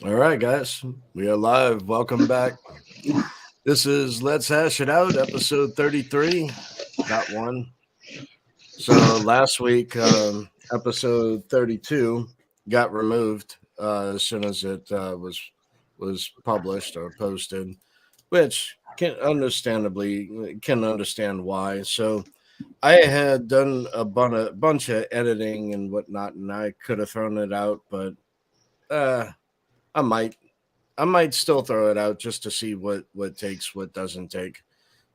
All right, guys, we are live. Welcome back. This is Let's Hash It Out, episode 33. Got one. So last week, episode 32 got removed as soon as it was published or posted, which can understand why. So I had done a bunch of editing and whatnot, and I could have thrown it out, but uh, I might I might still throw it out just to see what takes, what doesn't take.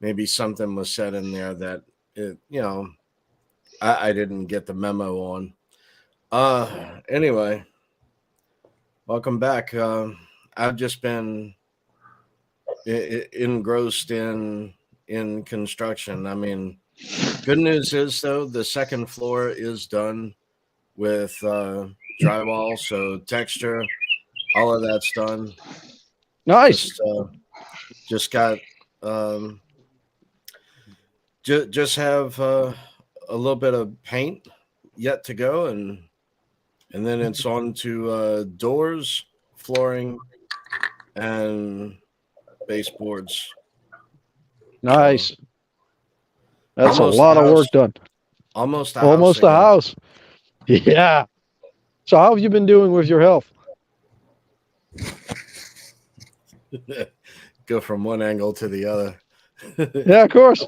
Maybe something was said in there that I didn't get the memo on. Anyway, welcome back. I've just been engrossed in construction. I mean, good news is though the second floor is done with drywall, so texture, all of that's done. Nice. Just got just have a little bit of paint yet to go, and then it's on to doors, flooring, and baseboards. Nice. That's a Almost lot a of work house. done. Almost a Almost house, a house. Yeah. So how have you been doing with your health? Go from one angle to the other. Yeah, of course.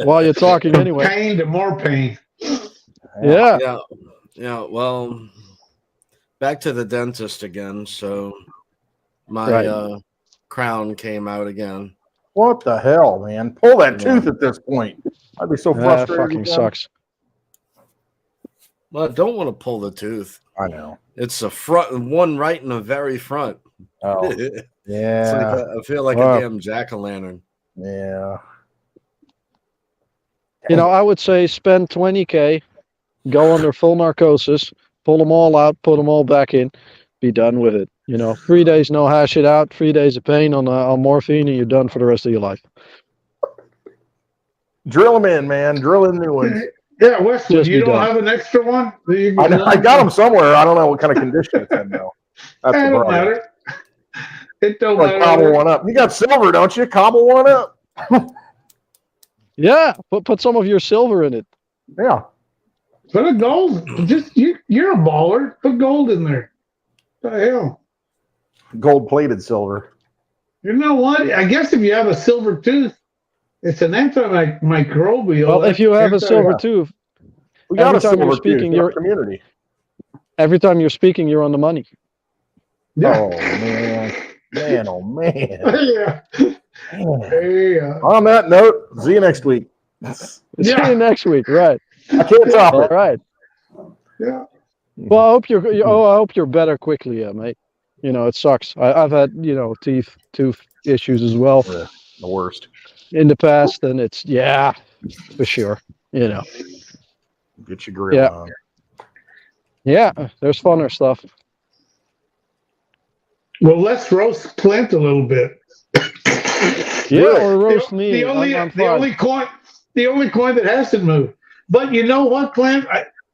While you're talking anyway. Pain to more pain. Yeah. Yeah. Well, back to the dentist again. So my Right. crown came out again. What the hell, man? Pull that tooth at this point. I'd be so That frustrated. fucking with them. sucks. Well, I don't want to pull the tooth. I know. It's the front one, right in the very front. Oh, It's yeah. like I feel like Wow. a damn jack-o'-lantern. Yeah. You know, I would say spend 20K, go under full narcosis, pull them all out, put them all back in, be done with it. 3 days no hash it out, 3 days of pain on morphine, and you're done for the rest of your life. Drill them in, man. Drill in new ones. Yeah, Westwood, Just you be don't done. have an extra one? I got them somewhere. I don't know what kind of condition it's in, though. That's It the don't problem. matter. It don't Like cobble matter. one up. You got silver, don't you? Cobble one up. Yeah, put some of your silver in it. Yeah. Put a gold. You're a baller. Put gold in there. What the hell? Gold-plated silver. You know what? I guess if you have a silver tooth, it's an antimicrobial. Well, if you have a silver tooth, We got Every a time you're silver speaking, tooth in our you're- community. every time you're speaking, you're on the money. Yeah. Oh, man. Man, oh, man. Yeah. Man. Yeah. On that note, see you next week. See Yeah. you next week, right? I can't top All it. right. Yeah. Well, I hope I hope you're better quickly, mate. It sucks. I've had tooth issues as well The worst. in the past, and it's for sure. Get your grill Yeah. on. Yeah, there's funner stuff. Well, let's roast Clint a little bit. Yeah, or roast me. The only I'm the fine. only coin that hasn't moved. But you know what, Clint?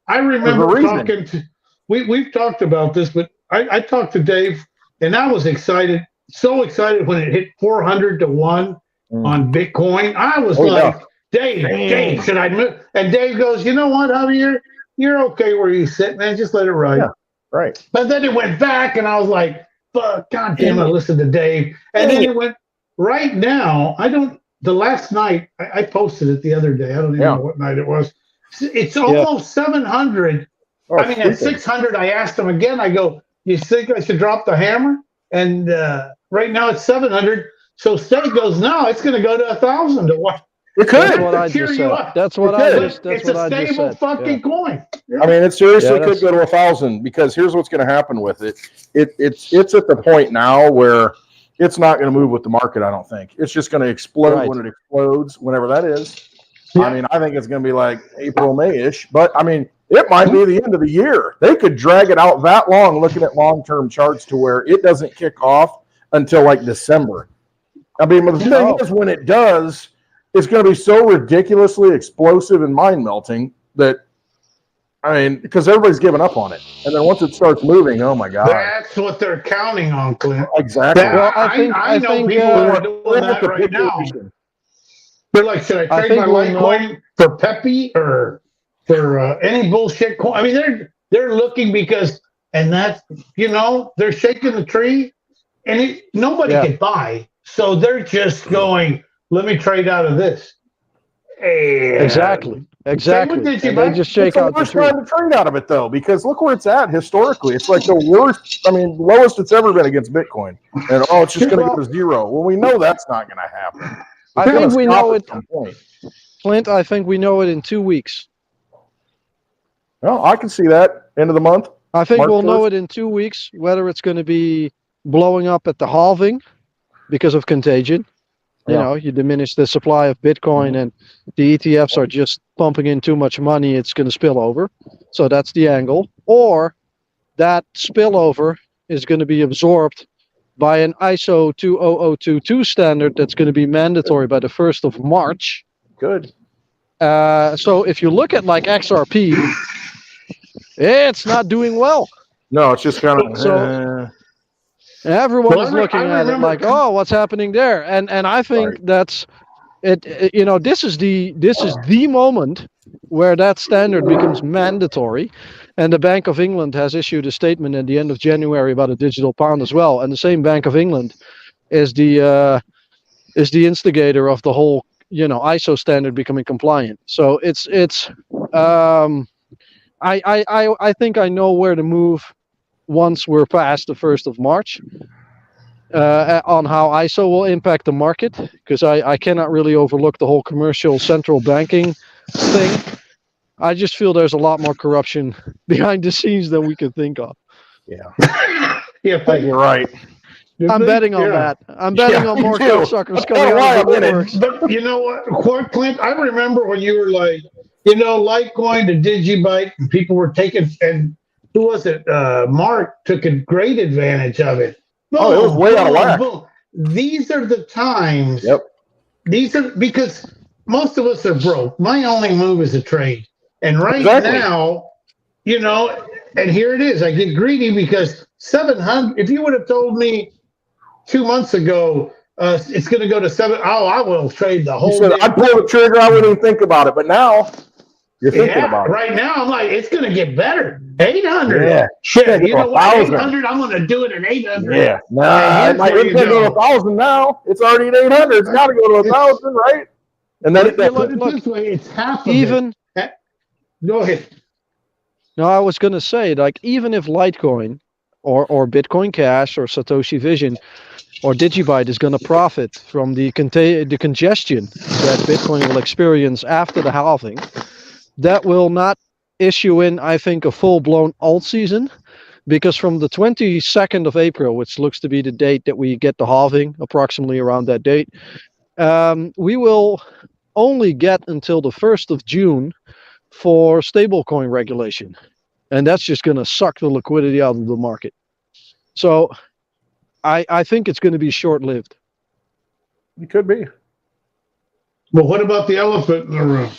I remember There's a reason. talking to we've talked about this, but I talked to Dave and I was excited, so excited when it hit 400 to 1 on Bitcoin. I was Oh, like, yeah. Dave, should I move? And Dave goes, you know what, Javier? You're okay where you sit, man. Just let it ride. Yeah. Right. But then it went back, and I was like, fuck, God damn it, I listened to Dave. And then it went right now. The last night, I posted it the other day. I don't even know what night it was. It's almost 700. Oh, I mean, at stupid. 600, I asked him again. I go, you think I should drop the hammer? And right now it's 700. So State goes, no, it's going to go to 1,000 to what? It That's could. what I Cheer just you said. up. That's what It I could. just. That's It's what a I just stable said. fucking coin. I mean, it seriously Yeah, could go to 1,000 because here's what's going to happen with it. It's at the point now where it's not going to move with the market. I don't think it's just going to explode Right. when it explodes, whenever that is. Yeah. I mean, I think it's going to be like April, May-ish. But I mean, it might be the end of the year. They could drag it out that long, looking at long-term charts, to where it doesn't kick off until like December. I mean, but the thing is, when it does, it's going to be so ridiculously explosive and mind melting that I mean, because everybody's giving up on it, and then once it starts moving, oh my god! That's what they're counting on, Clint. Exactly. That- Well, I know people who are doing that right now. They're like, should I trade my Litecoin for Pepe or for any bullshit coin? I mean, they're looking because, and that's, they're shaking the tree, and nobody can buy, so they're just going, let me trade out of this. And Exactly. And they just shake It's the out the worst tree. time to trade out of it though, because look where it's at historically. It's like the worst. I mean, lowest it's ever been against Bitcoin, and it's just going to go to zero. Well, we know that's not going to happen. I think we know it, at some point. Clint. I think we know it in 2 weeks. Well, I can see that end of the month. I think March we'll know 1st. it in 2 weeks, whether it's going to be blowing up at the halving because of contagion. You diminish the supply of Bitcoin and the ETFs are just pumping in too much money, it's going to spill over. So that's the angle. Or that spillover is going to be absorbed by an ISO 20022 standard that's going to be mandatory by the 1st of March. Good. So if you look at like XRP, it's not doing well. No, it's just kind of. So- Everyone is looking at it like, oh, what's happening there? And I think that's it. This is the moment where that standard becomes mandatory, and the Bank of England has issued a statement at the end of January about a digital pound as well. And the same Bank of England is the instigator of the whole ISO standard becoming compliant. So I think I know where to move once we're past the 1st of March on how ISO will impact the market, because I cannot really overlook the whole commercial central banking thing. I just feel there's a lot more corruption behind the scenes than we can think of. Yeah. Yeah, I think you're right. I'm betting on that. I'm betting on more me too. cocksuckers coming out of the woodworks. But you know what, Clint? I remember when you were like, Litecoin to Digibyte, and people were taking, and who was it? Mark took a great advantage of it. Oh, it was way out of whack. Boom. These are the times. Yep. These are because most of us are broke. My only move is a trade, and right now, and here it is. I get greedy because 700. If you would have told me 2 months ago it's going to go to 7, I will trade the whole. I'd pull the trigger. I wouldn't even think about it. But now you're thinking about it. Right now, I'm like, it's going to get better. 800. Yeah. Shit. You know what? 1,000. 800. I'm going to do it at 800. Yeah. Nah, it's going to go to 1,000 now. It's already at 800. It's got to go to 1,000, right? And then Look, this way, it's half of Even. it. Go ahead. No, I was going to say, like, even if Litecoin or Bitcoin Cash or Satoshi Vision or Digibyte is going to profit from the congestion that Bitcoin will experience after the halving, that will not issue in, I think, a full-blown alt season, because from the 22nd of April, which looks to be the date that we get the halving, approximately around that date, we will only get until the 1st of June for stablecoin regulation. And that's just going to suck the liquidity out of the market. So I think it's going to be short-lived. it could be. Well, what about the elephant in the room?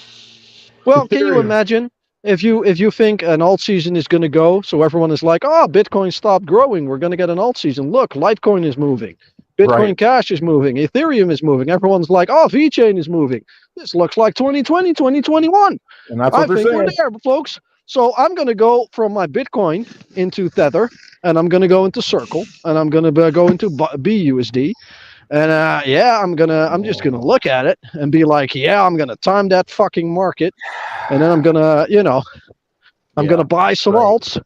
Well, can you imagine if you think an alt season is going to go, so everyone is like, oh, Bitcoin stopped growing, we're going to get an alt season. Look, Litecoin is moving. Bitcoin Cash is moving. Ethereum is moving. Everyone's like, oh, VeChain is moving. This looks like 2020, 2021. And that's what they're saying. We're there, folks. So I'm going to go from my Bitcoin into Tether, and I'm going to go into Circle, and I'm going to go into BUSD. And I'm just going to look at it and be like, yeah, I'm going to time that fucking market. And then I'm going to, going to buy some alts.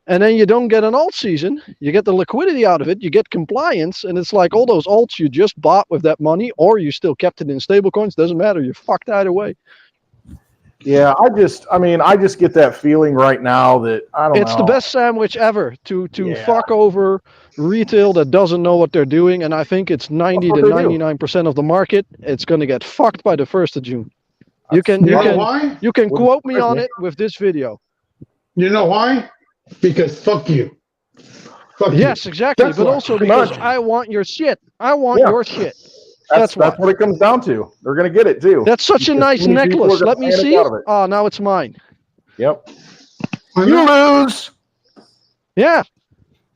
And then you don't get an alt season. You get the liquidity out of it. You get compliance. And it's like all those alts you just bought with that money, or you still kept it in stable coins. Doesn't matter. You're fucked either way. Yeah, I just get that feeling right now that I don't know. It's the best sandwich ever to fuck over retail that doesn't know what they're doing. And I think it's 90 to 99% of the market. It's going to get fucked by the 1st of June. You can quote me on it with this video. You know why? Because fuck you. Yes, exactly. But also because I want your shit. I want your shit. That's what it comes down to. They're going to get it too. That's such a nice necklace. Let me see. Oh, now it's mine. Yep. You lose. Yeah,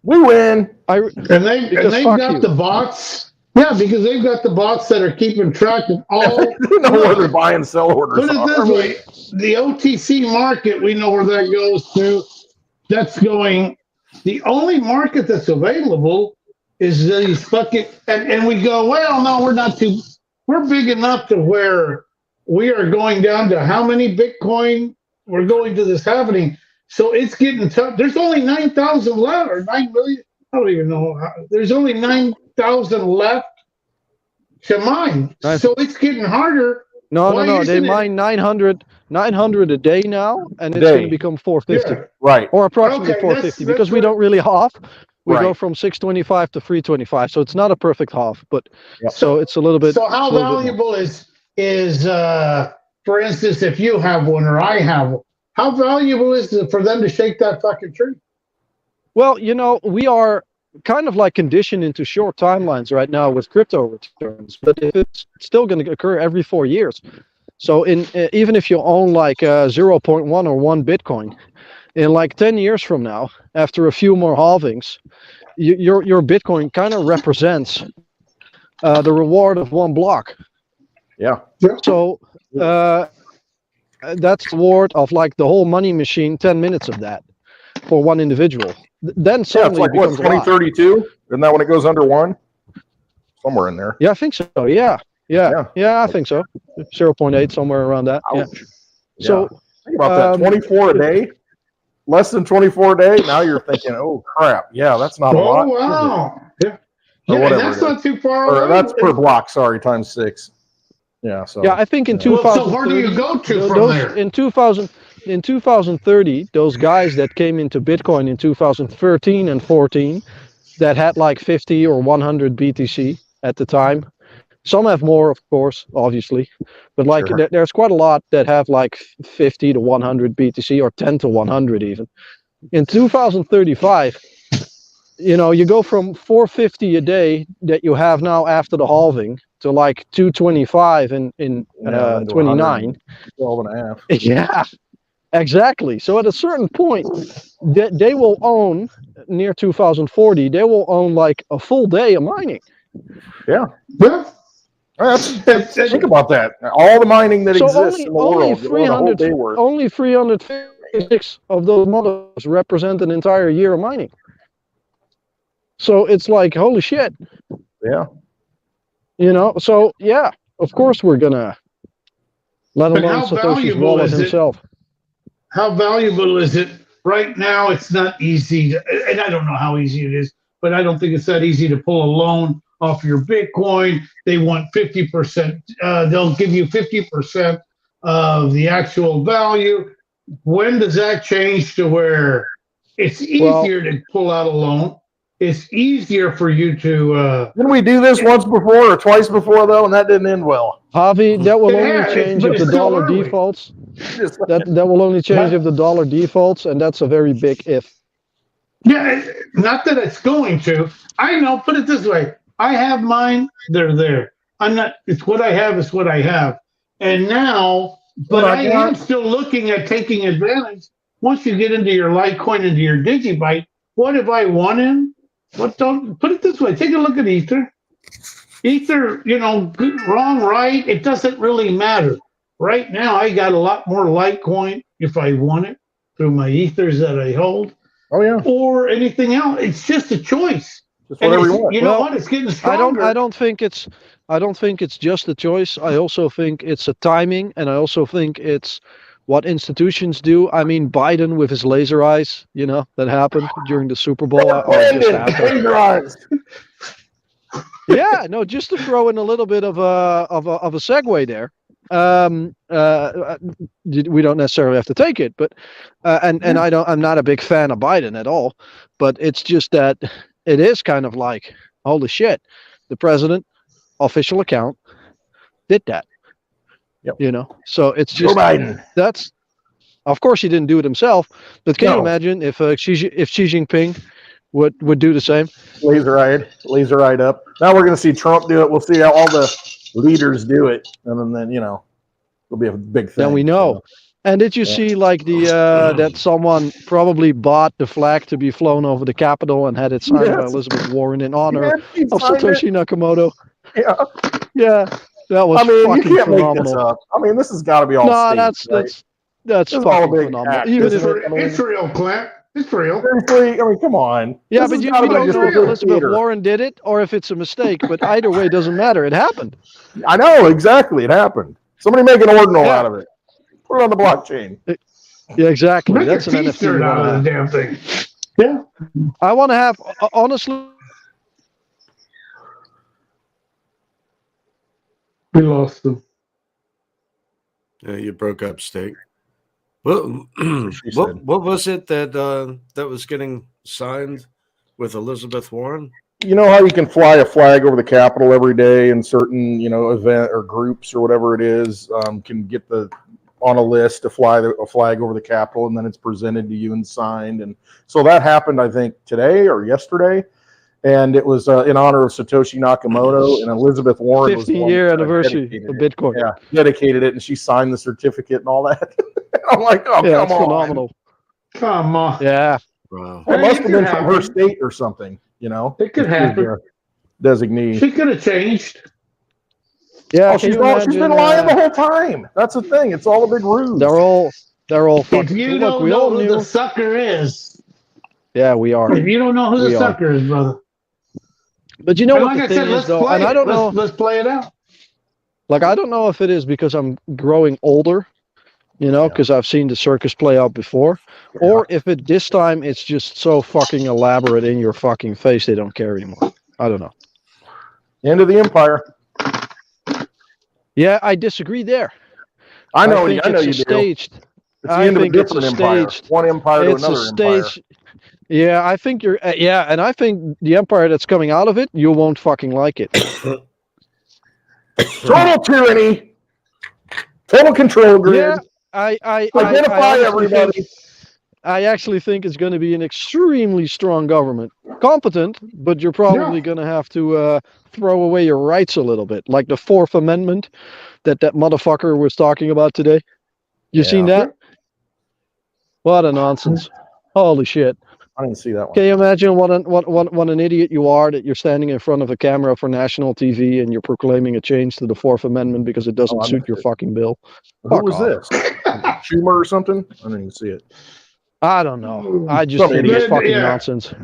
We win. And they've fuck got you. the bots. Yeah, because they've got the bots that are keeping track of all. You know where their buy and sell orders Put it are. this way: the OTC market, we know where that goes to. That's going. The only market that's available is these fucking. And we go, well, no, we're not too. We're big enough to where we are going down to how many Bitcoin we're going to this happening. So it's getting tough. There's only 9,000 left, or 9 million. I don't even know. There's only 9,000 left to mine. Nice. So it's getting harder. no. Why They isn't it- mine 900 a day now, and it's Day. going to become 450 Yeah. Right. or approximately Okay, 450 that's because we what- don't really half. We go Right. from 625 to 325, so it's not a perfect half, but Yep. so it's a little bit. So how it's a little bit more. valuable is for instance, if you have one or I have one, how valuable is it for them to shake that fucking tree? Well, we are kind of like conditioned into short timelines right now with crypto returns, but if it's still going to occur every 4 years. So even if you own like 0.1 or 1 Bitcoin, in like 10 years from now, after a few more halvings, your Bitcoin kind of represents the reward of 1 block. Yeah. So that's the reward of like the whole money machine, 10 minutes of that for one individual. Then Yeah, it's suddenly like it what, becomes a lot. 2032? Isn't that when it goes under 1? Somewhere in there. Yeah, I think so. Yeah, I think so. 0.8, somewhere around that. Yeah. Ouch. So Think about that. 24 a day? Less than 24 a day? Now you're thinking, oh, crap. Yeah, that's not a Oh lot. wow! Yeah, Or and whatever that's it not too far Or away. that's per block, sorry, times 6. Yeah, so. yeah, I think in Yeah. Well, 2030, so where do you go to from those, there? in 2030, those guys that came into Bitcoin in 2013 and 14 that had like 50 or 100 BTC at the time. Some have more, of course, obviously, but like Sure. there's quite a lot that have like 50 to 100 BTC or 10 to 100 even. In 2035, you go from 450 a day that you have now after the halving to like 225 in then to 29. 12 and a half. Yeah, exactly. So at a certain point, they will own near 2040. They will own like a full day of mining. Yeah. Think about that. All the mining that So exists in the world. You want a whole day worth. only 356 of those models represent an entire year of mining. So it's like, holy shit. Yeah. So yeah, of course we're gonna, let But alone how Satoshi's valuable wallet is it? himself. How valuable is it right now? It's not easy, and I don't know how easy it is, but I don't think it's that easy to pull a loan off your Bitcoin. They want 50%. They'll give you 50% of the actual value. When does that change to where it's easier to pull out a loan? It's easier for you to. Didn't we do this once before or twice before, though, and that didn't end well? Javi, that will Yeah, only change but if it's the still dollar early. defaults. Just- That will only change if the dollar defaults, and that's a very big if. Yeah, not that it's going to. I know. Put it this way: I have mine. They're there. I'm not. It's what I have. Is what I have. And now, but Well, I am still looking at taking advantage. Once you get into your Litecoin, into your Digibyte, what have I won in? What don't put it this way? Take a look at Ether. Ether, good, wrong, right? It doesn't really matter. Right now, I got a lot more Litecoin if I want it through my Ethers that I hold, Oh, yeah. or anything else. It's just a choice. Just And whatever you it's- want. you know Well, what? It's getting stronger. I don't think it's just a choice. I also think it's a timing, and I also think it's what institutions do. I mean, Biden with his laser eyes, that happened during the Super Bowl. or just after. Laser eyes. Yeah, no, just to throw in a little bit of a segue there. We don't necessarily have to take it, but I'm not a big fan of Biden at all, but it's just that it is kind of like, holy shit, the president official account did that. Yep. So it's Joe just Biden. that's, of course he didn't do it himself, but can you No. imagine if Xi Jinping would do the same? Laser eyed up. Now we're going to see Trump do it. We'll see how all the leaders do it, and then it'll be a big thing. Then we know. And did you see like the that someone probably bought the flag to be flown over the Capitol and had it signed by Yes. Elizabeth Warren in honor Yeah, she of signed it. Satoshi Nakamoto? Yeah. Yeah, that was I mean, you fucking can't make this phenomenal. up. I mean, this has got to be all No, staged, right? that's This is all a fucking big phenomenal. act, Even It's, if isn't it? I mean, it's real, Clint. It's real. seriously, I mean, come on. yeah, This but has you gotta be don't just know a if big Elizabeth theater. Warren did it or if it's a mistake. But either way, it doesn't matter. It happened. I know exactly. It happened. Somebody make an ordinal Yeah. out of it. Put it on the blockchain. Yeah, exactly. Make That's a an NFT t-shirt you out want of to the have. damn thing. Yeah. I want to have honestly. We lost them. Yeah, you broke up, Steak. What, She said. what was it that that was getting signed with Elizabeth Warren? You know how you can fly a flag over the Capitol every day, and certain event or groups or whatever it is can get on a list to fly a flag over the Capitol, and then it's presented to you and signed. And so that happened, I think, today or yesterday, and it was in honor of Satoshi Nakamoto, and Elizabeth Warren was the one 15-year that anniversary dedicated of it. Bitcoin. Yeah, dedicated it, and she signed the certificate and all that. I'm like, oh, Yeah, come it's on. phenomenal. Come on. Yeah. Wow. It Hey, must it have been could from her happen. state or something, It could She was happen. the designee. She could have changed. Yeah. Oh, Can she's you imagine? been lying the whole time. That's the thing. It's all a big ruse. They're all If fucking. you Look, don't we know all who knew. the sucker is, Yeah, we are. if you don't know who We the are. sucker is, brother. But you know And what like the I thing said, is, let's though, play and I it. don't know. Let's play it out. Like, I don't know if it is because I'm growing older, because I've seen the circus play out before, or if this time it's just so fucking elaborate in your fucking face they don't care anymore. I don't know. End of the empire. Yeah, I disagree there. I know think you it's do. staged. It's the I end of a think it's a different empire. staged. One empire to It's a another empire. stage. Yeah, I think you're. Yeah, and I think the empire that's coming out of it, you won't fucking like it. Total tyranny. Total control grid. Yeah, I Identify honestly everybody. think- I actually think it's going to be an extremely strong government. Competent, but you're probably going to have to throw away your rights a little bit. Like the Fourth Amendment that motherfucker was talking about today. You seen that? What a nonsense. Holy shit. I didn't see that one. Can you imagine what an idiot you are that you're standing in front of a camera for national TV and you're proclaiming a change to the Fourth Amendment because it doesn't I suit missed your it. fucking bill? Who Fuck was off. this? Schumer or something? I didn't even see it. I don't know. I just Some think idiot. it's fucking Yeah. nonsense.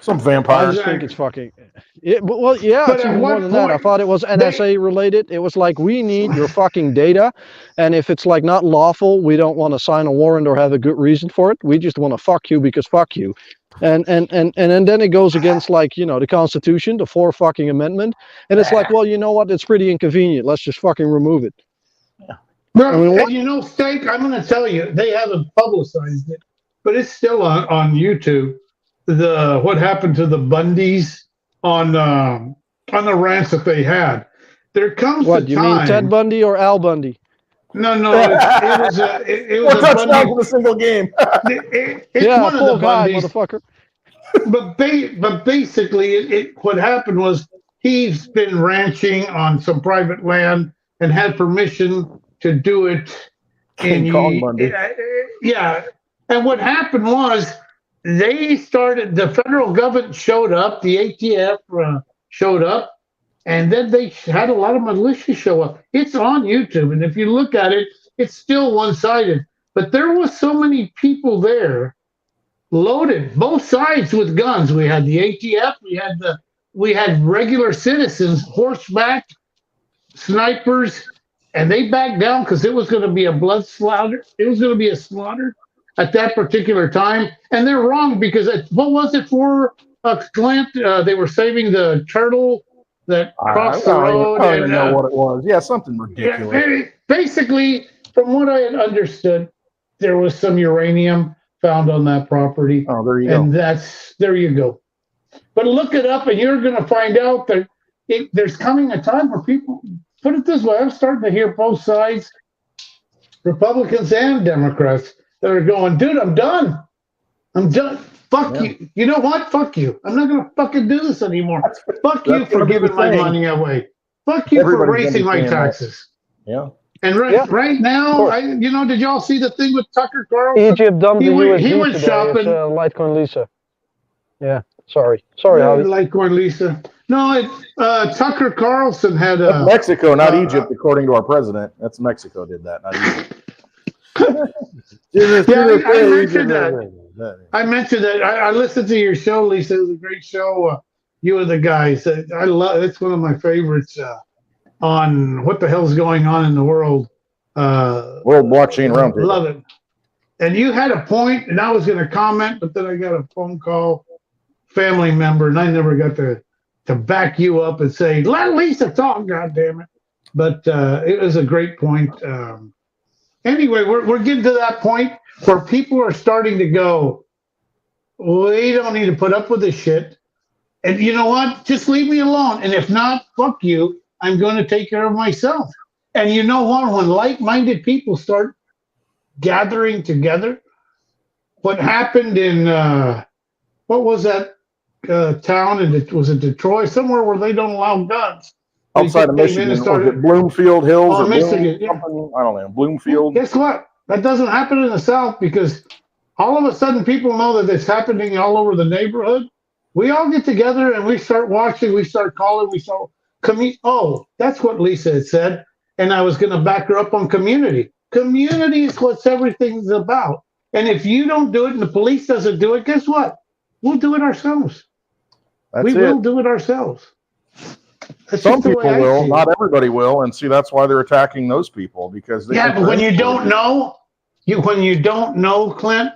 Some I vampire. just think it's fucking. Well, yeah, But it's at even what more than that. I point- thought it was NSA related. It was like, we need your fucking data, and if it's like not lawful, we don't want to sign a warrant or have a good reason for it. We just want to fuck you because fuck you. And then it goes against like the Constitution, the Fourth fucking Amendment, and it's like, well, you know what? It's pretty inconvenient. Let's just fucking remove it. Well, I mean, what- and Steak, I'm going to tell you, they haven't publicized it, but it's still on YouTube. What happened to the Bundys on the rants that they had. There comes What a you time. mean, Ted Bundy or Al Bundy? No, it was One a touchdown Bundy. from a single game. It's Yeah, one of full the guy, Bundys. motherfucker. But basically, what happened was he's been ranching on some private land and had permission to do it. King Kong Bundy. Yeah, and what happened was the federal government showed up, the ATF showed up, and then they had a lot of militia show up. It's on YouTube, and if you look at it, it's still one-sided. But there was so many people there, loaded both sides with guns. We had the ATF, we had regular citizens, horseback, snipers, and they backed down because it was going to be a blood slaughter. It was going to be a slaughter at that particular time, and they're wrong because what was it for, Clint? They were saving the turtle that crossed the road. I don't even know what it was. Yeah, something ridiculous. Yeah, basically, from what I had understood, there was some uranium found on that property. Oh, there you go. And there you go. But look it up, and you're going to find out that there's coming a time where people, put it this way, I'm starting to hear both sides, Republicans and Democrats, that are going, dude, I'm done. I'm done. Fuck you. You know what? Fuck you. I'm not going to fucking do this anymore. Fuck you that's for gonna be the giving my thing. money away. Fuck you Everybody's for gonna raising be my saying that. taxes. Yeah. And right now, did y'all see the thing with Tucker Carlson? Egypt dumped the He USD went today. shopping. It's, Litecoin Lisa. Yeah, sorry, Howie. Litecoin Lisa. No, Tucker Carlson had That's Mexico, not Egypt, according to our president. That's Mexico did that, not Egypt. I mentioned that. I mentioned that. I listened to your show, Lisa. It was a great show. You and the guys. I love. It's one of my favorites on what the hell's going on in the world. World Blockchain Roundtable. Love it. And you had a point, and I was going to comment, but then I got a phone call, family member, and I never got to back you up and say, "Let Lisa talk." God damn it! But it was a great point. Anyway, we're getting to that point where people are starting to go, we don't need to put up with this shit. And you know what? Just leave me alone. And if not, fuck you. I'm going to take care of myself. And you know what? When like-minded people start gathering together, what happened in, what was that town? Was it Detroit? Somewhere where they don't allow guns. Outside of Michigan, was it Bloomfield Hills or Michigan? Yeah. I don't know, Bloomfield. Guess what? That doesn't happen in the South because all of a sudden people know that it's happening all over the neighborhood. We all get together and we start watching, we start calling, we start oh, that's what Lisa had said. And I was going to back her up on community. Community is what everything's about. And if you don't do it and the police doesn't do it, guess what? We'll do it ourselves. We will do it ourselves. That's some people will, not everybody will, and see that's why they're attacking those people because they but when you don't know, Clint,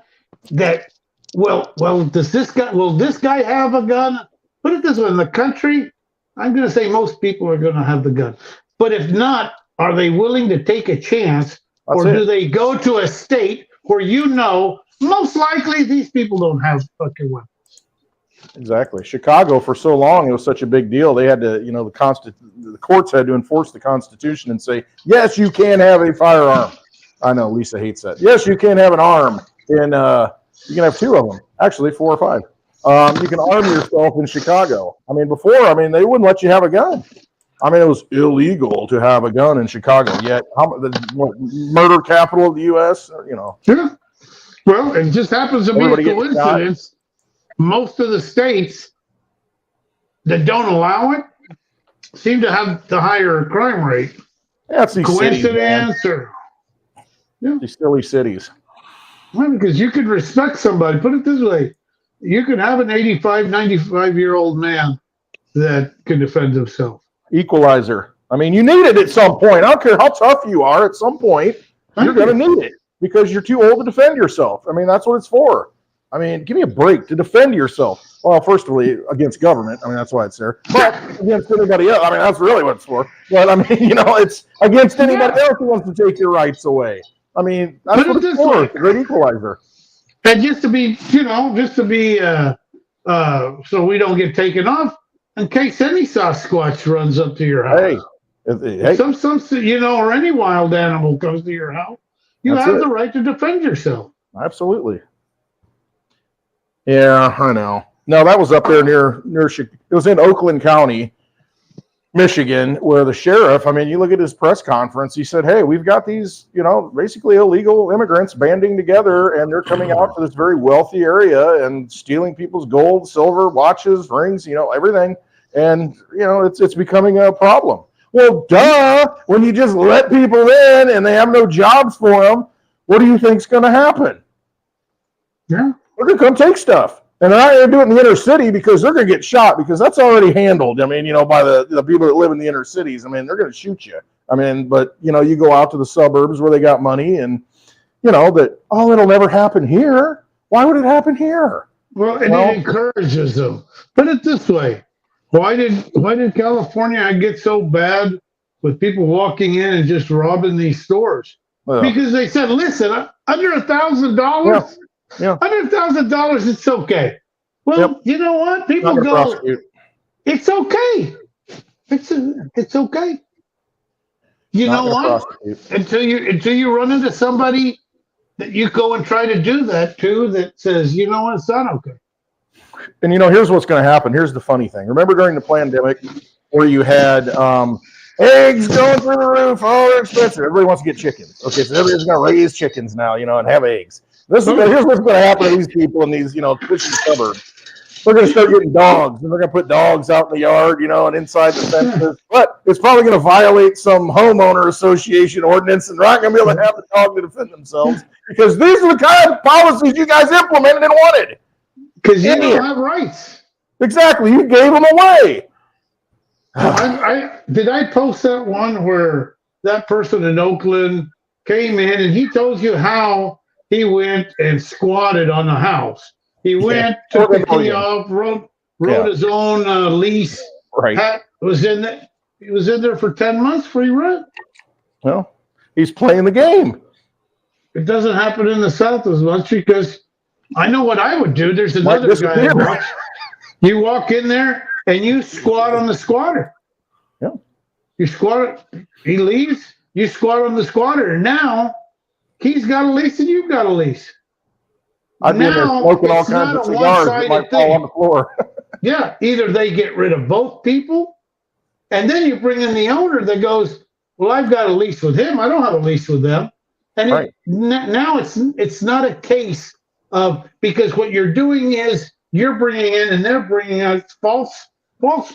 that will this guy have a gun? Put it this way, in the country, I'm going to say most people are going to have the gun, but if not, are they willing to take a chance, or do they go to a state where most likely these people don't have fucking weapons? Exactly. Chicago, for so long, it was such a big deal. They had to, the courts had to enforce the Constitution and say, yes, you can have a firearm. I know Lisa hates that. Yes, you can have an arm, and you can have two of them. Actually, 4 or 5. You can arm yourself in Chicago. Before, they wouldn't let you have a gun. It was illegal to have a gun in Chicago. Yet, the murder capital of the U.S. Sure. Well, it just happens to be a coincidence. Most of the states that don't allow it seem to have the higher crime rate. That's these coincidence cities, these silly cities. Well, because you could respect somebody. Put it this way. You could have an 85, 95-year-old man that can defend himself. Equalizer. You need it at some point. I don't care how tough you are. At some point, you're going to need it because you're too old to defend yourself. That's what it's for. Give me a break to defend yourself. Well, first of all, against government. That's why it's there. But against anybody else, that's really what it's for. But it's against anybody else who wants to take your rights away. That's what it's for. It's a great equalizer. And just to be, so we don't get taken off in case any Sasquatch runs up to your house. Hey. Some or any wild animal comes to your house. You have the right to defend yourself. Absolutely. Yeah, I know. No, that was up there near it was in Oakland County, Michigan, where the sheriff, you look at his press conference, he said, hey, we've got these, basically illegal immigrants banding together, and they're coming out to this very wealthy area and stealing people's gold, silver, watches, rings, everything. And, it's becoming a problem. Well, duh, when you just let people in and they have no jobs for them, what do you think's going to happen? Yeah. They're going to come take stuff. And they're not going to do it in the inner city because they're going to get shot because that's already handled, by the people that live in the inner cities. They're going to shoot you. But, you go out to the suburbs where they got money and, it'll never happen here. Why would it happen here? Well, and it encourages them. Put it this way. Why did California get so bad with people walking in and just robbing these stores? Well, because they said, listen, under $1,000, under $1,000, it's okay. Well, you know what? People go, it's okay. It's okay. You know what? Until you run into somebody that you go and try to do that to that says, you know what, it's not okay. And here's what's going to happen. Here's the funny thing. Remember during the pandemic where you had Eggs going through the roof. Oh, they're expensive. Everybody wants to get chickens. Okay, so everybody's going to raise chickens now, and have eggs. Here's what's going to happen to these people in these, fishing suburbs. They're going to start getting dogs, and they're going to put dogs out in the yard, and inside the fences. But it's probably going to violate some homeowner association ordinance, and they're not going to be able to have the dog to defend themselves because these are the kind of policies you guys implemented and wanted. Because you don't have rights. Exactly. You gave them away. Did I post that one where that person in Oakland came in and he told you how he went and squatted on the house? He went, took the key off, wrote his own lease. Right. He was in there for 10 months free rent. Well, he's playing the game. It doesn't happen in the South as much because I know what I would do. There's another guy. You walk in there and you squat on the squatter. Yeah. You squat. He leaves. You squat on the squatter. And now he's got a lease and you've got a lease. I'd be in there smoking all kinds of cigars that might fall on the floor. Yeah. Either they get rid of both people, and then you bring in the owner that goes, well, I've got a lease with him. I don't have a lease with them. And now it's not a case of, because what you're doing is you're bringing in and they're bringing out false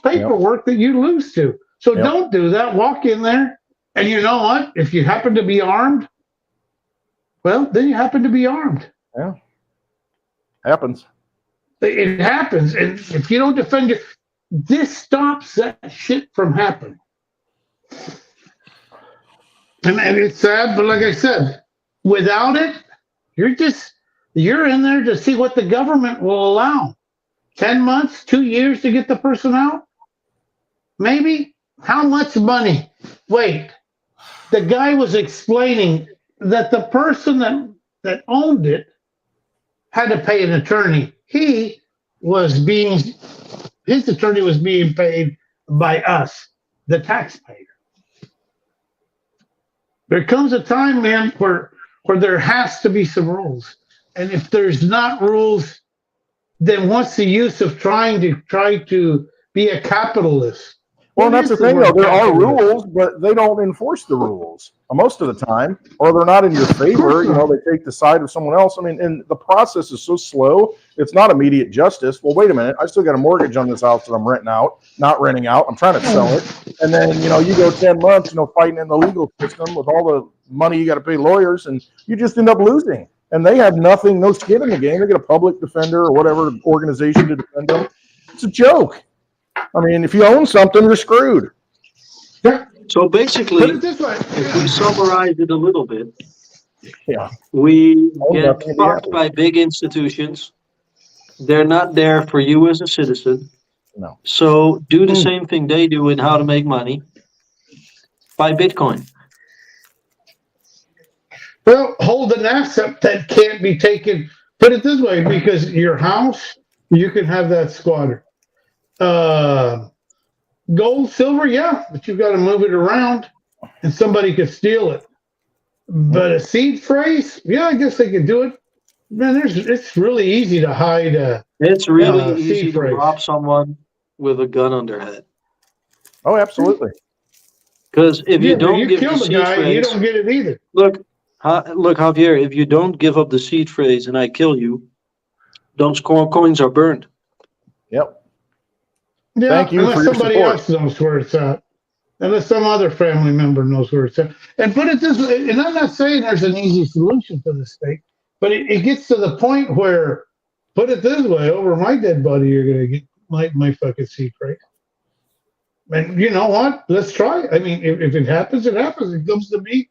paperwork that you lose to. So don't do that. Walk in there, and you know what? If you happen to be armed, well, then you happen to be armed. Yeah, happens. It happens, and if you don't defend this stops that shit from happening. And it's sad, but like I said, without it, you're in there to see what the government will allow. 10 months, 2 years to get the person out? Maybe? How much money? Wait, the guy was explaining that the person that owned it had to pay an attorney. His attorney was being paid by us, the taxpayer. There comes a time, man, where there has to be some rules. And if there's not rules, then what's the use of trying to be a capitalist? Well, that's the thing, though. There are rules, but they don't enforce the rules most of the time, or they're not in your favor. They take the side of someone else. I mean, and the process is so slow, it's not immediate justice. Well, wait a minute. I still got a mortgage on this house that I'm not renting out. I'm trying to sell it. And then, you go 10 months, fighting in the legal system with all the money you got to pay lawyers, and you just end up losing. And they have no skin in the game. They get a public defender or whatever organization to defend them. It's a joke. I mean, if you own something, you're screwed. Yeah. So basically, if we summarize it a little bit, we get fucked by big institutions. They're not there for you as a citizen. No. So do the same thing they do in how to make money. Buy Bitcoin. Well, hold an asset that can't be taken. Put it this way, because your house, you can have that squatter. Gold, silver, yeah, but you've got to move it around and somebody could steal it. But a seed phrase, yeah, I guess they could do it. Man, it's really easy to hide it's really easy to rob someone with a gun on their head. Oh, absolutely. Because if you don't give the seed phrase, you don't get it either. Look, Javier, if you don't give up the seed phrase and I kill you, those coins are burned. Yep. Yeah, thank you unless for your somebody support. else knows where it's at. Unless some other family member knows where it's at. And put it this way, and I'm not saying there's an easy solution for this thing, but it gets to the point where, put it this way, over my dead body, you're going to get my fucking seed phrase. And you know what? Let's try it. I mean, if it happens, it happens. It comes to me.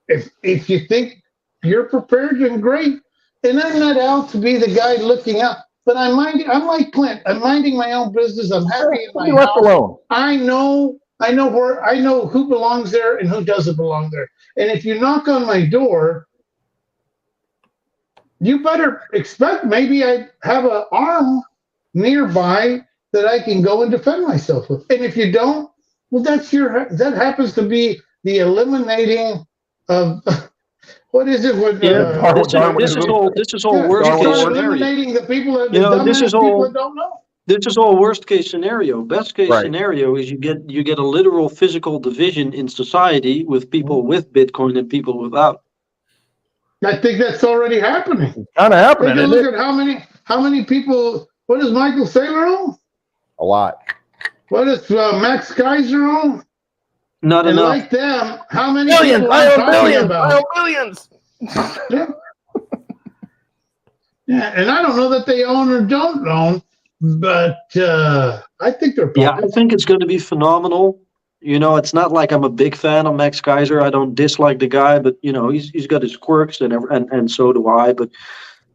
If you think you're prepared, then great. And I'm not out to be the guy looking up. But I'm like Clint. I'm minding my own business. I'm happy in my house. Left alone. I know who belongs there and who doesn't belong there. And if you knock on my door, you better expect maybe I have an arm nearby that I can go and defend myself with. And if you don't, well, that happens to be the eliminating of. What is it? This is all worst case scenario. Eliminating the people that this is all. that don't know. This is all worst case scenario. Best case Right. scenario is you get a literal physical division in society with people with Bitcoin and people without. I think that's already happening. Kind of Take happening, a isn't look it? at how many people. What does Michael Saylor own? A lot. What does Max Kaiser own? Not And enough. like them, how many Billions. people I I'm own talking billions. I about? own billions. Yeah. Yeah, and I don't know that they own or don't own, but I think they're Yeah, I public. think it's going to be phenomenal. You know, it's not like I'm a big fan of Max Kaiser. I don't dislike the guy, but you know, he's got his quirks and so do I. But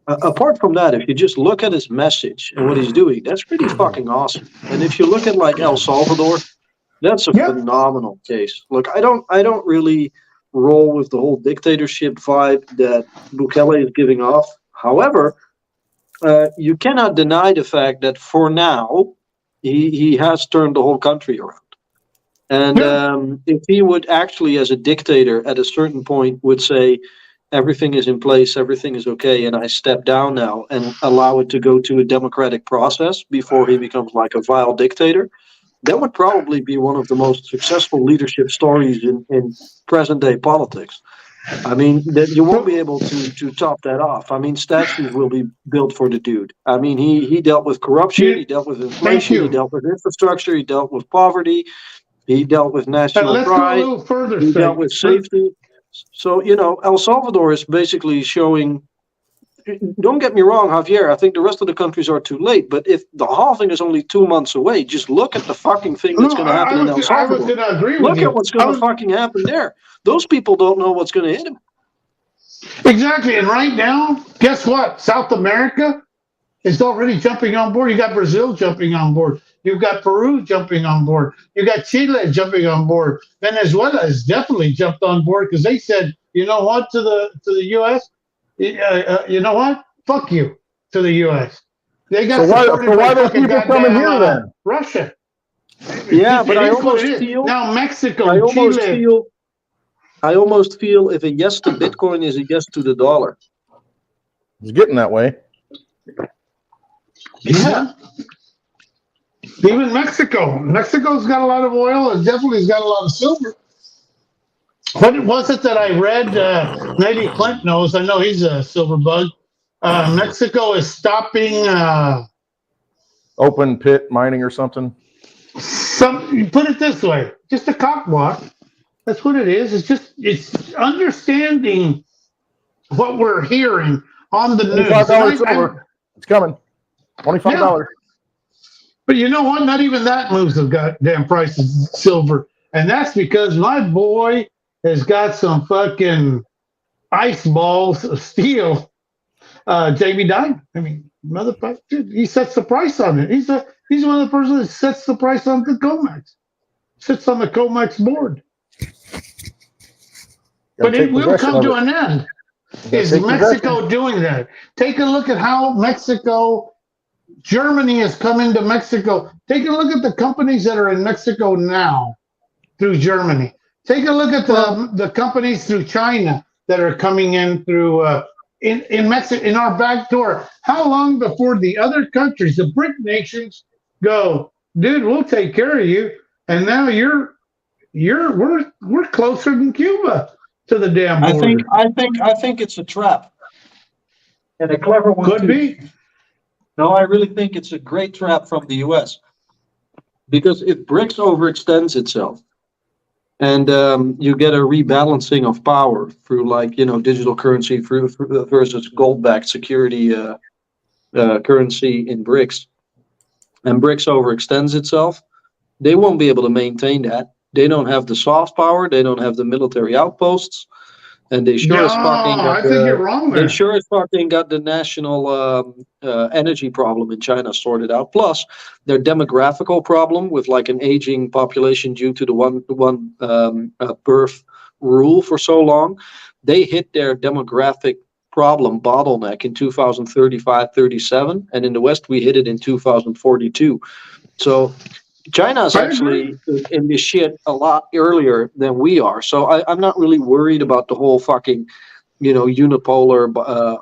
apart from that, if you just look at his message and what he's doing, that's pretty fucking awesome. And if you look at like El Salvador, that's a Yeah. phenomenal case. Look, I don't really roll with the whole dictatorship vibe that Bukele is giving off. However, you cannot deny the fact that for now he has turned the whole country around. And if he would actually, as a dictator, at a certain point, would say everything is in place, everything is okay, and I step down now and allow it to go to a democratic process before he becomes like a vile dictator, that would probably be one of the most successful leadership stories in present day politics. I mean, that you won't be able to top that off. I mean, statues will be built for the dude. I mean, he dealt with corruption, he dealt with inflation, he you. dealt with infrastructure, he dealt with poverty, he dealt with And national let's go a pride, little further. he Say. dealt with safety. So, you know, El Salvador is basically showing. Don't get me wrong, Javier. I think the rest of the countries are too late. But if the halving is only 2 months away, just look at the fucking thing that's going to happen in El I was Salvador. going to agree with Look you. at what's going to fucking happen there. Those people don't know what's going to hit them. Exactly. And right now, guess what? South America is already jumping on board. You got Brazil jumping on board. You've got Peru jumping on board. You got Chile jumping on board. Venezuela has definitely jumped on board because they said, you know what, to the U.S., you know what? Fuck you to the U.S. They got So why supported by are fucking people coming goddamn, here then? Russia. Yeah, It but I is what almost it is. feel. Now Mexico, I almost Chile. feel. I almost feel if a yes to Bitcoin is a yes to the dollar. It's getting that way. Yeah. Even Mexico. Mexico's got a lot of oil and definitely has got a lot of silver. What was it that I read? Maybe Clint knows. I know he's a silver bug. Mexico is stopping Open pit mining or something. you put it this way, just a cockblock. That's what it is. It's understanding what we're hearing on the news. $25 silver. It's coming. $25. But you know what? Not even that moves the goddamn price of silver. And that's because my boy has got some fucking ice balls of steel. Jamie Dimon. I mean, motherfucker, dude, he sets the price on it. He's one of the persons that sets the price on the COMEX. Sits on the COMEX board. But it will come to an end. Is Mexico doing that? Take a look at how Germany is coming to Mexico. Take a look at the companies that are in Mexico now through Germany. Take a look at the companies through China that are coming in through in Mexico, in our back door. How long before the other countries, the BRIC nations, go, dude, we'll take care of you, and now we're closer than Cuba to the damn border. I think it's a trap, and a clever one Could too. be. No, I really think it's a great trap from the U.S. because if BRICS overextends itself, and you get a rebalancing of power through, like, you know, digital currency versus gold-backed security currency in BRICS, and BRICS overextends itself, they won't be able to maintain that. They don't have the soft power. They don't have the military outposts, and they sure as fucking got I think you're wrong there. they sure as fucking got the national energy problem in China sorted out. Plus, their demographical problem with like an aging population due to the one birth rule for so long, they hit their demographic problem bottleneck in 2035-37, and in the West we hit it in 2042. So China's actually in this shit a lot earlier than we are. So I'm not really worried about the whole fucking, you know, unipolar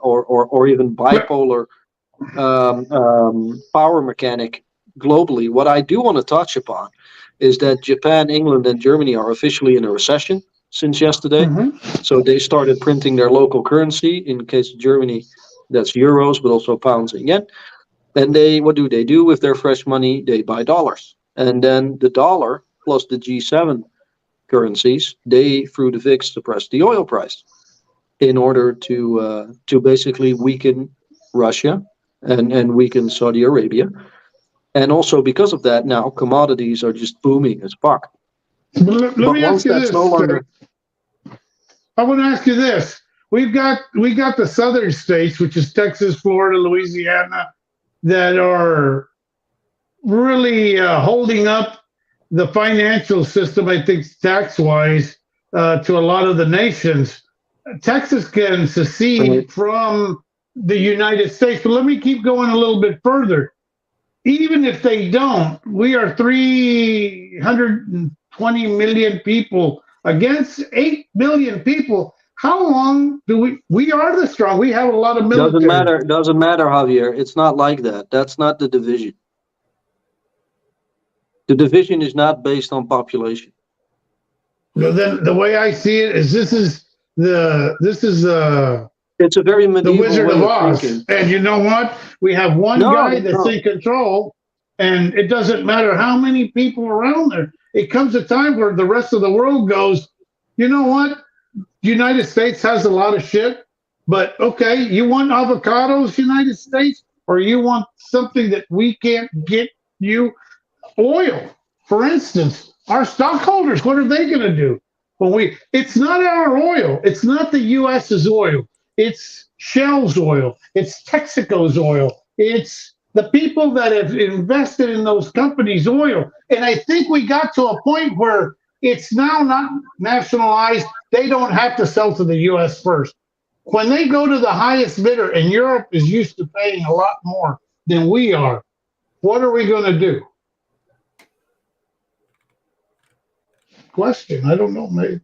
or even bipolar power mechanic globally. What I do want to touch upon is that Japan, England, and Germany are officially in a recession since yesterday. So they started printing their local currency. In case of Germany, that's euros, but also pounds and yen. And what do they do with their fresh money? They buy dollars. And then the dollar plus the G7 currencies, they, through the VIX, suppress the oil price in order to basically weaken Russia and weaken Saudi Arabia. And also because of that, now commodities are just booming as fuck. Let me ask you this. I want to ask you this. We got the southern states, which is Texas, Florida, Louisiana, that are really holding up the financial system, I think, tax-wise, to a lot of the nations. Texas can secede from the United States, but let me keep going a little bit further. Even if they don't, we are 320 million people against 8 billion people. How long do we are the strong? We have a lot of military. Doesn't matter, Javier. It's not like that. That's not the division. The division is not based on population. Well, then the way I see it is this is it's a very medieval the Wizard of Oz. Thinking. And you know what? We have one guy that's in control, and it doesn't matter how many people around there. It comes a time where the rest of the world goes, you know what? The United States has a lot of shit, but okay, you want avocados, United States, or you want something that we can't get you? Oil, for instance. Our stockholders, what are they going to do? It's not our oil. It's not the U.S.'s oil. It's Shell's oil. It's Texaco's oil. It's the people that have invested in those companies' oil. And I think we got to a point where it's now not nationalized. They don't have to sell to the U.S. first. When they go to the highest bidder, and Europe is used to paying a lot more than we are, what are we going to do? Question. I don't know, maybe.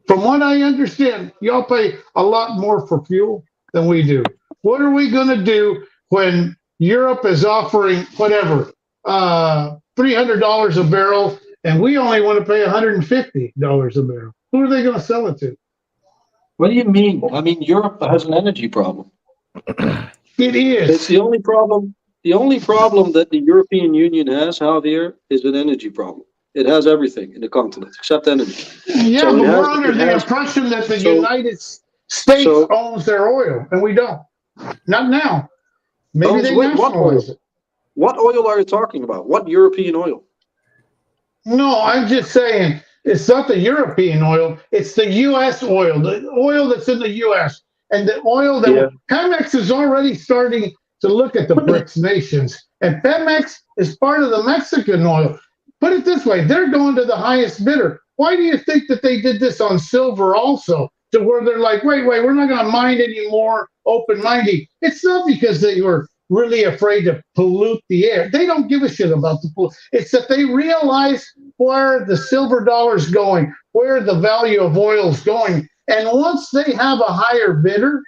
From what I understand, y'all pay a lot more for fuel than we do. What are we going to do when Europe is offering whatever, $300 a barrel, and we only want to pay $150 a barrel? Who are they going to sell it to? What do you mean? I mean, Europe has an energy problem. It is. It's the only problem. The only problem that the European Union has, Javier, is an energy problem. It has everything in the continent except energy. Yeah, so but we're under the impression that the United States owns their oil, and we don't. Not now. Maybe they nationalize it. What oil are you talking about? What European oil? No, I'm just saying it's not the European oil. It's the U.S. oil, the oil that's in the U.S. And the oil that Pemex is already starting to look at the BRICS nations. And Pemex is part of the Mexican oil. Put it this way, they're going to the highest bidder. Why do you think that they did this on silver also? To where they're like, wait, we're not going to mine anymore, open-minded. It's not because they were really afraid to pollute the air. They don't give a shit about the pollution. It's that they realize where the silver dollar's going, where the value of oil's going. And once they have a higher bidder,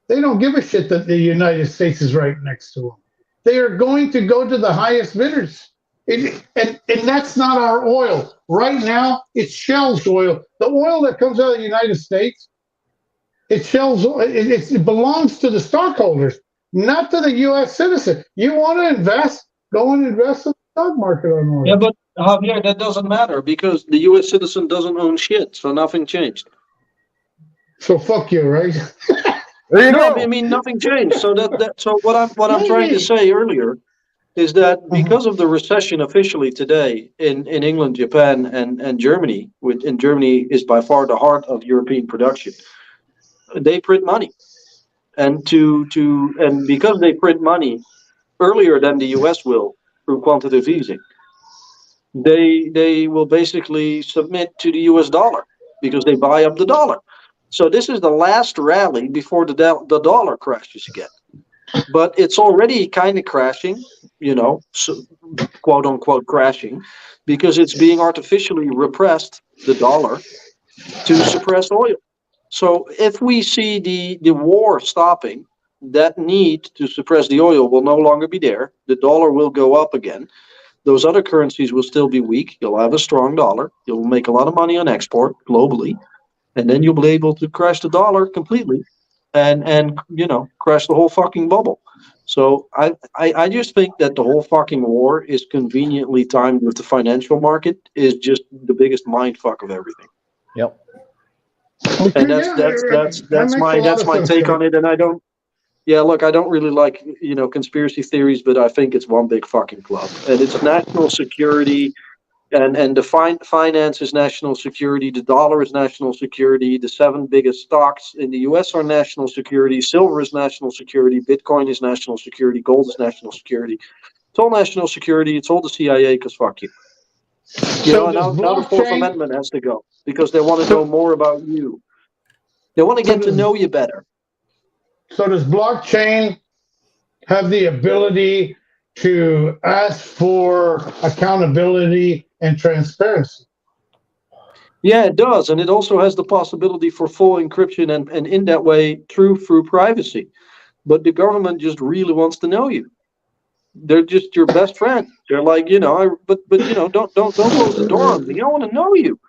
they don't give a shit that the United States is right next to them. They are going to go to the highest bidders. And that's not our oil. Right now, it's Shell's oil. The oil that comes out of the United States, it's Shell's oil. It belongs to the stockholders, not to the U.S. citizen. You want to invest, go and invest in the stock market on oil. Yeah, but Javier, that doesn't matter because the U.S. citizen doesn't own shit, so nothing changed. So fuck you, right? There you go. I mean, nothing changed. So so what I'm trying to say earlier is that because of the recession officially today in England, Japan, and Germany, and Germany is by far the heart of European production, they print money, and because they print money earlier than the U.S. will through quantitative easing, they will basically submit to the U.S. dollar because they buy up the dollar. So this is the last rally before the dollar crashes again. But it's already kind of crashing, so, quote unquote crashing, because it's being artificially repressed, the dollar, to suppress oil. So if we see the war stopping, that need to suppress the oil will no longer be there. The dollar will go up again. Those other currencies will still be weak. You'll have a strong dollar. You'll make a lot of money on export globally, and then you'll be able to crash the dollar completely, and crash the whole fucking bubble. So I just think that the whole fucking war is conveniently timed with the financial market is just the biggest mind fuck of everything. Yep. And that's my take on it. And I don't. Yeah, look, I don't really like conspiracy theories, but I think it's one big fucking club, and it's national security, and the finance is national security. The dollar is national security. The 7 biggest stocks in the U.S. are national security. Silver is national security. Bitcoin is national security. Gold is national security. It's all national security. It's all the CIA because fuck you. So now the Fourth Amendment has to go because they want to know more about you. They want to get to know you better. So does blockchain have the ability to ask for accountability and transparency? Yeah, it does. And it also has the possibility for full encryption and in that way, through privacy. But the government just really wants to know you. They're just your best friend. They're like, don't close the door on me. I want to know you.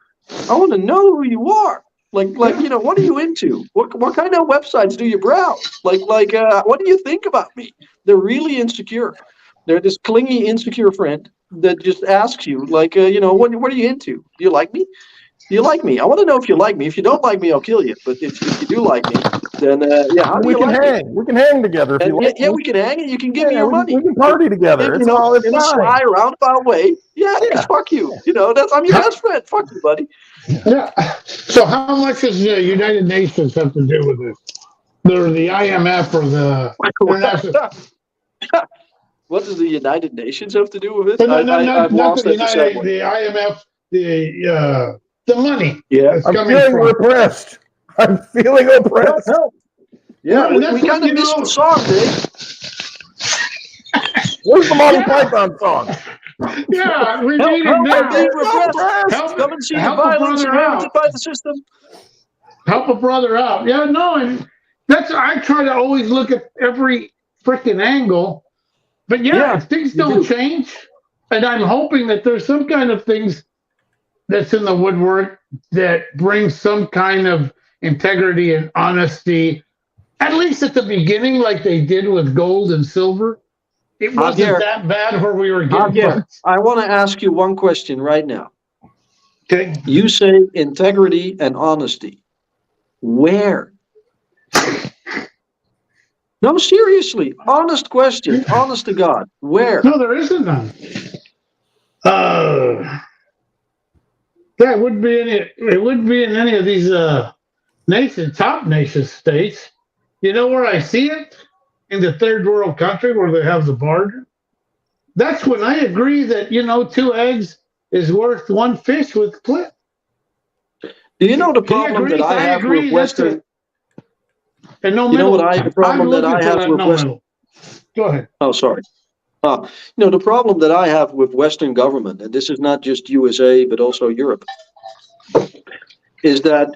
I want to know who you are. Like, what are you into? What kind of websites do you browse? Like, what do you think about me? They're really insecure. They're this clingy, insecure friend that just asks you, what are you into? Do you like me? Do you like me? I want to know if you like me. If you don't like me, I'll kill you. But if you do like me, then how do you like me? We can hang together. If you like we can hang and you can give me your money. We can party together. In a sly, roundabout way. Yeah, fuck you. I'm your best friend. Fuck you, buddy. Yeah. So how much does the United Nations have to do with this? Or the IMF or the international? What does the United Nations have to do with it? Not the IMF, the money. Yeah, I'm feeling repressed. I'm feeling oppressed. Yeah, we kind of missed the song, Dave. Where's the Monty Python song? Yeah, we need it now. Come and see the violence surrounded by the system. Help a brother out. Yeah, no, and I try to always look at every freaking angle. But if things don't change, and I'm hoping that there's some kind of things that's in the woodwork that brings some kind of integrity and honesty, at least at the beginning, like they did with gold and silver. It wasn't that bad where we were getting. I want to ask you one question right now. Okay. You say integrity and honesty. Where? No, seriously. Honest question. Honest to God. Where? No, there isn't none. It wouldn't be in any of these top nation states. You know where I see it? In the third world country where they have the border. That's when I agree that 2 eggs is worth 1 fish with Clint. Do you know the problem that I have with Western? And no you know what the problem that I have with Western? Go ahead. Oh, sorry. The problem that I have with Western government, and this is not just USA but also Europe, is that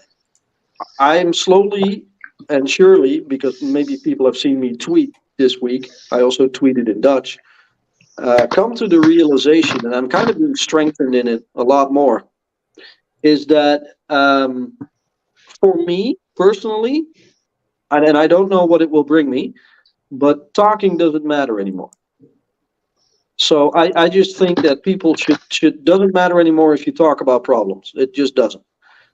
I'm slowly and surely, because maybe people have seen me tweet this week, I also tweeted in Dutch, come to the realization, and I'm kind of being strengthened in it a lot more, is that for me personally, and I don't know what it will bring me, but talking doesn't matter anymore. So I just think that people should doesn't matter anymore if you talk about problems. It just doesn't.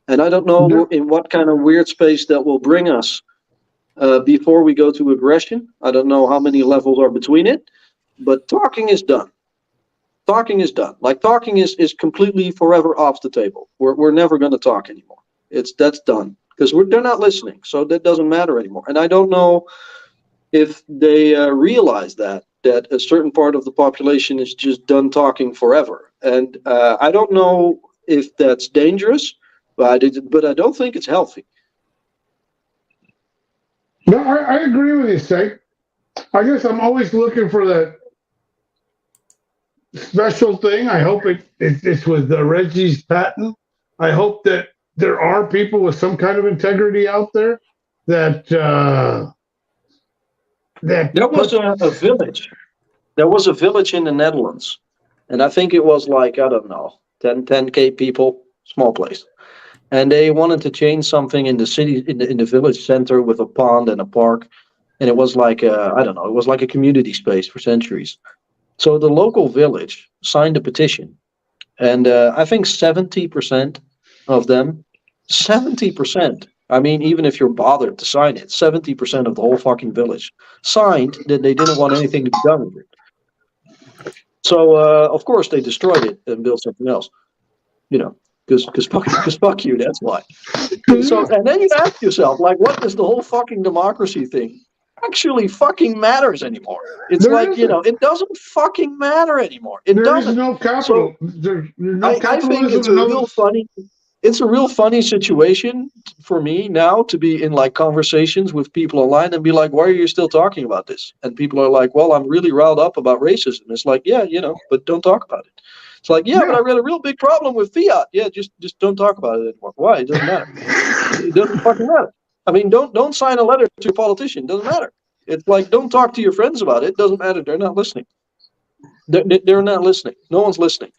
And I don't know in what kind of weird space that will bring us before we go to aggression. I don't know how many levels are between it, but talking is done. Talking is done. Like talking is completely forever off the table. We're never going to talk anymore. That's done because they're not listening. So that doesn't matter anymore. And I don't know if they realize that a certain part of the population is just done talking forever. And I don't know if that's dangerous. But I don't think it's healthy. No, I agree with you, Sake. I guess I'm always looking for that special thing. I hope it's with Reggie's patent. I hope that there are people with some kind of integrity out there that There was a village. There was a village in the Netherlands, and I think it was like, I don't know, 10K people, small place. And they wanted to change something in the city, in the village center with a pond and a park. And it was like, I don't know, it was like a community space for centuries. So the local village signed a petition. And I think 70% of them, 70%, I mean, even if you're bothered to sign it, 70% of the whole fucking village signed that they didn't want anything to be done with it. So, of course, they destroyed it and built something else, you know, because fuck you, that's why. So, and then you ask yourself, like, what does the whole fucking democracy thing actually fucking matters anymore? It's There like, you isn't. know, it doesn't fucking matter anymore. It There is doesn't. no capital. There's no I think capitalism. it's a real funny. It's a real funny situation for me now to be in like conversations with people online and be like, why are you still talking about this? And people are like, well, I'm really riled up about racism. It's like, yeah, you know, but don't talk about it. It's like, yeah, but I read a real big problem with fiat. Yeah, just don't talk about it anymore. Why? It doesn't matter. It doesn't fucking matter. I mean, don't sign a letter to a politician. It doesn't matter. It's like, don't talk to your friends about it. It doesn't matter. They're not listening. They're not listening. No one's listening.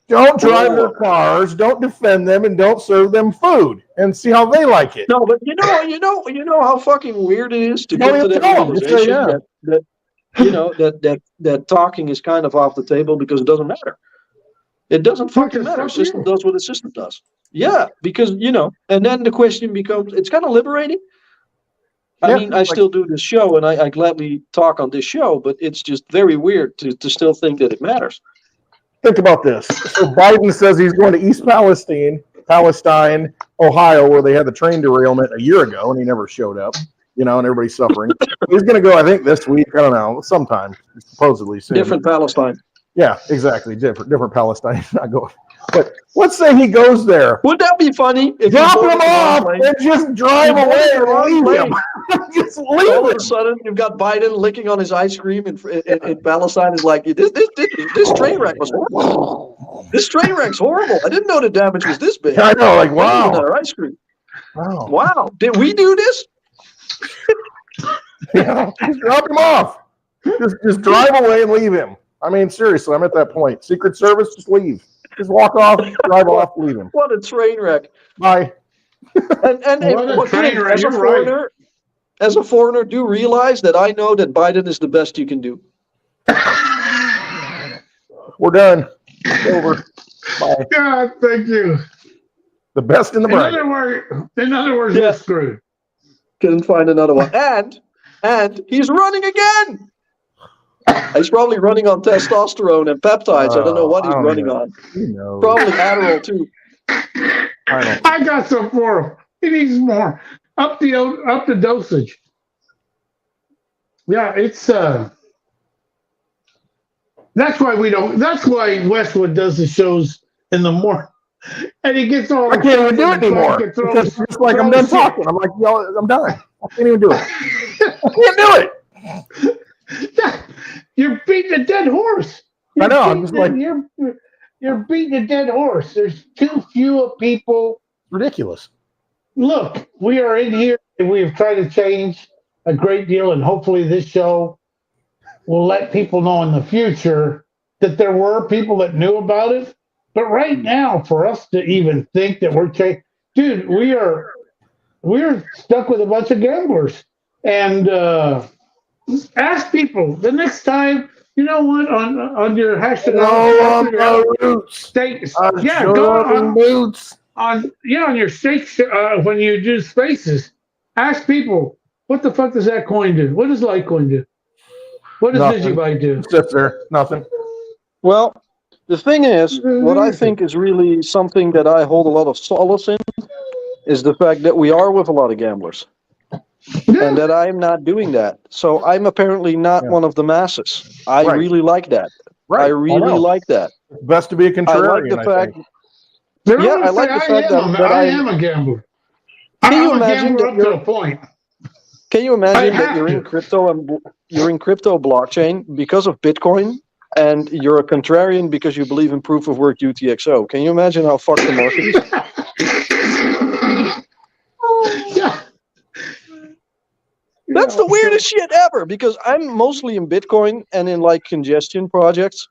Don't drive their cars, don't defend them, and don't serve them food, and see how they like it. No, but you know how fucking weird it is to No, get to that tell 'em. Just say, realization that you know that talking is kind of off the table because it doesn't matter. It doesn't fucking matter. The system does what the system does. Yeah, because you know, and then the question becomes, it's kind of liberating. I mean, I still do this show, and I gladly talk on this show, but it's just very weird to still think that it matters. Think about this. So Biden says he's going to East Palestine, Ohio, where they had the train derailment a year ago, and he never showed up. You know, and everybody's suffering. He's going to go, I think, this week. I don't know, sometime, supposedly soon. Different Palestine. Yeah, exactly. Different Palestine. Not going. But let's say he goes there. Would that be funny? If Drop him off and just drive away and leave him. Just leave All of him. a sudden, you've got Biden licking on his ice cream in Palestine. Is like, this train wreck was horrible. This train wreck's horrible. I didn't know the damage was this big. I know, like, I wow. need another ice cream. Wow. Wow. Did we do this? Yeah, just drop him off. Just drive away and leave him. I mean, seriously, I'm at that point. Secret Service, just leave. Just walk off, drive off, leave him. What a train wreck. Bye. And What a train wreck. as a foreigner, do realize that I know that Biden is the best you can do. We're done. It's over. Bye. God, thank you. The best in the In bracket. other words, Yeah. we're screwed. Couldn't find another one. And he's running again. He's probably running on testosterone and peptides. I don't know what he's running on. Who knows? Probably Adderall too. I got some for him. He needs more. Up the dosage. Yeah, it's that's why Westwood does the shows in the morning. And he gets all I can't even do it anymore. Because it's just like I'm done talking. I'm like, yo, I'm done. I can't even do it. I can't do it. You're beating a dead horse. I know. I'm just like, You're beating a dead horse. There's too few people. ridiculous. Look, we are in here and we have tried to change a great deal, and hopefully this show will let people know in the future that there were people that knew about it. But right now, for us to even think that we're changing, dude, we're stuck with a bunch of gamblers. And ask people the next time. You know what? On your hashtag, Roots. go on Boots. on your steak when you do spaces. Ask people, what the fuck does that coin do? What does Litecoin do? What does Nothing. Digibyte do? Sits there. Nothing. Well, the thing is, what I think is really something that I hold a lot of solace in is the fact that we are with a lot of gamblers. And that I'm not doing that. So I'm apparently not one of the masses. I Right. really like that. Right. I really like that. It's best to be a I contrarian. like the fact. think. I like the fact that I I am a gambler. Can you I'm a imagine gambler that up to you're- a point. Can you I imagine have that you're in to. crypto and you're in crypto blockchain because of Bitcoin, and you're a contrarian because you believe in proof of work UTXO? Can you imagine how fucked the market is? Yeah. That's the weirdest shit ever, because I'm mostly in Bitcoin and in like congestion projects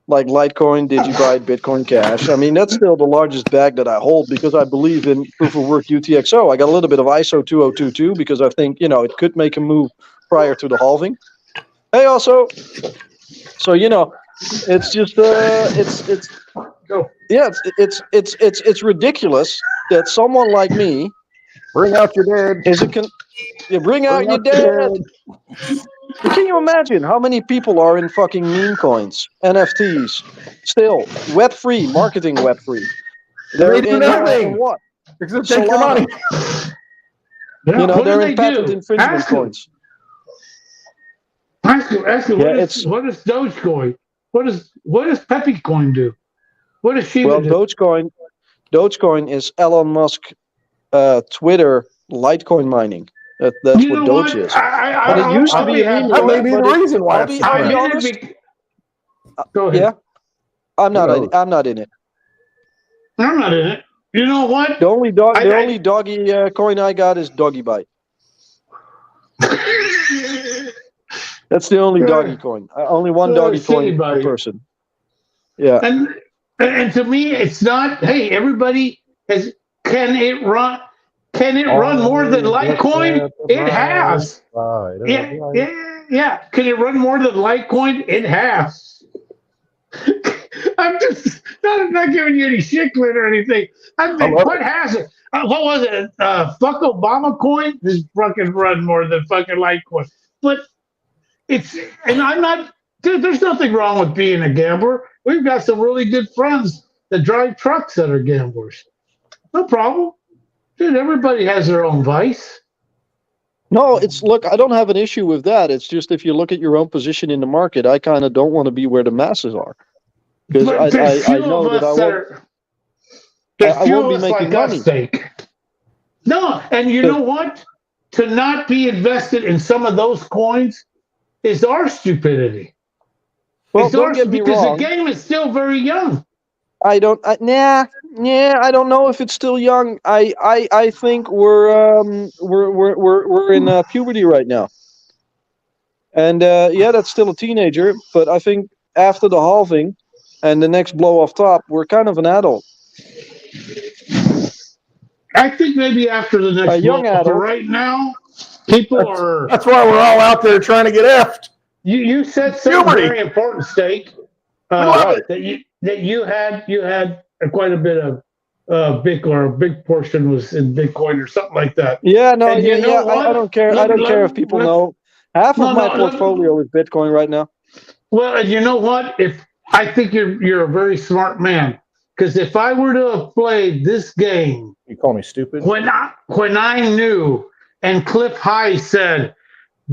like Litecoin, Digibyte, Bitcoin Cash. I mean, that's still the largest bag that I hold because I believe in proof of work UTXO. I got a little bit of ISO 2022 because I think, it could make a move prior to the halving. Hey, also, so, it's just, it's ridiculous that someone like me Bring out your dead. bring out your dead. Can you imagine how many people are in fucking meme coins, NFTs, still web-free, marketing web-free? They do nothing. What? Except take your money. Yeah, what they're do in they patent do? infringement Ask 'em. coins. Ask him, Yeah, what is Dogecoin? What does Pepe Coin do? What does Shiba do? Dogecoin is Elon Musk, Twitter Litecoin mining. That's You what know Doge what? is. But it used to be a meme That may coin. be the reason why it's I'll be I honest. did it Go ahead. Yeah, I'm not in it. I'm not in it. You know what? The only doggy coin I got is Doggy Bite. That's the only doggy coin. Only one doggy coin per anybody. person. Yeah. And to me, it's not. Hey, everybody has. Can it run? Can it run more than Litecoin? It has. Yeah. Can it run more than Litecoin? It has. I'm just not giving you any shit or anything. What has it? What was it? Fuck Obama coin? This fucking run more than fucking Litecoin. But and I'm not. Dude, there's nothing wrong with being a gambler. We've got some really good friends that drive trucks that are gamblers. No problem. Dude, everybody has their own vice. No, look, I don't have an issue with that. It's just if you look at your own position in the market, I kind of don't want to be where the masses are. Because I know that I won't be making money. No, and you know what? To not be invested in some of those coins is our stupidity. Well, don't get me because wrong. The game is still very young. I don't know if it's still young. I think we're in puberty right now, and that's still a teenager. But I think after the halving and the next blow off top, we're kind of an adult. I think maybe after the next young adult. But right now, people are. That's why we're all out there trying to get effed. You said something very important, Steak. That you had quite a bit of Bitcoin, or a big portion was in Bitcoin or something like that. Yeah, no, I don't care. I don't care if people know. Half of my portfolio is Bitcoin right now. Well, and you know what? I think you're a very smart man, because if I were to have played this game, you call me stupid. When I knew, and Cliff High said,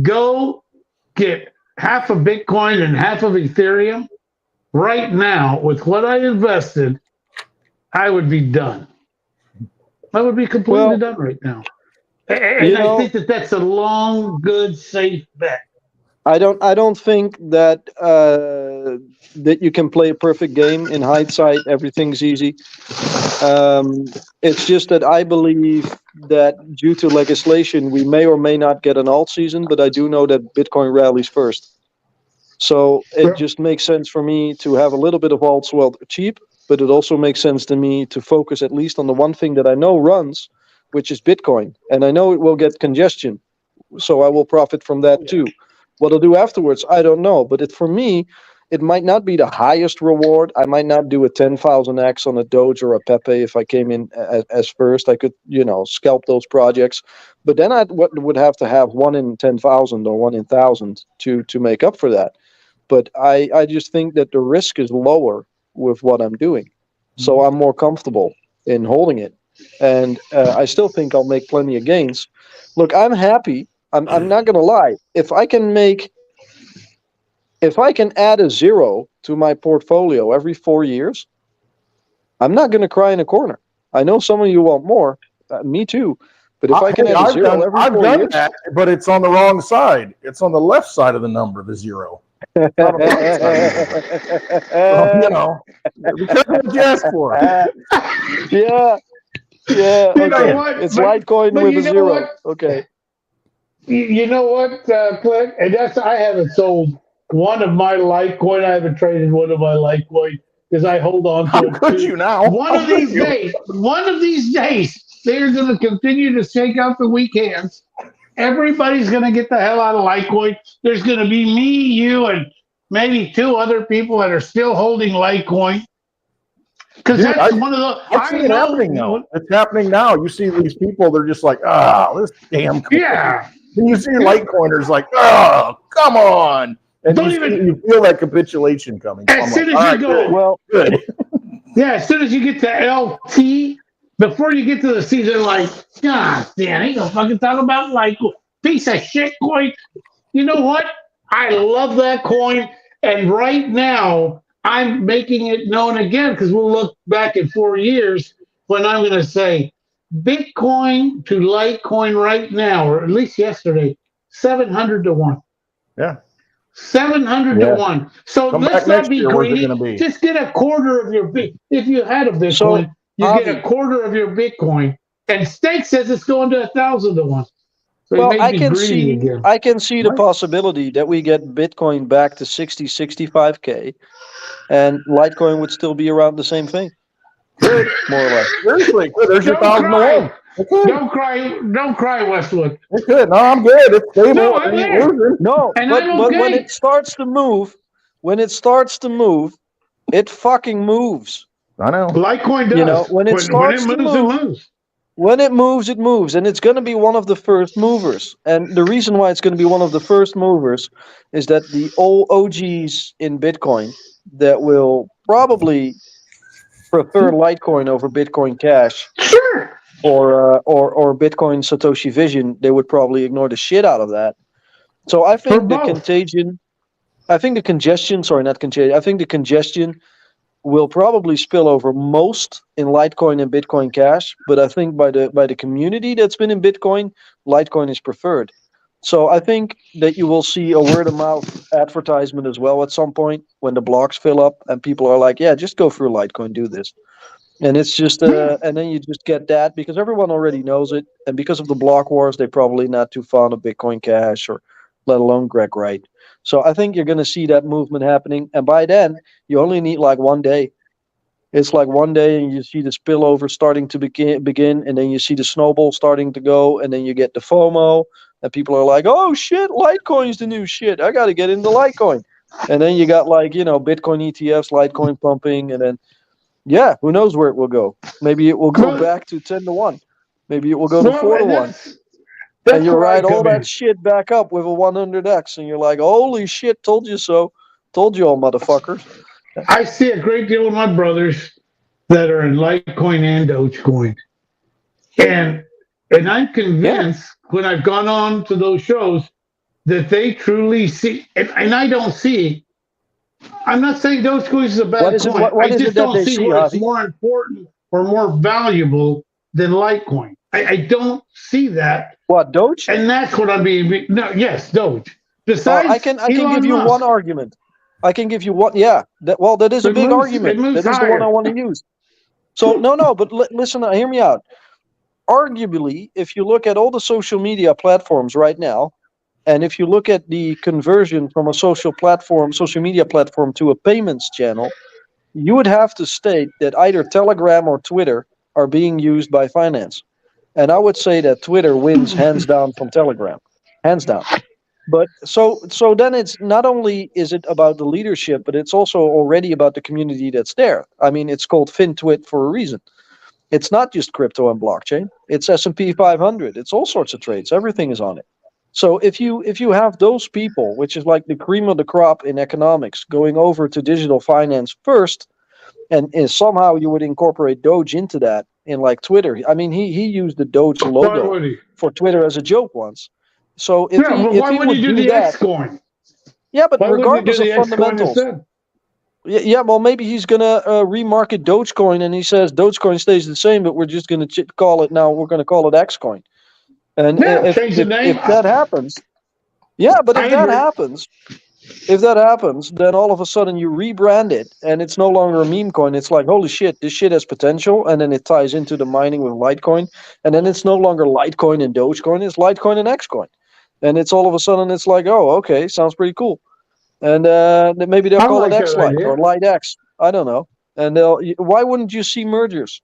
go get half of Bitcoin and half of Ethereum. Right now, with what I invested, I would be done. I would be completely done right now. And I think that's a long, good, safe bet. I don't think that that you can play a perfect game. In hindsight, everything's easy. It's just that I believe that due to legislation, we may or may not get an alt season, but I do know that Bitcoin rallies first. So it just makes sense for me to have a little bit of alts, cheap, but it also makes sense to me to focus at least on the one thing that I know runs, which is Bitcoin. And I know it will get congestion, so I will profit from that too. What I'll do afterwards, I don't know. But for me, it might not be the highest reward. I might not do a 10,000x on a Doge or a Pepe if I came in as first. I could, scalp those projects. But then I would have to have 1 in 10,000 or 1 in 1,000 to make up for that. But I just think that the risk is lower with what I'm doing. So I'm more comfortable in holding it. And I still think I'll make plenty of gains. Look, I'm happy. I'm not going to lie. If I can add a 0 to my portfolio every 4 years, I'm not going to cry in a corner. I know some of you want more. Me too. But if I can add a 0 every 4 years. I've done that, but it's on the wrong side. It's on the left side of the number, the 0. Be careful what you ask for. Yeah. Okay. It's Litecoin with a 0. Okay. You know what, Clint? And I haven't sold one of my Litecoin. I haven't traded one of my Litecoin because I hold on to How it could too. you now? One How of could these you? days, they're going to continue to shake out the weak hands. Everybody's going to get the hell out of Litecoin. There's going to be me, you, and maybe two other people that are still holding Litecoin. Because Dude, that's one of the. I've seen it happening now. It's happening now. You see these people, they're just like, this damn coin. Yeah. And you see Litecoiners like, come on. And you feel that capitulation coming. So As soon as you go, Well, good. yeah, as soon as you get to LT, before you get to the C, they're like, God damn, ain't gonna fucking talk about like piece of shit coin. You know what? I love that coin. And right now, I'm making it known again because we'll look back in 4 years when I'm going to say Bitcoin to Litecoin right now, or at least yesterday, 700 to 1. Yeah. 700 to 1. So Come let's back not next be year, where's it greedy. gonna be? Just get a quarter of your Bitcoin. If you had a Bitcoin, So, you Avi, get a quarter of your Bitcoin. And Stake says it's going to 1,000 to 1. So you well, may be greedy again. I can see the Right. possibility that we get Bitcoin back to 60, 65K, and Litecoin would still be around the same thing, Good. more or less. Seriously, good. There's your Don't 1,000 to cry. 1. It could. Don't cry, Westwood. It could. No, I'm good. It's stable. No, I'm It ain't there. losing. No, And but I'm when okay. it starts to move, it fucking moves. I know. Litecoin does. You know, when it starts to moves, move, it moves. When it moves, and it's going to be one of the first movers. And the reason why it's going to be one of the first movers is that the old OGs in Bitcoin that will probably prefer Litecoin over Bitcoin Cash Sure. or Bitcoin Satoshi Vision, they would probably ignore the shit out of that. So I think the congestion will probably spill over most in Litecoin and Bitcoin Cash, but I think by the community that's been in Bitcoin, Litecoin is preferred. So I think that you will see a word of mouth advertisement as well at some point when the blocks fill up and people are like, yeah, just go through Litecoin, do this. And it's just and then you just get that because everyone already knows it, and because of the block wars, they're probably not too fond of Bitcoin Cash or let alone Greg Wright. So I think you're going to see that movement happening, and by then you only need like 1 day. It's like 1 day, and you see the spillover starting to begin, and then you see the snowball starting to go, and then you get the FOMO, and people are like, "Oh shit, Litecoin's the new shit. I got to get into Litecoin." And then you got like Bitcoin ETFs, Litecoin pumping, and then yeah, who knows where it will go? Maybe it will go back to 10 to 1. Maybe it will go to 4 to 1. And you ride all that shit back up with a 100x, and you're like, holy shit, told you so. Told you all, motherfuckers. I see a great deal of my brothers that are in Litecoin and Dogecoin. And I'm convinced when I've gone on to those shows that they truly see, and I don't see, I'm not saying Dogecoin is a bad coin. I just don't see what's more important or more valuable than Litecoin. I don't see that. What, Doge? And that's what I'm being. No, yes, Doge. Besides, I can give you one argument. I can give you one. Yeah. That is a big argument. That is the one I want to use. So no. But listen, hear me out. Arguably, if you look at all the social media platforms right now, and if you look at the conversion from a social media platform to a payments channel, you would have to state that either Telegram or Twitter are being used by finance. And I would say that Twitter wins hands down from Telegram, hands down. But so then it's not only is it about the leadership, but it's also already about the community that's there. I mean, it's called FinTwit for a reason. It's not just crypto and blockchain. It's S&P 500. It's all sorts of trades. Everything is on it. So if you have those people, which is like the cream of the crop in economics, going over to digital finance first, and somehow you would incorporate Doge into that in like Twitter. I mean, he used the Doge logo for Twitter as a joke once. So if why would he do the X coin? Yeah, but regardless of fundamentals. Yeah, well, maybe he's gonna remarket Dogecoin, and he says Dogecoin stays the same, but we're just gonna call it now. We're gonna call it Xcoin. And change the name. If that happens, yeah, but if that happens, then all of a sudden you rebrand it, and it's no longer a meme coin. It's like, holy shit, this shit has potential, and then it ties into the mining with Litecoin, and then it's no longer Litecoin and Dogecoin. It's Litecoin and Xcoin. and it's all of a sudden it's like, oh, okay, sounds pretty cool, and then maybe they'll I call it like that X-Lite idea. or Light X. I don't know. And why wouldn't you see mergers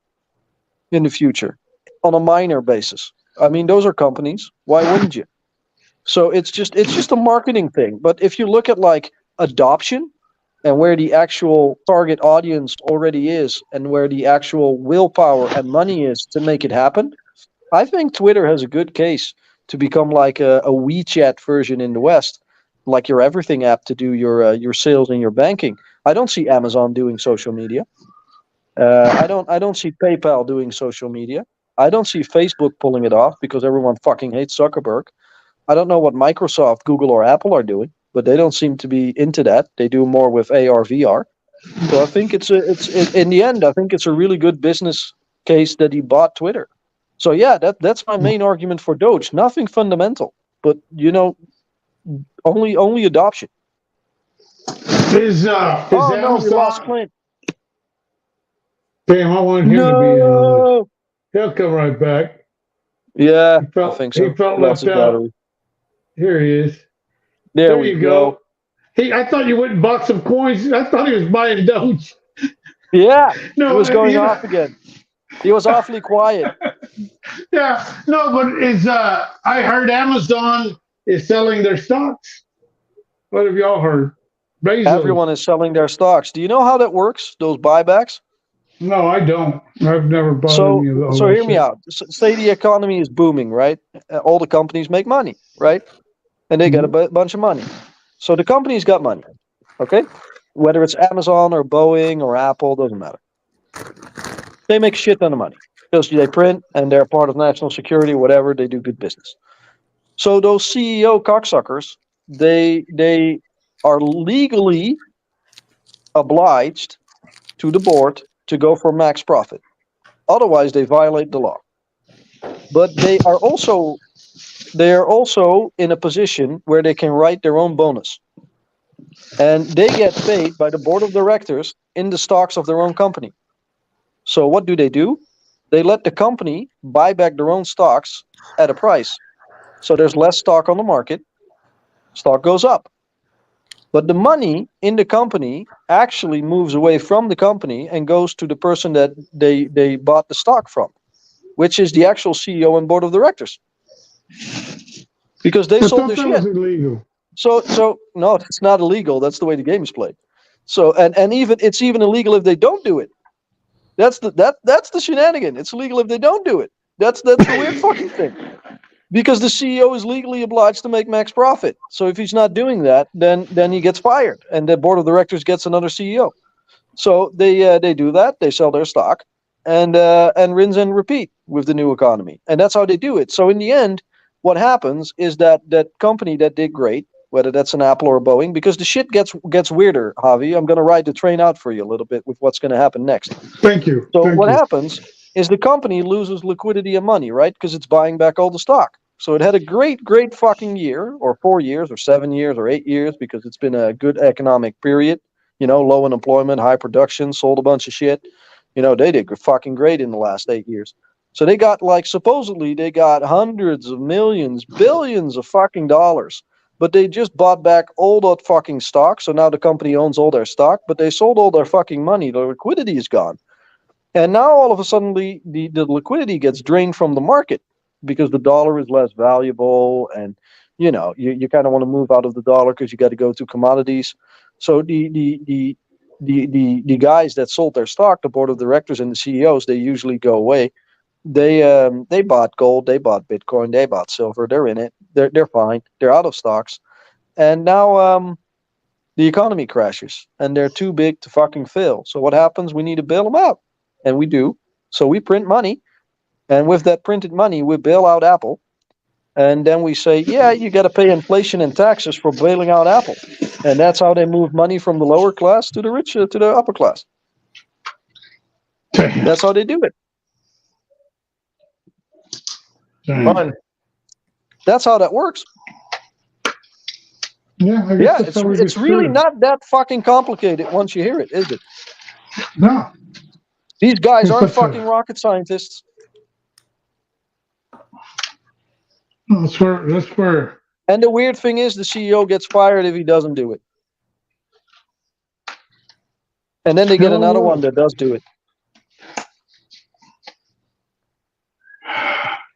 in the future on a minor basis? I mean, those are companies. Why wouldn't you? So it's just a marketing thing. But if you look at like adoption and where the actual target audience already is and where the actual willpower and money is to make it happen, I think Twitter has a good case to become like a WeChat version in the West, like your everything app to do your sales and your banking. I don't see Amazon doing social media. I don't see PayPal doing social media. I don't see Facebook pulling it off because everyone fucking hates Zuckerberg. I don't know what Microsoft, Google, or Apple are doing, but they don't seem to be into that. They do more with AR, VR. So I think in the end, I think it's a really good business case that he bought Twitter. So yeah, that's my main argument for Doge. Nothing fundamental, but only adoption. Is Oh no, we lost Amazon? Clint. Damn, I wanted him to be in on this. He'll come right back. Yeah, He felt, I think so. he felt Lost left his out. battery. Here he is. There you go. I thought you went and bought some coins. I thought he was buying Doge. Yeah, No, he was going off again. He was awfully quiet. Yeah, no, but I heard Amazon is selling their stocks. What have y'all heard? Bezos. Everyone is selling their stocks. Do you know how that works? Those buybacks. No, I don't. I've never bought any of those. So hear me out. Say the economy is booming, right? All the companies make money, right? And they get a bunch of money. So the company's got money, okay? Whether it's Amazon or Boeing or Apple, doesn't matter. They make a shit ton of money because they print and they're part of national security, whatever. They do good business. So those CEO cocksuckers, they are legally obliged to the board to go for max profit. Otherwise, they violate the law. But they are also in a position where they can write their own bonus. And they get paid by the board of directors in the stocks of their own company. So what do? They let the company buy back their own stocks at a price. So there's less stock on the market. Stock goes up. But the money in the company actually moves away from the company and goes to the person that they bought the stock from, which is the actual CEO and board of directors. Because they sold their shit. Was illegal. So no, it's not illegal. That's the way the game is played. So and even it's even illegal if they don't do it. That's the shenanigan. It's illegal if they don't do it. That's the weird fucking thing. Because the CEO is legally obliged to make max profit. So if he's not doing that, then he gets fired, and the board of directors gets another CEO. So they do that. They sell their stock, and rinse and repeat with the new economy, and that's how they do it. So in the end, what happens is that company that did great, whether that's an Apple or a Boeing, because the shit gets weirder, Javi. I'm going to ride the train out for you a little bit with what's going to happen next. Thank you. So what happens is the company loses liquidity and money, right? Because it's buying back all the stock. So it had a great fucking year, or 4 years, or 7 years, or 8 years, because it's been a good economic period. Low unemployment, high production, sold a bunch of shit. They did fucking great in the last 8 years. So they got supposedly they got hundreds of millions, billions of fucking dollars. But they just bought back all that fucking stock. So now the company owns all their stock, but they sold all their fucking money. The liquidity is gone. And now all of a sudden the liquidity gets drained from the market because the dollar is less valuable, and you kind of want to move out of the dollar because you got to go to commodities. So the guys that sold their stock, the board of directors and the CEOs, they usually go away. They bought gold, they bought Bitcoin, they bought silver. They're in it. They're fine. They're out of stocks, and now the economy crashes, and they're too big to fucking fail. So what happens? We need to bail them out, and we do. So we print money. And with that printed money, we bail out Apple. And then we say, yeah, you got to pay inflation and taxes for bailing out Apple. And that's how they move money from the lower class to the rich, to the upper class. That's how they do it. Fun. That's how that works. Yeah, it's really not that fucking complicated once you hear it, is it? No. These guys aren't fucking rocket scientists. That's where And the weird thing is, the CEO gets fired if he doesn't do it. And then they get another one that does do it.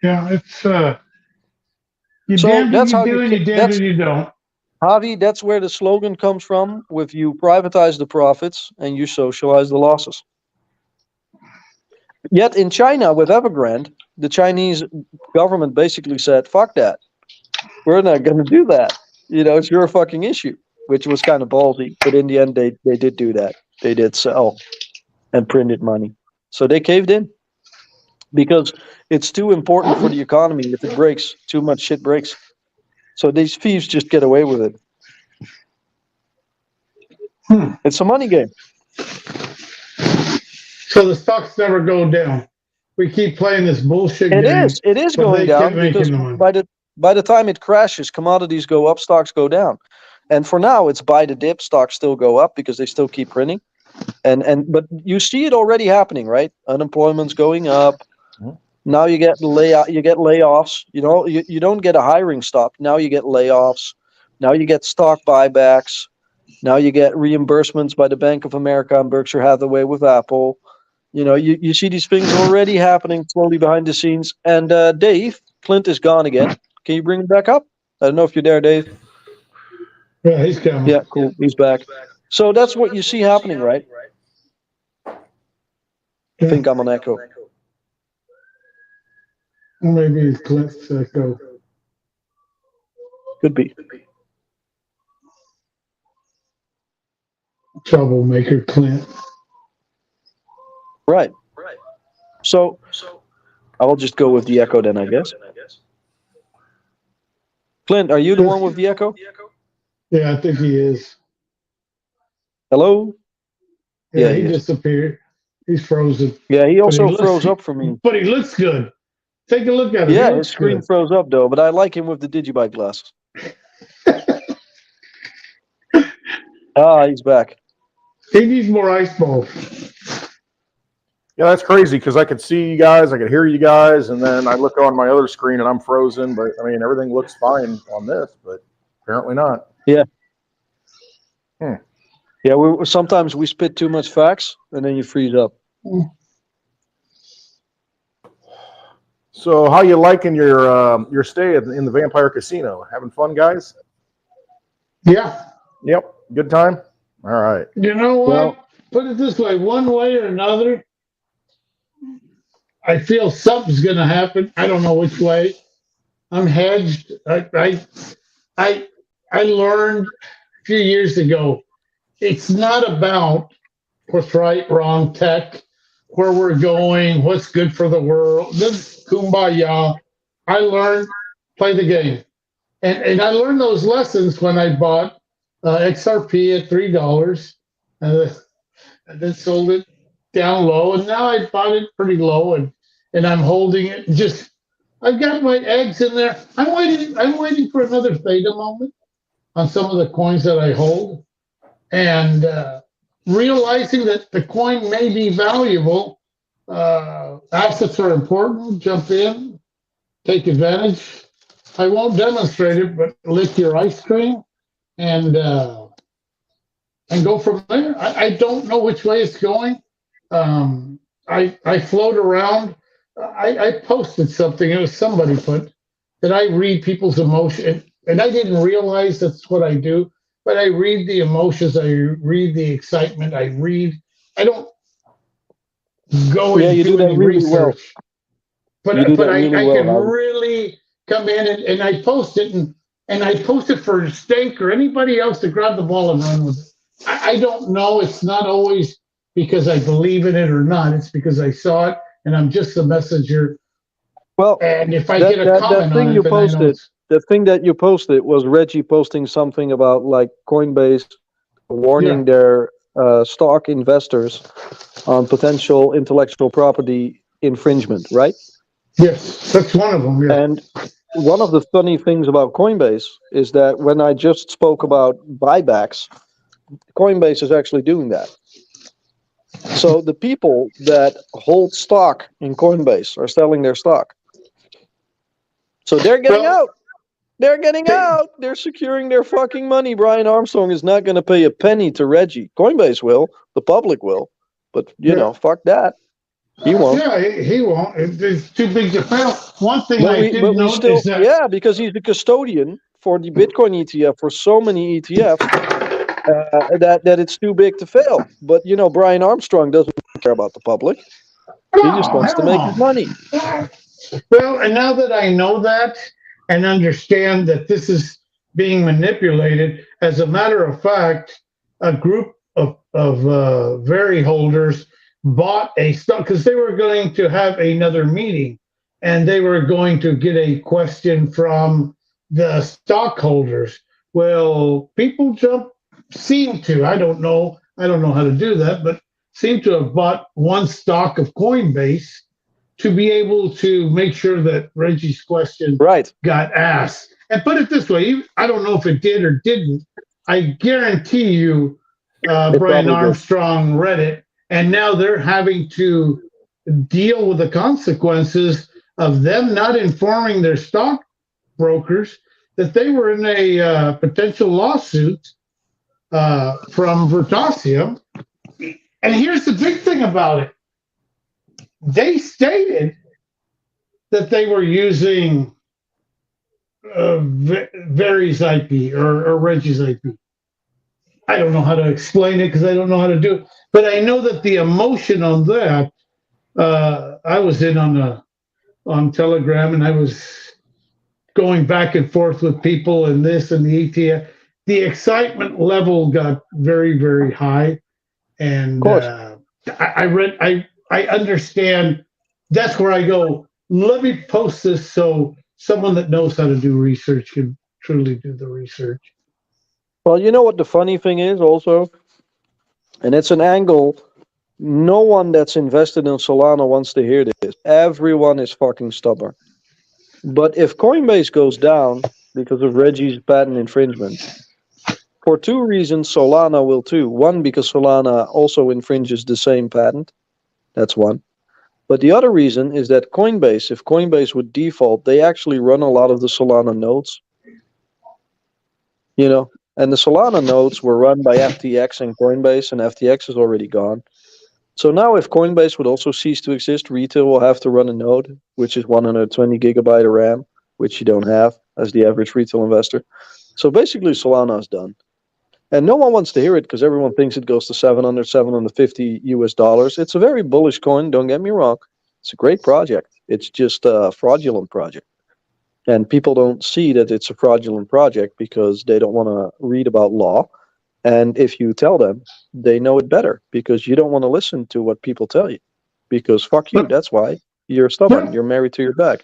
Yeah, it's you So damned that's if how you do you and you ca- damned that's- if you don't. Javi, that's where the slogan comes from, with you privatize the profits and you socialize the losses. Yet in China with Evergrande, the Chinese government basically said, fuck that. We're not going to do that. It's your fucking issue, which was kind of ballsy. But in the end, they did do that. They did sell and printed money. So they caved in because it's too important for the economy. If it breaks, too much shit breaks. So these thieves just get away with it. It's a money game. So the stocks never go down. We keep playing this bullshit It game. is. It is but going they down keep making because the money. by the time it crashes, commodities go up, stocks go down. And for now, it's buy the dip. Stocks still go up because they still keep printing. But you see it already happening, right? Unemployment's going up. Now you get layoffs. You don't get a hiring stop. Now you get layoffs. Now you get stock buybacks. Now you get reimbursements by the Bank of America and Berkshire Hathaway with Apple. You see these things already happening slowly behind the scenes. And Dave, Clint is gone again. Can you bring him back up? I don't know if you're there, Dave. Yeah, he's coming. Yeah, cool. He's back. So that's what you see happening, right? I think I'm on echo. Or maybe it's Clint's echo. Could be. Troublemaker Clint. Right. So I'll just go with the echo then, I guess. Clint, are you the one with the echo? Yeah, I think he is. Hello? Yeah, Yeah, he he is. disappeared. He's frozen. Yeah, he also he looks- froze up for me. But he looks good. Take a look at him. Yeah, He his looks screen good. froze up though, but I like him with the Digibike glasses. He's back. He needs more ice balls. Yeah, that's crazy because I could see you guys, I could hear you guys, and then I look on my other screen and I'm frozen. But I mean, everything looks fine on this, but apparently not. Yeah, sometimes we spit too much facts and then you freeze up. So, how you liking your stay in the Vampire Casino? Having fun, guys? Yeah. Yep, good time. All right. You know what? Well- Put it this way, one way or another, I feel something's going to happen. I don't know which way. I'm hedged. I learned a few years ago, it's not about what's right, wrong, tech, where we're going, what's good for the world. This kumbaya. I learned, play the game. And I learned those lessons when I bought XRP at $3 and then sold it down low. And now I bought it pretty low and I'm holding it. Just I've got my eggs in there. I'm waiting for another theta moment on some of the coins that I hold. And realizing that the coin may be valuable, assets are important. Jump in, take advantage. I won't demonstrate it, but lick your ice cream and go from there. I don't know which way it's going. I float around. I posted something. It was somebody put that I read people's emotion, and I didn't realize that's what I do. But I read the emotions. I read the excitement. I don't go Yeah, and you do that any really research. well. But You do that I really well, can Howard. really come in and I post it and I post it for Stake or anybody else to grab the ball and run with it. I don't know. It's not always because I believe in it or not. It's because I saw it and I'm just the messenger. Well, And if I that- get a that comment thing on you it, then I know posted- it's the thing that you posted was Reggie posting something about like Coinbase warning their stock investors on potential intellectual property infringement, right? yes, that's one of them. Yeah. And one of the funny things about Coinbase is that when I just spoke about buybacks, Coinbase is actually doing that. So the people that hold stock in Coinbase are selling their stock. So they're getting Well, out. They're getting out. They're securing their fucking money. Brian Armstrong is not going to pay a penny to Reggie. Coinbase will. The public will. But, fuck that. He won't. Yeah, he won't. It's too big to fail. One thing I did note is that... Yeah, because he's the custodian for the Bitcoin ETF for so many ETFs that it's too big to fail. But, Brian Armstrong doesn't care about the public. He just wants to make his money. Well, and now that I know that and understand that this is being manipulated, as a matter of fact, a group of Veri holders bought a stock because they were going to have another meeting and they were going to get a question from the stockholders. Well, people seem to, I don't know how to do that, but seem to have bought one stock of Coinbase to be able to make sure that Reggie's question got asked. And put it this way, I don't know if it did or didn't. I guarantee you Brian Armstrong read it, and now they're having to deal with the consequences of them not informing their stockbrokers that they were in a potential lawsuit from Vertasium. And here's the big thing about it. They stated that they were using Veri's IP or Reggie's IP. I don't know how to explain it because I don't know how to do it. But I know that the emotion on that, I was in on Telegram and I was going back and forth with people and this and the ETF. The excitement level got very, very high. And I understand. That's where I go, let me post this so someone that knows how to do research can truly do the research. Well, you know what the funny thing is also? And it's an angle no one that's invested in Solana wants to hear this. Everyone is fucking stubborn. But if Coinbase goes down because of Reggie's patent infringement, for two reasons, Solana will too. One, because Solana also infringes the same patent. That's one. But the other reason is that Coinbase, if Coinbase would default, they actually run a lot of the Solana nodes. And the Solana nodes were run by FTX and Coinbase, and FTX is already gone. So now if Coinbase would also cease to exist, retail will have to run a node, which is 120 gigabyte of RAM, which you don't have as the average retail investor. So basically Solana is done. And no one wants to hear it because everyone thinks it goes to $750 US. It's a very bullish coin, don't get me wrong. It's a great project. It's just a fraudulent project. And people don't see that it's a fraudulent project because they don't want to read about law. And if you tell them, they know it better because you don't want to listen to what people tell you. Because fuck you, that's why. You're stubborn. You're married to your bag.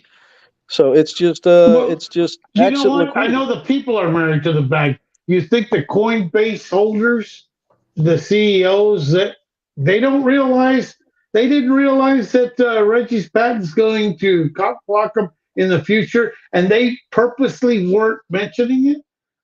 So it's just exit liquidity. I know the people are married to the bag. You think the Coinbase holders, the CEOs, that they didn't realize that Reggie's patent's going to cock block them in the future, and they purposely weren't mentioning it?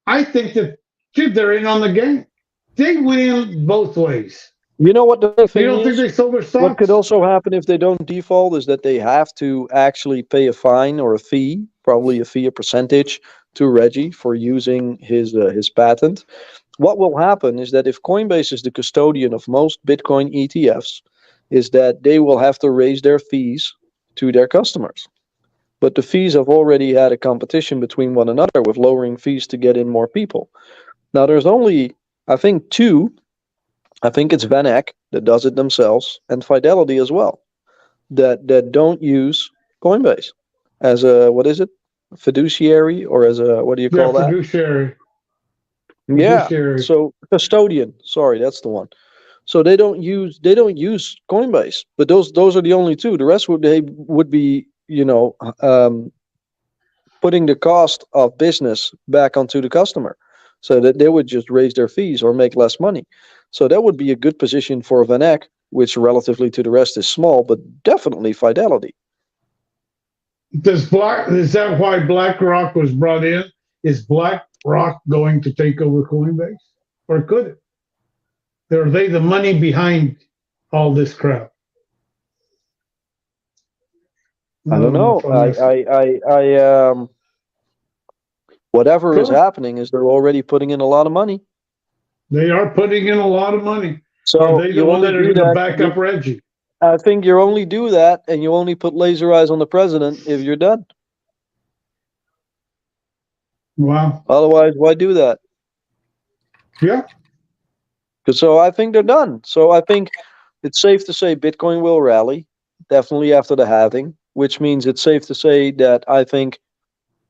I think that, dude, they're in on the game. They win both ways. You know what the thing You don't think they sold their stocks? What could also happen if they don't default is that they have to actually pay a fine or a fee, probably a percentage, to Reggie for using his patent. What will happen is that if Coinbase is the custodian of most Bitcoin ETFs, is that they will have to raise their fees to their customers. But the fees have already had a competition between one another with lowering fees to get in more people. Now there's only, I think, two. I think it's VanEck that does it themselves, and Fidelity as well, that don't use Coinbase as a, what is it, fiduciary, or as a, what do you call that? Fiduciary. Yeah. So custodian. Sorry, that's the one. So they don't use Coinbase, but those are the only two. The rest would be putting the cost of business back onto the customer, so that they would just raise their fees or make less money. So that would be a good position for VanEck, which relatively to the rest is small, but definitely Fidelity. Is that why BlackRock was brought in? Is BlackRock going to take over Coinbase, or could it? Are they the money behind all this crap? I don't know. Whatever is Cool. happening is they're already putting in a lot of money. They are putting in a lot of money. So Are they the you one only that are do going to that. back up Reggie? I think you only do that, and you only put laser eyes on the president if you're done. Wow. Otherwise, why do that? Yeah. So I think they're done. So I think it's safe to say Bitcoin will rally, definitely after the halving, which means it's safe to say that I think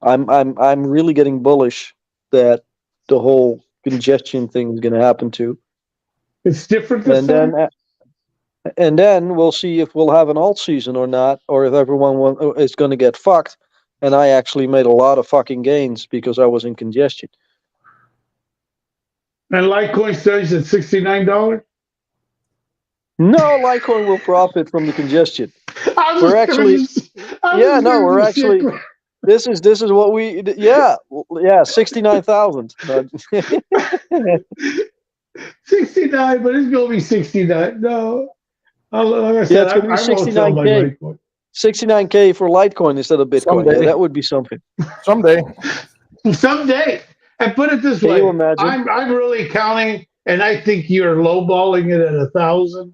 I'm really getting bullish that the whole congestion thing is going to happen too. It's different this time. And then we'll see if we'll have an alt season or not, or if everyone is going to get fucked. And I actually made a lot of fucking gains because I was in congestion. And Litecoin stays at $69. No, Litecoin will profit from the congestion. We're actually. This is what we 69,000. 69, but it's going to be 69. No. Like I said, it's going to be I won't sell my 69K. Litecoin. 69K for Litecoin instead of Bitcoin. Someday. Yeah, that would be something. Someday. Someday. And put it this Can way. you imagine? I'm really counting, and I think you're lowballing it at 1,000.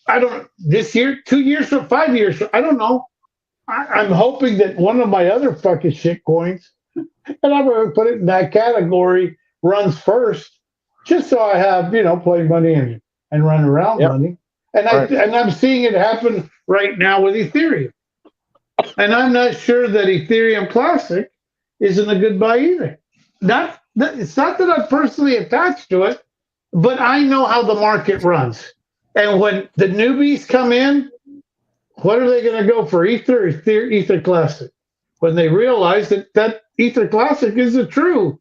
I don't, this year, 2 years from 5 years, I don't know. I'm hoping that one of my other fucking shit coins, and I'm going to put it in that category, runs first, just so I have, play money and run around money. And I'm seeing it happen right now with Ethereum. And I'm not sure that Ethereum Classic isn't a good buy either. It's not that I'm personally attached to it, but I know how the market runs. And when the newbies come in, what are they going to go for, Ether or Ether Classic? When they realize that Ether Classic is a true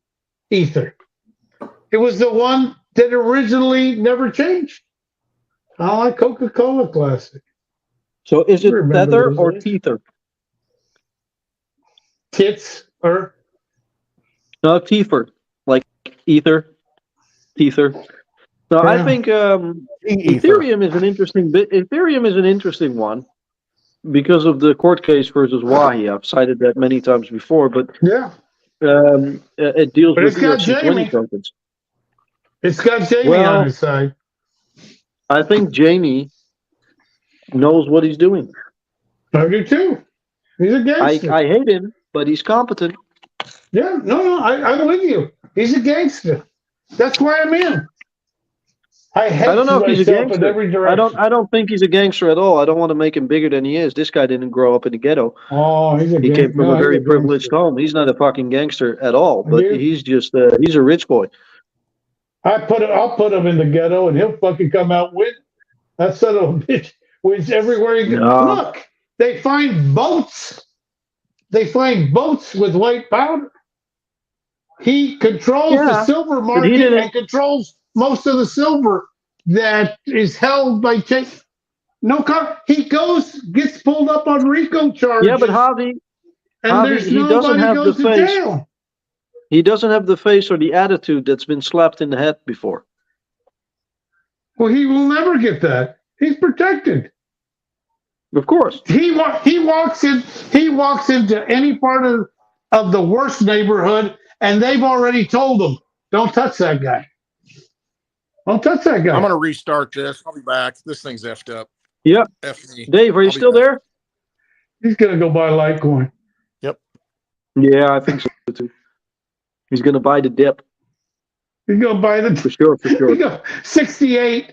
Ether. It was the one that originally never changed. I like Coca-Cola Classic. So is it Remember Tether those or days? Tether? Tits or No, Tether. Like Ether. Tether. No, I Yeah. think Ether. Ethereum is an interesting bit. Ethereum is an interesting one because of the court case versus Wahi. I've cited that many times before, but yeah, it deals But with it's got ERC20 Jamie. tokens. it's got Jamie Well, on his side. I think Jamie knows what he's doing. I do too. He's a gangster. I hate him, but he's competent. Yeah, no, I'm with you. He's a gangster. That's why I'm in. I don't know if he's a myself in gangster. every direction. I don't think he's a gangster at all. I don't want to make him bigger than he is. This guy didn't grow up in the gghetto. Oh, he's a He gangster. came from a very privileged home. He's not a fucking gangster at all, but Dude. he's just he's a rich boy. I'll put him in the ghetto, and he'll fucking come out with that son of a bitch wins everywhere he goes. No. Look, they find boats. They find boats with white powder. He controls the silver market and controls most of the silver that is held by Chase. No car. He gets pulled up on RICO charges. Yeah, but Javi, and there's he doesn't nobody have goes the to face. jail. He doesn't have the face or the attitude that's been slapped in the head before. Well, he will never get that. He's protected. Of course. He walks into any part of the worst neighborhood, and they've already told him, "Don't touch that guy. Don't touch that guy." I'm going to restart this. I'll be back. This thing's effed up. Yeah. F me. Dave, are you I'll be still back. there? He's gonna go buy Litecoin. Yeah, I think so too. He's going to buy the dip He's gonna buy the. for sure. He go 68.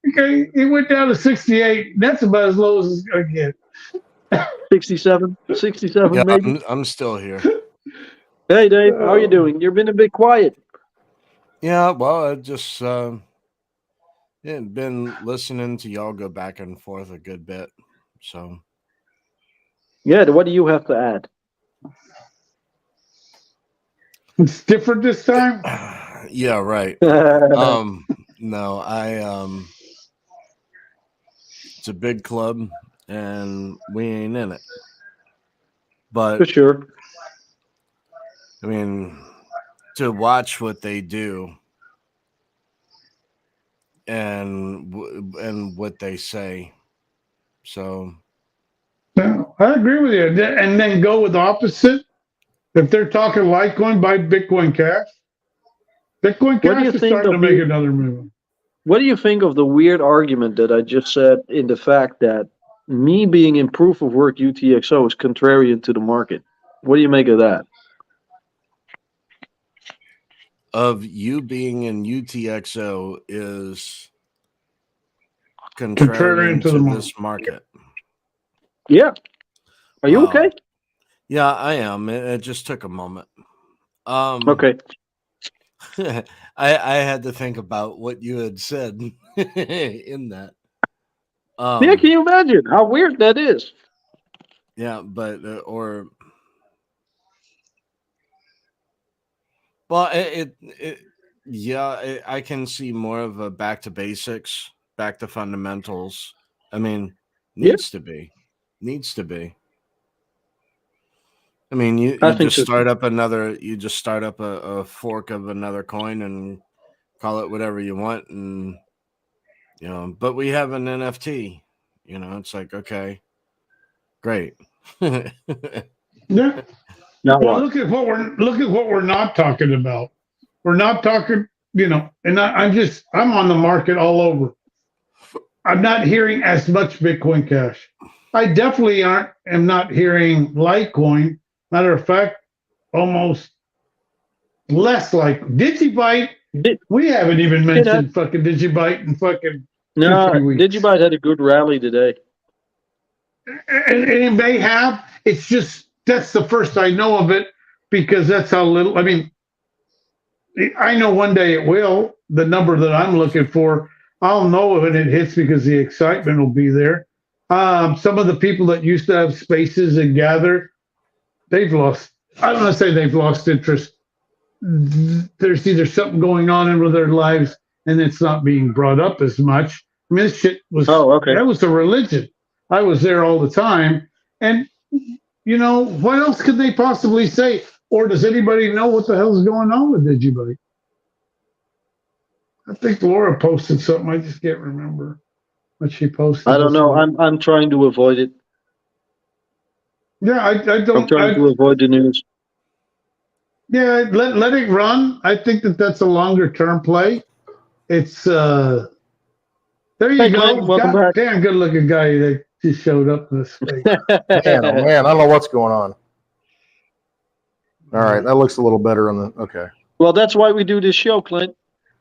Okay, he went down to 68. That's about as low as it's gonna get. 67 Yeah, maybe. I'm still here. Hey, Dave, how are you doing? You've been a bit quiet. Yeah, well, I just been listening to y'all go back and forth a good bit. So Yeah, what do you have to add? It's different this time. yeah, right. For No, it's a big club and we ain't in it. But sure. I mean, to watch what they do and what they say. So No, I agree with you. And then go with the opposite. If they're talking Litecoin, buy Bitcoin Cash. Bitcoin What do Cash you is think starting to of make the- another move. What do you think of the weird argument that I just said in the fact that me being in proof of work UTXO is contrarian to the market? What do you make of that? Of you being in UTXO is contrarian Contrarian to to the this market. Yeah. Are you okay? Yeah, I am. It just took a moment. Okay. I had to think about what you had said in that. Yeah, can you imagine how weird that is? Yeah, but well, I can see more of a back to basics, back to fundamentals. I mean, needs to be. I mean, you I think just so. start up a fork of another coin and call it whatever you want, and but we have an NFT. It's like, okay, great. Yeah. Now Well, what? look at what we're not talking about. We're not talking, and I'm on the market all over. I'm not hearing as much Bitcoin Cash. I definitely am not hearing Litecoin. Matter of fact, almost less like Digibyte. We haven't even mentioned fucking Digibyte in fucking No, 3 weeks. Digibyte had a good rally today. And it may have. It's just that's the first I know of it because that's how little. I mean, I know one day it will. The number that I'm looking for, I'll know when it hits because the excitement will be there. Some of the people that used to have spaces and gather, they've lost. I don't want to say they've lost interest. There's either something going on in their lives and it's not being brought up as much. I mean, this shit was. Oh, okay. That was a religion. I was there all the time, and what else could they possibly say? Or does anybody know what the hell's going on with Digibyte? I think Laura posted something. I just can't remember what she posted. I don't know. I'm trying to avoid it. Yeah, I don't. I'm trying to avoid the news. Yeah, let it run. I think that's a longer term play. It's there you Hey, go. Glenn, welcome back. Damn good looking guy that just showed up in this space. Man, oh man, I don't know what's going on. All right, that looks a little better on the. Okay. Well, that's why we do this show, Clint,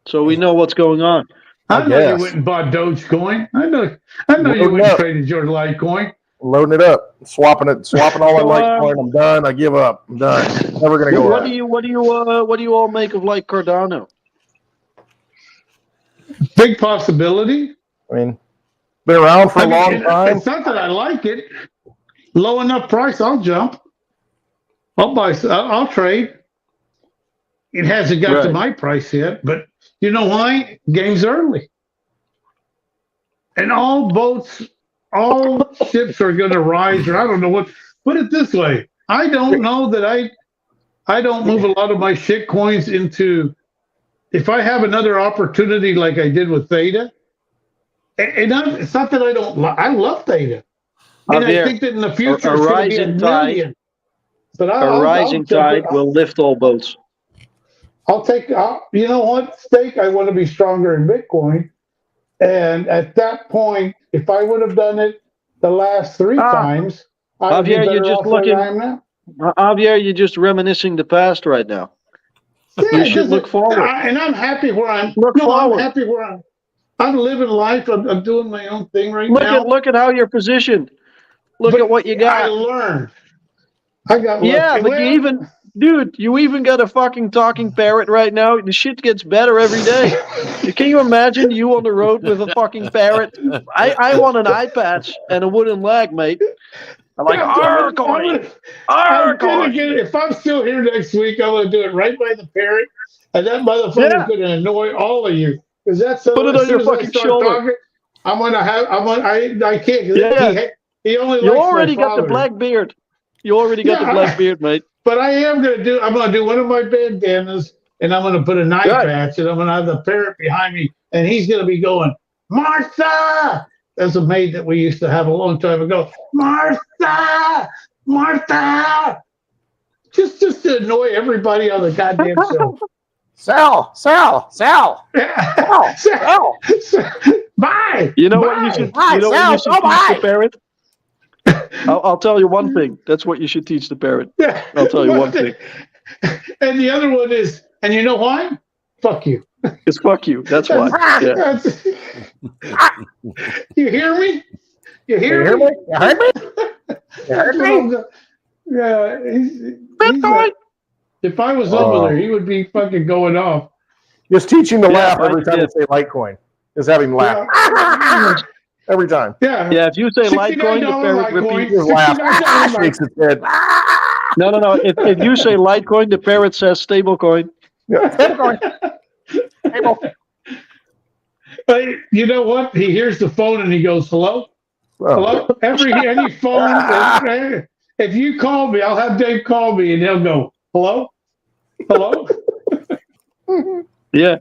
so we know what's going on. I know guess. you went and bought Dogecoin. I know you Loading went and up. traded your Litecoin. Loading it up, swapping all my Litecoin. I'm done. I give up. I'm done. Never gonna go. What back. do you all make of like Cardano? Big possibility. I mean, been around for a long time. It's not that I like it. Low enough price, I'll jump. I'll buy. I'll trade. It hasn't got to Right. my price yet, but you know why? Game's early, and all ships are going to rise. Or I don't know what. Put it this way: I don't know that I don't move a lot of my shit coins into. If I have another opportunity like I did with Theta, and it's not that I don't. I love Theta, and I think that in the future it's going to be a million. But A rising tide will lift all boats. I'll take. You know what, Stake? I want to be stronger in Bitcoin, and at that point, if I would have done it the last 3 times, I would be Javier, you're better just off where looking. I am now. Javier, you're just reminiscing the past right now. You should look forward. And I'm happy where I'm. Look forward. I'm happy where I'm living life. I'm doing my own thing right now. Look at how you're positioned. Look But at what you I got. learned. I got Yeah, lucky. but you even got a fucking talking parrot right now. The shit gets better every day. Can you imagine you on the road with a fucking parrot? I want an eye patch and a wooden leg, mate. I'm like, I'm gonna get it. If I'm still here next week, I'm gonna do it right by the parrot, and that motherfucker's gonna annoy all of you because that's Put it on your fucking shoulder. I'm gonna have. I can't. Yeah. He only. You likes already my got the father. black beard. You already got the black beard, mate. But I am gonna do. I'm gonna do one of my bandanas, and I'm gonna put a knife patch, and I'm gonna have the parrot behind me, and he's gonna be going, Martha. That's a maid that we used to have a long time ago. Martha, Martha. just to annoy everybody on the goddamn show. Sal. Bye. You know what Bye. you should. Bye, You know what Sal, you should go teach bye. the parrot. I'll tell you one thing. That's what you should teach the parrot. I'll tell you one thing. And the other one is, and you know why? Fuck you. It's fuck you. That's why. Yeah. That's- you hear me? You You hear hear me? me? You heard me? You heard me? Yeah. If I was over there, he would be fucking going off. Just teach him to Yeah, laugh right, every time yeah. you say Litecoin. Just have him laugh every time. Yeah. Yeah. If you say Litecoin, the $69 parrot Litecoin. repeats. Just laugh. $69 Shakes its head. No. If you say Litecoin, the parrot says stablecoin. Yeah, Litecoin. Stable. But you know what? He hears the phone and he goes, "Hello, Oh. hello." Any phone. If you call me, I'll have Dave call me, and he'll go, "Hello, hello." Yeah.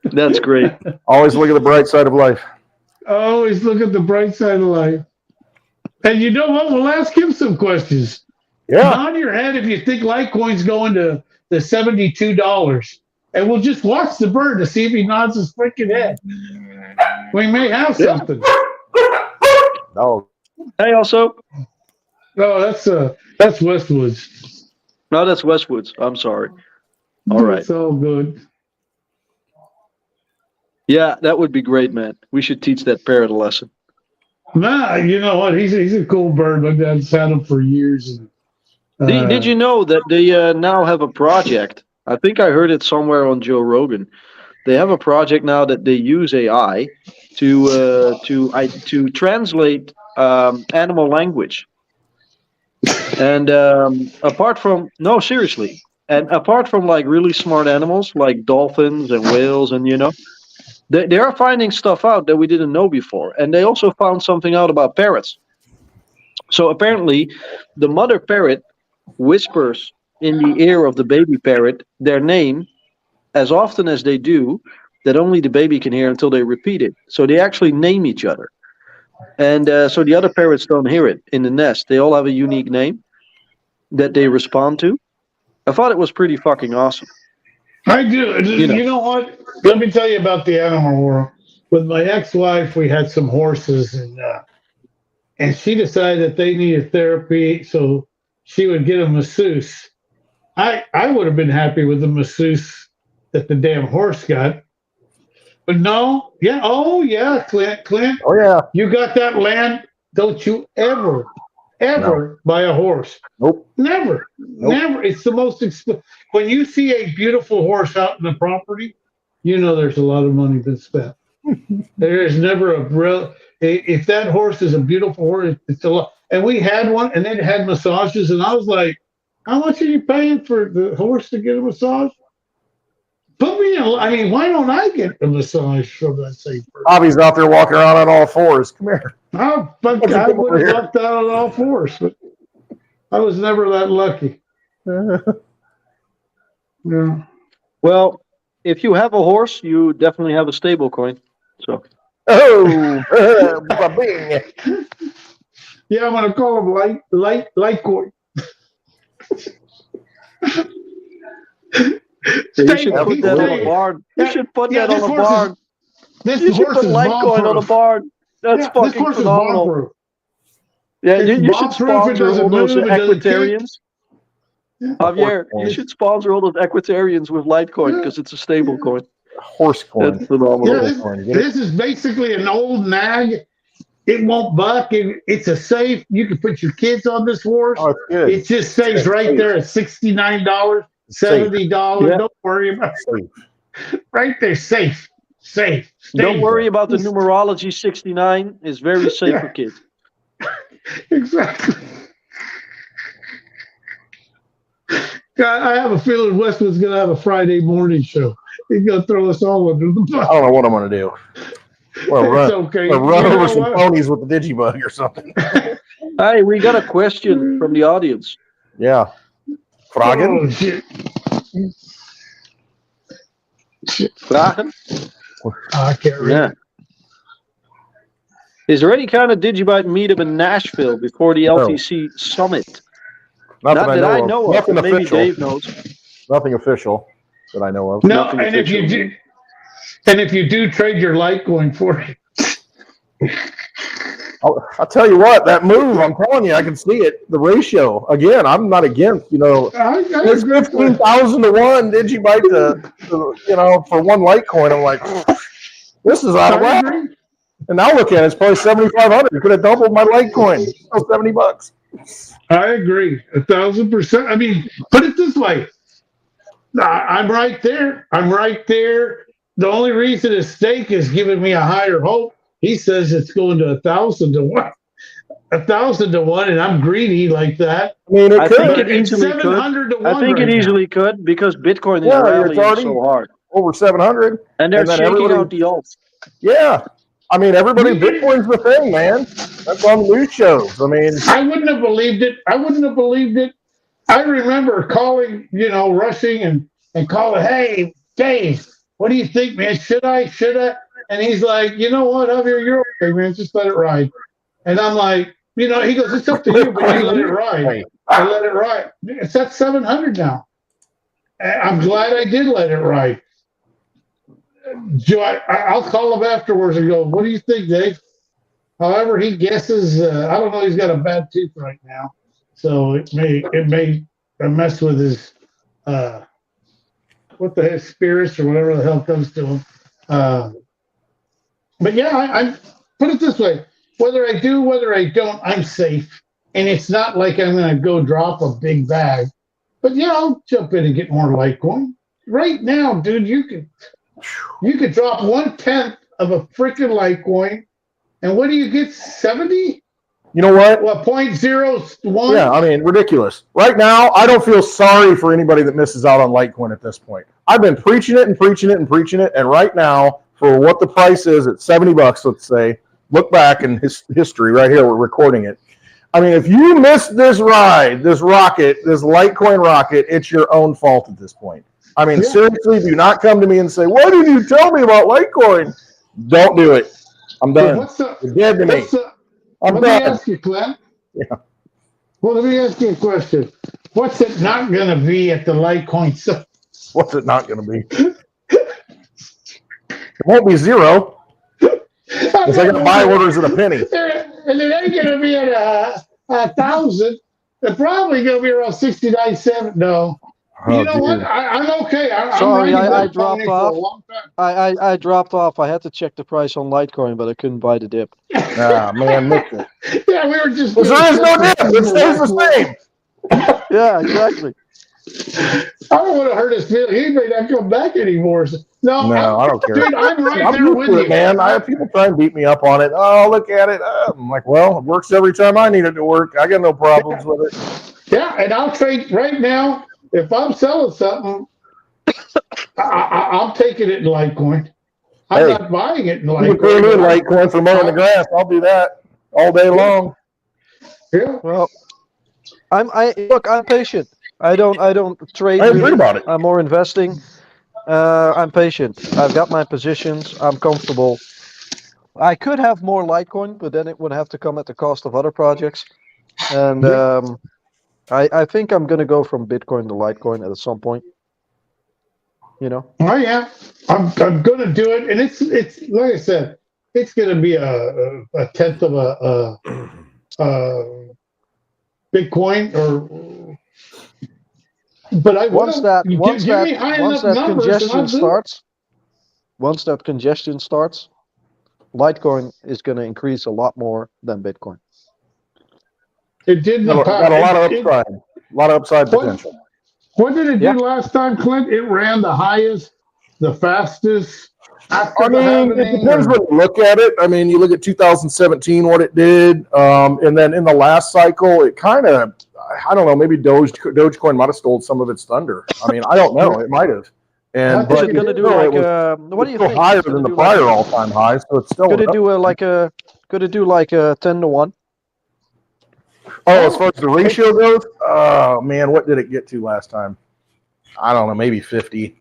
That's great. Always look at the bright side of life. Always look at the bright side of life. And you know what? We'll ask him some questions. Yeah. Nod your head if you think Litecoin's going to the $72, and we'll just watch the bird to see if he nods his freaking head. We may have something. No. Hey, also. No, that's Westwoods. No, that's Westwoods. I'm sorry. All right. It's all good. Yeah, that would be great, man. We should teach that parrot a lesson. Nah, you know what? He's a cool bird. My dad's had him for years. And, Did you know that they now have a project? I think I heard it somewhere on Joe Rogan. They have a project now that they use AI to translate animal language. And apart from like really smart animals like dolphins and whales, and they are finding stuff out that we didn't know before. And they also found something out about parrots. So apparently, the mother parrot whispers in the ear of the baby parrot their name as often as they do, that only the baby can hear until they repeat it. So they actually name each other. And so the other parrots don't hear it in the nest. They all have a unique name that they respond to. I thought it was pretty fucking awesome. I do. You know what? Let me tell you about the animal world. With my ex-wife, we had some horses, and she decided that they needed therapy, so she would get a masseuse. I would have been happy with the masseuse that the damn horse got. But no, yeah, oh yeah, Clint, Oh, yeah. you got that land. Don't you ever buy a horse. Nope. Never. It's the most expensive. When you see a beautiful horse out in the property, you know there's a lot of money been spent. There is never a real. If that horse is a beautiful horse, it's a lot. And we had one, and it had massages, and I was like, "How much are you paying for the horse to get a massage?" Put me in. I mean, why don't I get a massage from that same person? Bobby's out there walking around on all fours. Come here. I would have lucked out on all fours, but I was never that lucky. Yeah. Well, if you have a horse, you definitely have a stable coin. So Oh, ba-bing. Yeah, I'm gonna call him Litecoin. you should put that on a barn. You should put that on a barn. This You should horse put is Litecoin on a bomb-proof. barn. That's This fucking horse is phenomenal. bomb-proof. Yeah, It's you should bomb-proof, it sponsor doesn't all those move, it doesn't kick. equitarians. Javier, you should sponsor all those equitarians with Litecoin because it's a stable coin. Horse coin. That's phenomenal. Yeah, this is basically an old nag. It won't buck. It's a safe. You can put your kids on this horse. Oh, it's good. It just stays right there at $69, $70. Yeah. Don't worry about it. Right there, safe. Stay Don't worry there. about the numerology 69. It's very safe Yeah. for kids. Exactly. God, I have a feeling Westwood's going to have a Friday morning show. He's going to throw us all under the bus. I don't know what I'm going to do. Well, It's run, okay. or run You know over some what? ponies with the digibug or something. Hey, we got a question from the audience. Yeah. Fragen? Oh, shit. Vragen? I can't read. Yeah. Is there any kind of Digibyte meetup in Nashville before the LTC summit? Not Not that I know of. Nothing Maybe official. Dave knows. Nothing official that I know of. No, Nothing and if you official. do, and if you do trade your Litecoin for it, I'll tell you what, that move, I'm telling you, I can see it. The ratio, again, I'm not against, I it's agree with 15,000 to 1 Digibyte for one Litecoin. I'm like, this is out of I whack. agree. And now look at it, it's probably 7,500. You could have doubled my Litecoin. Still $70. I agree 1,000%. I mean, put it this way. I'm right there. I'm right there. The only reason his stake is giving me a higher hope, he says it's going to 1,000 to 1. 1,000 to 1, and I'm greedy like that. I mean, it I could. think But it it's easily could. 700 to 1. I think right it now. easily could because Bitcoin is Yeah, it's rallying already- so hard. Over 700. And they're And then shaking everybody- out the alts. Yeah. I mean, Bitcoin's the thing, man. That's on the news shows. I mean, I wouldn't have believed it. I remember calling, rushing and calling, hey, Dave, what do you think, man? Should I? And he's like, you know what, Javier, you're okay, man. Just let it ride. And I'm like, he goes, it's up to you, but you let it ride. I let it ride. It's at 700 now. And I'm glad I did let it ride. I'll call him afterwards and go, what do you think, Dave? However he guesses, I don't know, he's got a bad tooth right now. So it may mess with his, what the heck, spirits or whatever the hell comes to him. But yeah, I put it this way. Whether I do, whether I don't, I'm safe. And it's not like I'm going to go drop a big bag. But yeah, I'll jump in and get more Litecoin. Right now, dude, you could drop 1/10 of a freaking Litecoin. And what do you get? 70? you know what? What, 0.01? Yeah, I mean, ridiculous. Right now, I don't feel sorry for anybody that misses out on Litecoin at this point. I've been preaching it, and right now, for what the price is at $70, let's say, look back in history right here, we're recording it. I mean, if you missed this ride, this Litecoin rocket, it's your own fault at this point. I mean, seriously, do not come to me and say, why didn't you tell me about Litecoin? Don't do it. I'm done. You're dead to me. I'm let done. me ask you, Clint. Yeah. Well, let me ask you a question. What's it not going to be at the Litecoin? What's it not going to be? It won't be zero. Because I got buy orders at a penny. And it ain't going to be at 1,000. It's probably going to be around 69 cents. No. You know what? I'm okay. Sorry, I'm I ready to dropped for a off. long time. I dropped off. I had to check the price on Litecoin, but I couldn't buy the dip. Ah, man, missed it. Yeah, we were just. Because there is no dip. It stays the same. Yeah, exactly. I don't want to hurt his feelings. He may not come back anymore. No, I don't care. Dude, I'm right I'm there used with to you, it, man. I have people try and beat me up on it. Oh, look at it. I'm like, well, it works every time I need it to work. I got no problems with it. Yeah, and I'll trade right now. If I'm selling something, I'm taking it in Litecoin. I'm Hey, not buying it in You can pay me Litecoin. Litecoin for mowing the grass. I'll do that all day long. Yeah. Well, I'm patient. I don't trade. I agree really. about it. I'm more investing. I'm patient. I've got my positions. I'm comfortable. I could have more Litecoin, but then it would have to come at the cost of other projects. And I think I'm gonna go from Bitcoin to Litecoin at some point. Oh yeah, I'm gonna do it, and it's like I said, it's gonna be a tenth of a Bitcoin or. But I Once that give me high enough numbers and congestion I'll do it. starts, Litecoin is going to increase a lot more than Bitcoin. It did in the Got past. a lot of upside. A lot of upside What- potential. What did it Yeah. do last time, Clint? It ran the highest, the fastest. After I the mean, halvening, it depends or- when you look at it. I mean, you look at 2017, what it did, and then in the last cycle, it kind of, I don't know, maybe Dogecoin might have stole some of its thunder. I mean, I don't know. It might have. And Is Is but it going to do still, like it was what do you still think? higher It's gonna than the do prior like, all-time high, so it's still. Could it do could it do like a 10 to 1? Oh, as far as the ratio goes, oh man, what did it get to last time? I don't know, maybe 50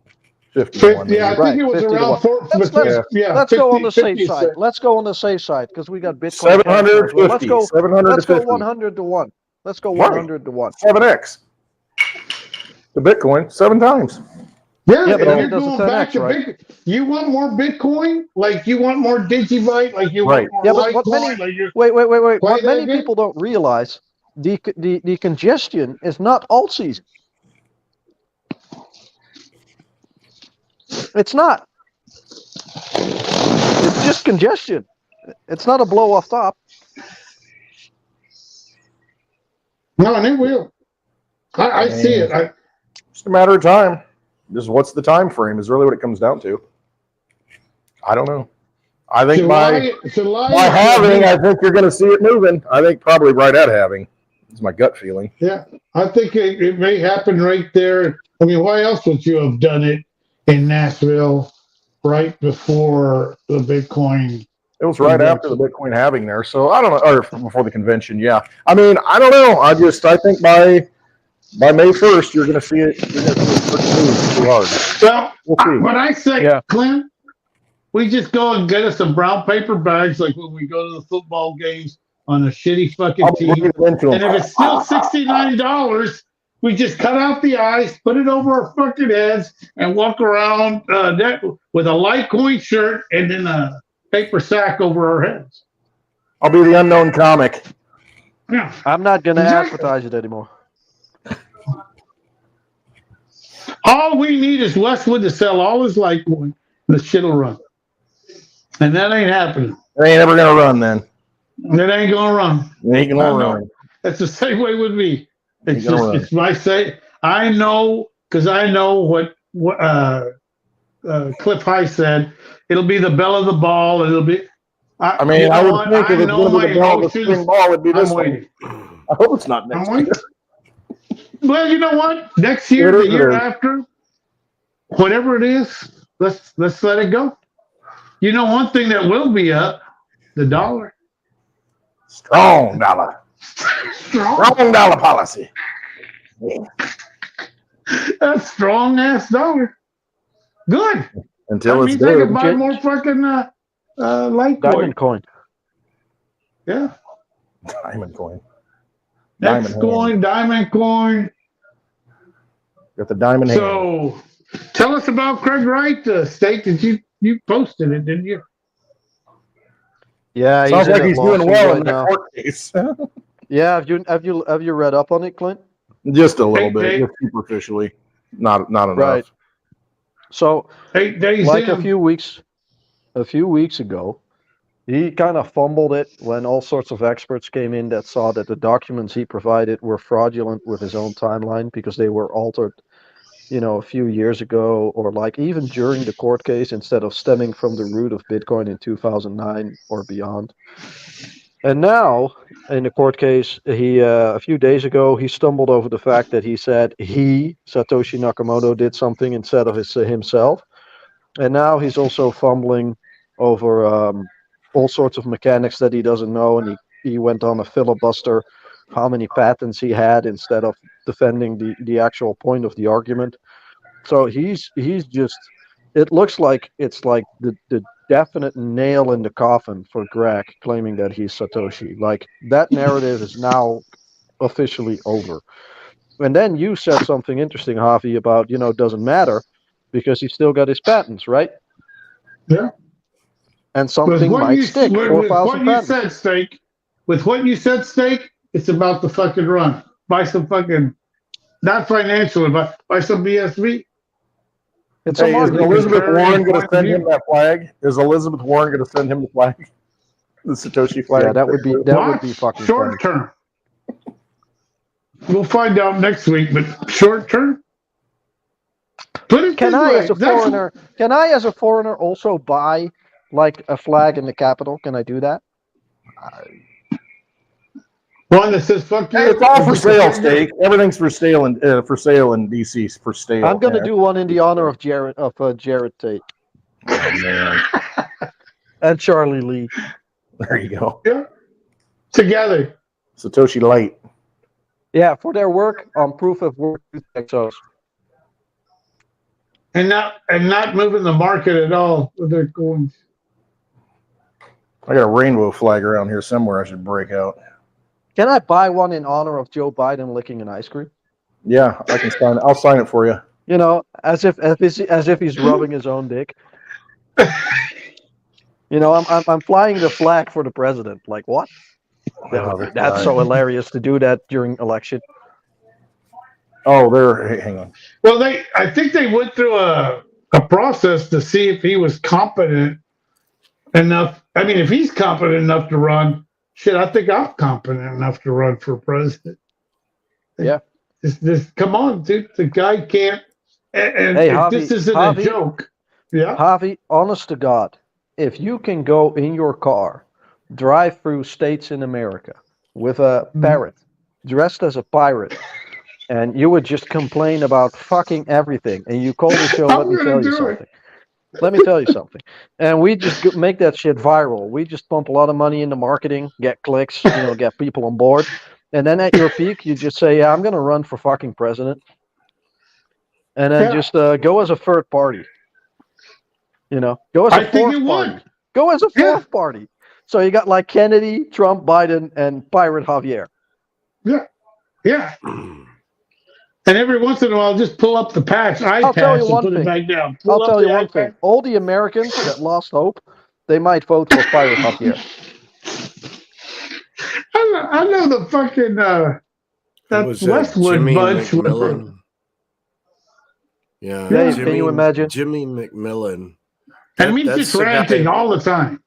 to 1. Yeah, I maybe. think it was 50 to around 1. four. Let's- between- yeah, Let's go on the 50 safe side. cents. Let's go on the safe side because we got Bitcoin. 750, Let's go 750. 100 to 1. Let's go Right. 100 to 1. 7x. The Bitcoin 7 times. Yeah, Yeah, and but only you're does going a 10x, back to right? big. You want more Bitcoin? Like you want more Digibyte? Like you Right. want more Yeah, but what Litecoin? many Like you wait. play What that many game? people don't realize, the congestion is not alt season. It's not. It's just congestion. It's not a blow off top. No, and it will. I see it. Just a matter of time. Just what's the time frame is really what it comes down to. I don't know. I think by halving, I think you're going to see it moving. I think probably right at halving. It's my gut feeling. Yeah, I think it may happen right there. I mean, why else would you have done it in Nashville right before the Bitcoin? It was right after the Bitcoin halving there. So I don't know, or before the convention. Yeah. I mean, I don't know. I think by May 1st, you're going to see it. You're going to see it move too hard. Well, We'll see. when I say, Yeah. Clint, we just go and get us some brown paper bags like when we go to the football games on a shitty fucking I'll be team. bringing it into And them. if it's still $69, we just cut out the eyes, put it over our fucking heads, and walk around that with a Litecoin shirt and then a paper sack over our heads. I'll be the unknown comic. Yeah. I'm not going to Exactly. advertise it anymore. All we need is Westwood to sell all his Litecoin, and the shit will run. And that ain't happening. It ain't ever going to run then. It ain't gonna run. It ain't going I to know. run. That's the same way with me. It's Ain't gonna just run. it's my say. I know because I know what Cliff High said. It'll be the bell of the ball. It'll be. I mean, you know I would what? think if I it's know going to be the my ball of the emotions. spring ball, it'd be this I'm one. waiting. I hope it's not next I'm year. waiting. Well, you know what? Next year, It the is, year it is. after, whatever it is, let's let it go. You know, one thing that will be up, the dollar. Strong dollar. Strong. Strong dollar policy. That strong ass dollar. Good. Until That it's means I good. can buy more fucking Litecoin. Diamond coin. Yeah. Diamond coin. Next Diamond coin, diamond coin. Got the diamond hand. So tell us about Craig Wright, Steak. Did you posted it, didn't you? Yeah, Sounds in like a he's doing lawsuit well right in that now. court case. Yeah, have you read up on it, Clint? Just a little 8 bit, days. just superficially. Not enough. Right. So 8 days like in. a few weeks ago, he kind of fumbled it when all sorts of experts came in that saw that the documents he provided were fraudulent with his own timeline because they were altered, a few years ago, or like even during the court case instead of stemming from the root of Bitcoin in 2009 or beyond. And now in the court case, he a few days ago, he stumbled over the fact that he said Satoshi Nakamoto, did something instead of himself. And now he's also fumbling over all sorts of mechanics that he doesn't know. And he went on a filibuster how many patents he had instead of defending the actual point of the argument. So he's just, it looks like it's like the definite nail in the coffin for Greg claiming that he's Satoshi. Like that narrative is now officially over. And then you said something interesting, Javi, about, doesn't matter because he's still got his patents, right? Yeah. And something might stick. With 4,000 what you patents. said, Steak. With what you said, Steak, it's about the fucking run. Buy some fucking, not financial, but buy some BSV. It's Hey, a is market. Elizabeth Contrary Warren going to point of send view. him that flag? Is Elizabeth Warren going to send him the flag? The Satoshi flag? Yeah, that would be Watch fucking short funny. term. We'll find out next week, but short term. Put it Can this I, way, as a foreigner, also buy like a flag in the Capitol? Can I do that? one that says "fuck you"? Hey, it's all for sale, Steak. Everything's for sale in DC. For sale. I'm gonna Yeah. do one in the honor of Jared Tate Oh, man. and Charlie Lee. There you go. Yeah. Together. Satoshi Light. Yeah, for their work on proof of work exos. And not moving the market at all with their coins. I got a rainbow flag around here somewhere I should break out. Can I buy one in honor of Joe Biden licking an ice cream? Yeah, I can sign it. I'll sign it for you. You know, as if he's rubbing his own dick. You know, I'm flying the flag for the president. Like what? That's so hilarious to do that during election. Oh, there. Hang on. Well, I think they went through a process to see if he was competent enough. I mean, if he's competent enough to run, shit, I think I'm competent enough to run for president. Yeah. This come on, dude. The guy can't. And Hey, if Javi, this isn't Javi. a joke. Yeah. Javi, honest to God, if you can go in your car, drive through states in America with a parrot dressed as a pirate, and you would just complain about fucking everything, and you call the show, let me tell you something. Let me tell you something. And we just make that shit viral. We just pump a lot of money into marketing, get clicks, you know, get people on board. And then at your peak, you just say, yeah, I'm going to run for fucking president. And then just go as a third party. You know, go as a fourth party. Go as a fourth party. So you got like Kennedy, Trump, Biden, and Pirate Javier. Yeah. Yeah. And every once in a while, just pull up the patch, I'll tell you one thing. It back down. I'll tell you one thing. All the Americans that lost hope, they might vote for Pirate Javier. I know the fucking that Westwood Jimmy bunch. McMillan. Yeah. Dave, can you imagine? Jimmy McMillan. And me just ranting all the time.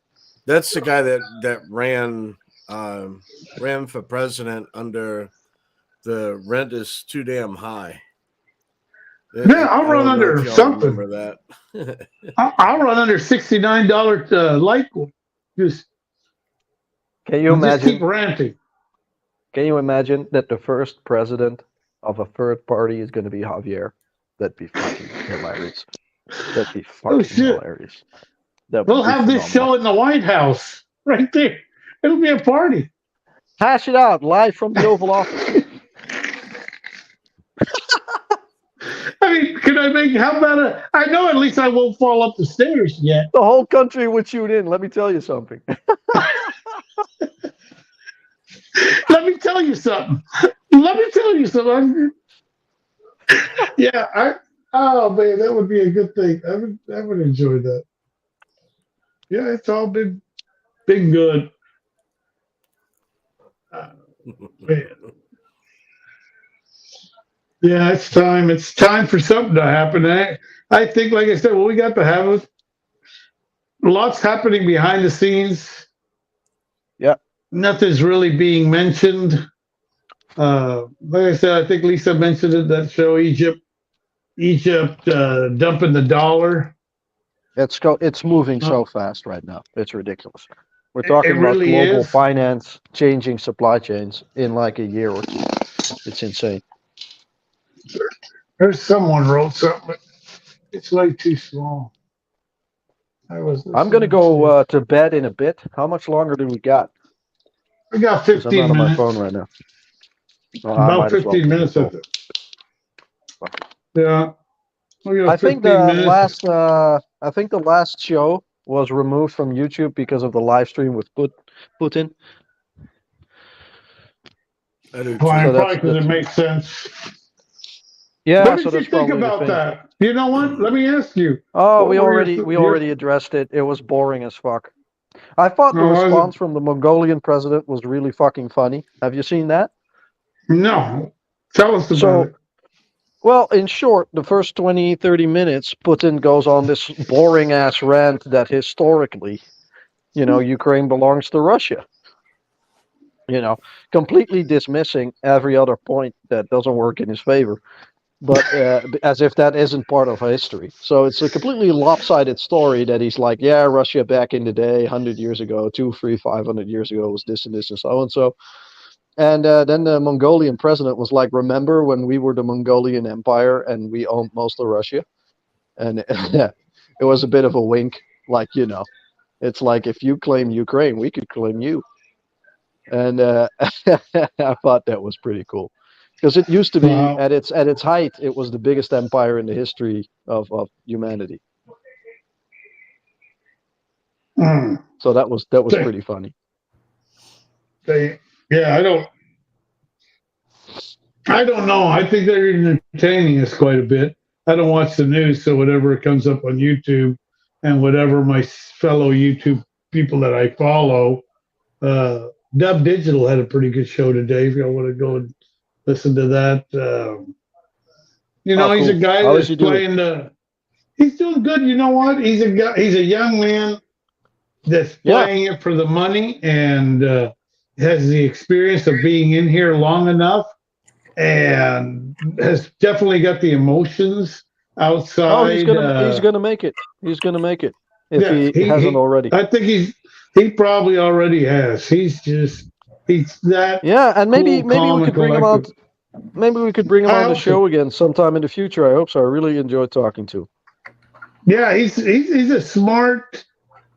That's the guy that ran for president under the rent is too damn high. Yeah, I'll run under something. Remember that? I'll run under $69 Litecoin. Just can you imagine? Just keep ranting. Can you imagine that the first president of a third party is going to be Javier? That'd be fucking hilarious. That'd be fucking hilarious. We'll have this show in the White House right there. It'll be a party. Hash it out live from the Oval Office. I mean, can I make? How about I know at least I won't fall up the stairs yet. The whole country would tune in. Let me tell you something. Let me tell you something. Yeah, oh man, that would be a good thing. I would enjoy that. Yeah, it's all been good. Man. Yeah, it's time. It's time for something to happen. I think, like I said, we got to have lots happening behind the scenes. Yeah. Nothing's really being mentioned. Like I said, I think Lisa mentioned it, that show, Egypt dumping the dollar. It's moving so fast right now. It's ridiculous. We're talking about really global finance changing supply chains in like a year or two. It's insane. There's someone wrote something, but it's way too small. I'm going to go to bed in a bit. How much longer do we got? We got 15 minutes. I'm not minutes. on my phone right now. About 15 minutes of it. Yeah. I think the last show was removed from YouTube because of the live stream with Putin. Probably because it makes sense. Yeah. What did you think about that? You know what? Let me ask you. Oh, we already addressed it. It was boring as fuck. I thought the response from the Mongolian president was really fucking funny. Have you seen that? No. Tell us about it. Well, in short, the first 20, 30 minutes, Putin goes on this boring-ass rant that historically, Ukraine belongs to Russia. Completely dismissing every other point that doesn't work in his favor. But as if that isn't part of history. So it's a completely lopsided story that he's like, yeah, Russia back in the day, 100 years ago, 200, 300, 500 years ago was this and this and so and so. And then the Mongolian president was like, remember when we were the Mongolian Empire and we owned most of Russia? And it was a bit of a wink, like, it's like if you claim Ukraine, we could claim you. And I thought that was pretty cool. Because it used to be, at its height, it was the biggest empire in the history of humanity. So that was pretty funny. Yeah, I don't know. I think they're entertaining us quite a bit. I don't watch the news, so whatever comes up on YouTube and whatever my fellow YouTube people that I follow, Dub Digital had a pretty good show today. If y'all want to go and listen to that, he's a Cool. guy How that's is he doing? playing he's doing good. You know what? He's a young man that's Yeah. playing it for the money and has the experience of being in here long enough and has definitely got the emotions outside. Oh, he's gonna make it. He's gonna make it if he hasn't already. I think he probably already has. He's that. Yeah, and maybe calm, we could bring him collected. on. Maybe we could bring him I on the hope show so. again sometime in the future. I hope so. I really enjoyed talking to him. Yeah, he's a smart.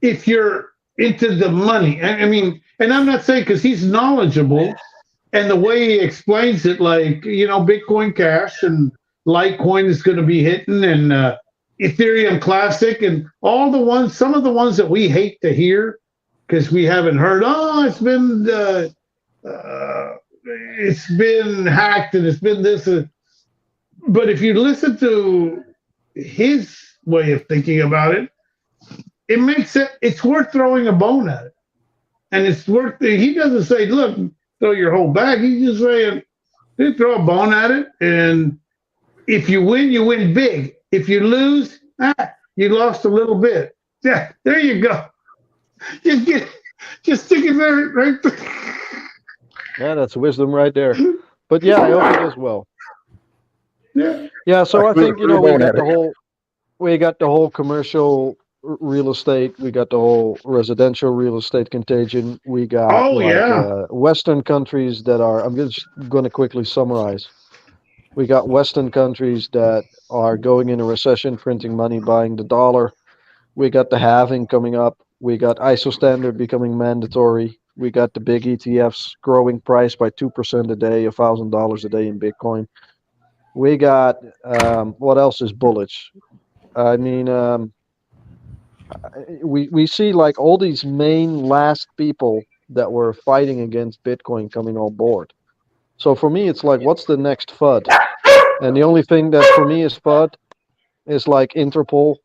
If you're into the money, I mean, and I'm not saying because he's knowledgeable, and the way he explains it, like Bitcoin Cash and Litecoin is going to be hitting, and Ethereum Classic, and some of the ones that we hate to hear because we haven't heard. Oh, it's been hacked and it's been this. But if you listen to his way of thinking about it, it makes it's worth throwing a bone at it. And it's worth he doesn't say, look, throw your whole bag. He's just saying, throw a bone at it. And if you win big. If you lose, you lost a little bit. Yeah, there you go. Just stick it right there. Yeah, that's wisdom right there. But yeah, I hope he does well. Yeah. Yeah, so I think we won't have we got the whole commercial real estate, we got the whole residential real estate contagion, we got Western countries that are. I'm just going to quickly summarize. We got Western countries that are going in a recession, printing money, buying the dollar. We got the halving coming up. We got ISO standard becoming mandatory. We got the big ETFs growing price by 2% a day, $1,000 a day in Bitcoin. We got what else is bullish? I mean, we see like all these main last people that were fighting against Bitcoin coming on board. So for me, it's like, what's the next FUD? And the only thing that for me is FUD is like Interpol.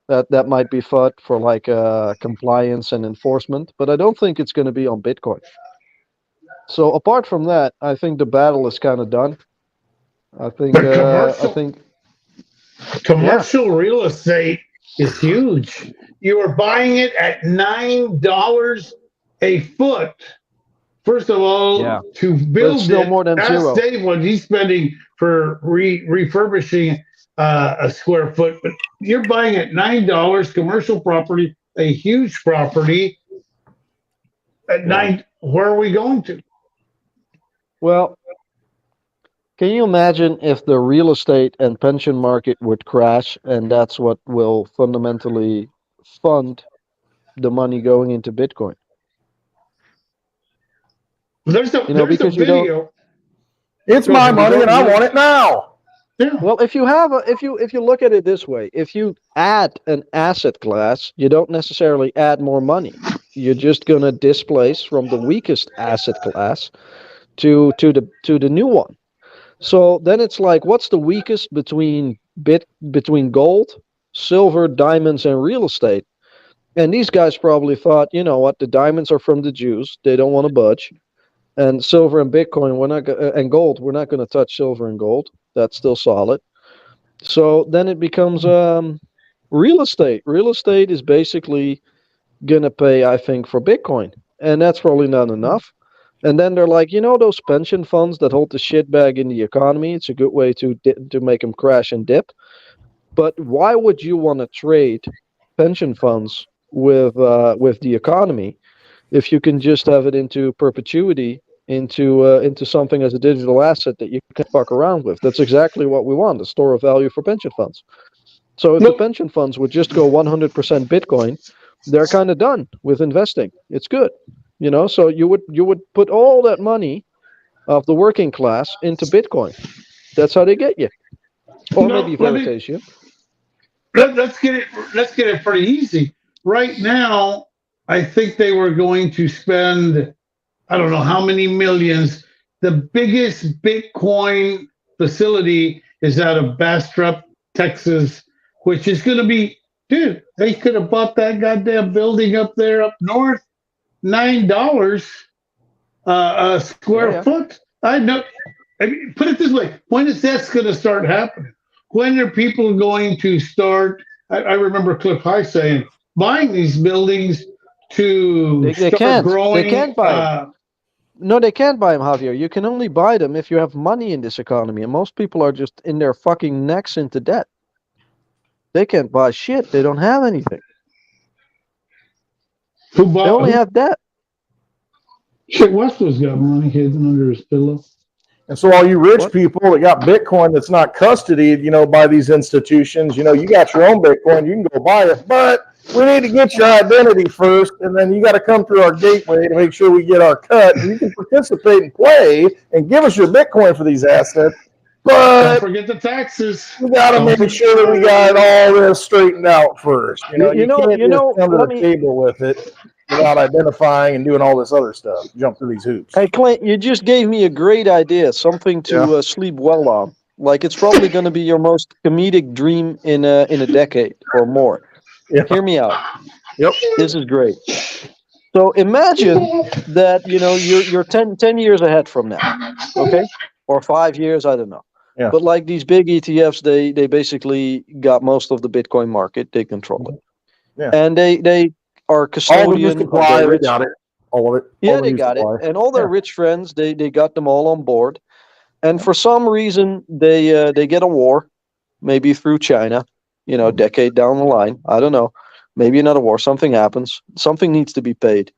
That might be FUD for like compliance and enforcement, but I don't think it's going to be on Bitcoin. So apart from that, I think the battle is kind of done. I think commercial real estate is huge. You are buying it at $9 a foot. First of all, to build still it, more than ask zero. Dave what he's spending for refurbishing a square foot, but you're buying at $9 commercial property, a huge property at $9. Where are we going to? Well, can you imagine if the real estate and pension market would crash, and that's what will fundamentally fund the money going into Bitcoin? There's a video. It's my money and I want it now. Yeah. Well, if you look at it this way, if you add an asset class, you don't necessarily add more money. You're just gonna displace from the weakest asset class to the new one. So then it's like, what's the weakest between gold, silver, diamonds, and real estate? And these guys probably thought, you know what, the diamonds are from the Jews; they don't want to budge. And silver and Bitcoin, and gold, we're not going to touch silver and gold. That's still solid. So then it becomes real estate. Real estate is basically going to pay, I think, for Bitcoin. And that's probably not enough. And then they're like, those pension funds that hold the shit bag in the economy, it's a good way to make them crash and dip. But why would you want to trade pension funds with the economy if you can just have it into perpetuity, into something as a digital asset that you can fuck around with? That's exactly what we want, a store of value for pension funds. So if the pension funds would just go 100% Bitcoin, they're kind of done with investing. It's good. So you would put all that money of the working class into Bitcoin. That's how they get you. Or maybe Veritation. Let's get it pretty easy. Right now, I think they were going to spend I don't know how many millions. The biggest Bitcoin facility is out of Bastrop, Texas, which is going to be, dude, they could have bought that goddamn building up there up north, $9 a square foot. I know. I mean, put it this way: when is that going to start happening? When are people going to start? I remember Cliff High saying buying these buildings to They start can't. growing. They can't buy No, they can't buy them, Javier. You can only buy them if you have money in this economy, and most people are just in their fucking necks into debt. They can't buy shit. They don't have anything. Who They bought? only have debt. Shit, Westwood's got money hidden under his pillow. And so all you rich What? people that got Bitcoin that's not custodied, by these institutions, you got your own Bitcoin, you can go buy it, but we need to get your identity first, and then you got to come through our gateway to make sure we get our cut. And you can participate and play and give us your Bitcoin for these assets, Don't but forget the taxes. we got to make sure that we got all this straightened out first. You You know- can't you know, just come to let the me- table with it without identifying and doing all this other stuff. Jump through these hoops. Hey, Clint, you just gave me a great idea, something to sleep well on. Like, it's probably going to be your most comedic dream in a decade or more. Yeah. Hear me out. Yep. This is great. So imagine that, you're 10 years ahead from now, okay? Or 5 years, I don't know. Yeah. But like these big ETFs, they basically got most of the Bitcoin market. They control it. Yeah. And they are All the custodian of supply, their they rich. got it. All of it. Yeah, All the they new got supply. it. And all their Yeah. rich friends, they got them all on board. And for some reason, they get a war, maybe through China, decade down the line. I don't know. Maybe another war. Something happens. Something needs to be paid.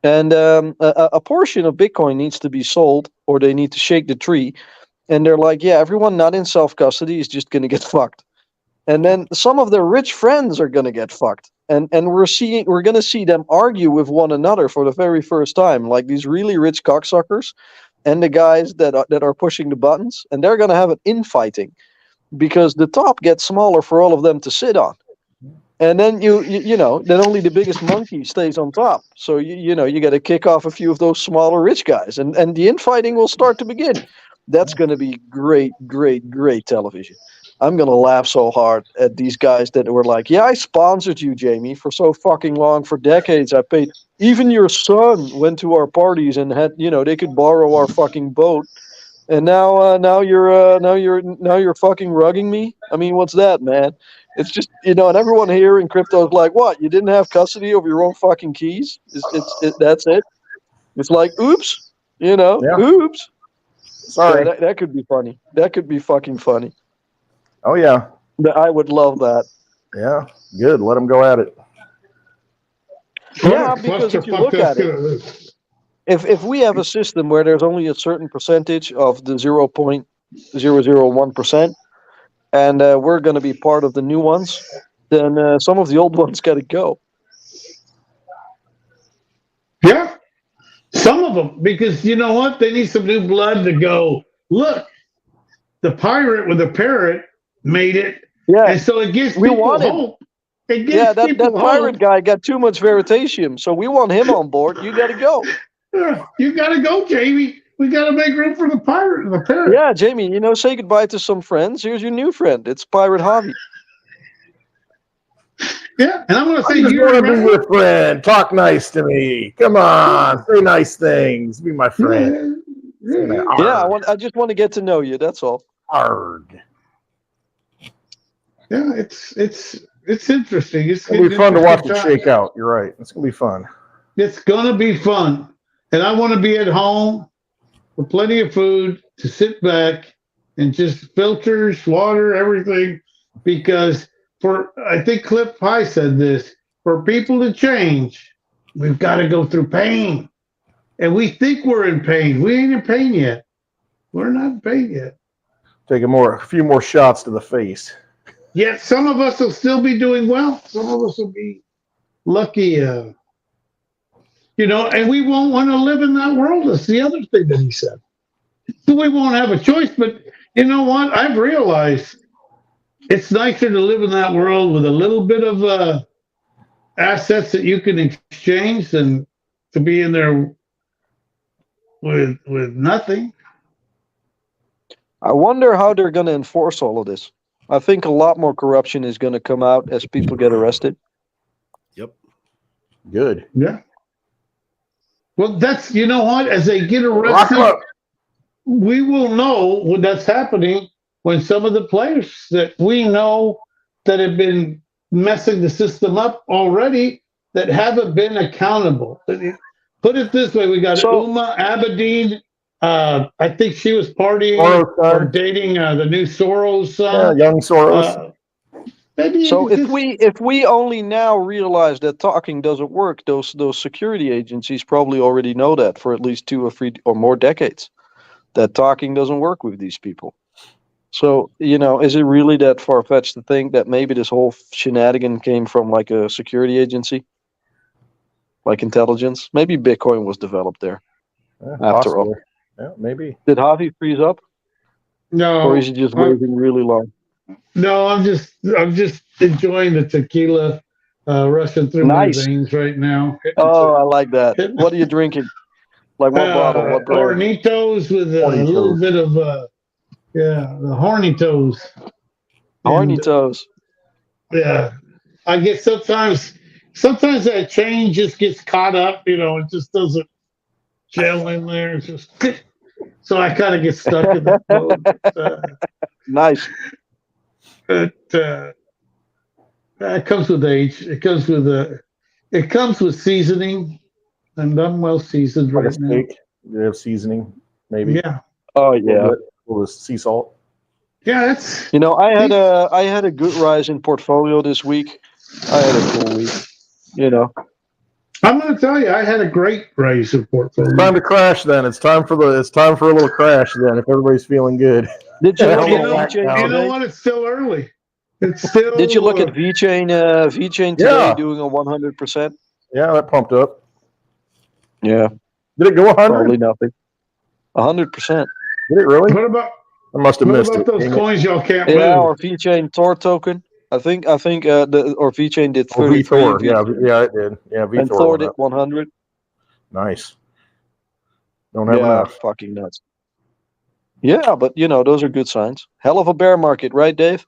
And a portion of Bitcoin needs to be sold, or they need to shake the tree. And they're like, yeah, everyone not in self-custody is just going to get fucked. And then some of their rich friends are going to get fucked. And we're going to see them argue with one another for the very first time, like these really rich cocksuckers and the guys that are pushing the buttons, and they're going to have an infighting because the top gets smaller for all of them to sit on. And then then only the biggest monkey stays on top. So you got to kick off a few of those smaller rich guys, and the infighting will start to begin. That's going to be great, great, great television. I'm going to laugh so hard at these guys that were like, yeah, I sponsored you, Jamie, for so fucking long, for decades. I paid. Even your son went to our parties and had, they could borrow our fucking boat. And now you're fucking rugging me. I mean, what's that, man? It's just, and everyone here in crypto is like, what? You didn't have custody over your own fucking keys? That's it. It's like, oops, oops. Sorry. Yeah, that could be funny. That could be fucking funny. Oh, yeah. I would love that. Yeah. Good. Let them go at it. Yeah, because if you look at it, if we have a system where there's only a certain percentage of the 0.001%, and we're going to be part of the new ones, then some of the old ones got to go. Yeah, some of them, because you know what? They need some new blood to go, look, the pirate with the parrot made it. Yeah, and so it gives we people want him. hope. It gives Yeah, that people pirate hope. guy got too much veritasium, so we want him on board. You got to go. You got to go, Jamie. We got to make room for the pirate and the parrot. Yeah, Jamie, say goodbye to some friends. Here's your new friend. It's Pirate Javi. Yeah, and I'm going to say, I just you want to be remember? your friend. Talk nice to me. Come on. Say nice things. Be my friend. Yeah. Yeah, I just want to get to know you. That's all. Arg. Yeah, it's interesting. It's It'll be fun to watch it time. shake out. You're right. It's going to be fun. It's gonna be fun, and I want to be at home with plenty of food to sit back and just filters, water, everything. Because I think Cliff High said this: for people to change, we've got to go through pain, and we think we're in pain. We ain't in pain yet. We're not in pain yet. Take a few more shots to the face. Yet some of us will still be doing well. Some of us will be lucky. And we won't want to live in that world. That's the other thing that he said. We won't have a choice, but you know what? I've realized it's nicer to live in that world with a little bit of assets that you can exchange than to be in there with nothing. I wonder how they're going to enforce all of this. I think a lot more corruption is going to come out as people get arrested. Yep. Good. Yeah. Well, that's, you know what? As they get Lock 'em arrested, up. we will know when that's happening when some of the players that we know that have been messing the system up already that haven't been accountable. Put it this way: we got So- Uma Abedin. I think she was partying Soros' or son. dating the new Soros Yeah, son. young Soros. Maybe So it's if we only now realize that talking doesn't work, those security agencies probably already know that for at least 2 or 3 or more decades, that talking doesn't work with these people. So, is it really that far-fetched to think that maybe this whole shenanigan came from like a security agency, like intelligence? Maybe Bitcoin was developed there. Yeah, after all. possibly. Yeah, maybe. Did Javi freeze up, no. or is he just waiting really long? No, I'm just enjoying the tequila rushing through Nice. my veins right now. Oh, I like that. What are you drinking? Like what bottle? What brand? Hornitos with a Horny little toes. bit of the Hornitos. Horny And, toes. Yeah, I get sometimes that chain just gets caught up. It just doesn't gel in there. It's just so I kind of get stuck in that mode. Nice. It comes with age. It comes with seasoning, and I'm well seasoned Like a right now. steak. You have seasoning, maybe. Yeah, Oh A yeah. little bit. A little sea salt. yeah. It's I had a good rise in portfolio this week. I had a cool week. I'm going to tell you, I had a great raise in portfolio. Time to crash then. It's time for a little crash then if everybody's feeling good. Did you Yeah, look You at know, VeChain you know today? what? It's still early. It's still. Did you look at VeChain? VeChain today Yeah. doing a 100%. Yeah, that pumped up. Yeah, Did it go 100? probably nothing. 100%. Did it really? What about I must have missed it. those Dang it. coins y'all can't Yeah, move? or VeChain Tor token. I think VeChain did Oh, 33. VThor. Yeah, it did. Yeah, and VThor Thor went did up. 100. Nice. Don't have Yeah, enough. fucking nuts. Yeah, but those are good signs. Hell of a bear market, right, Dave?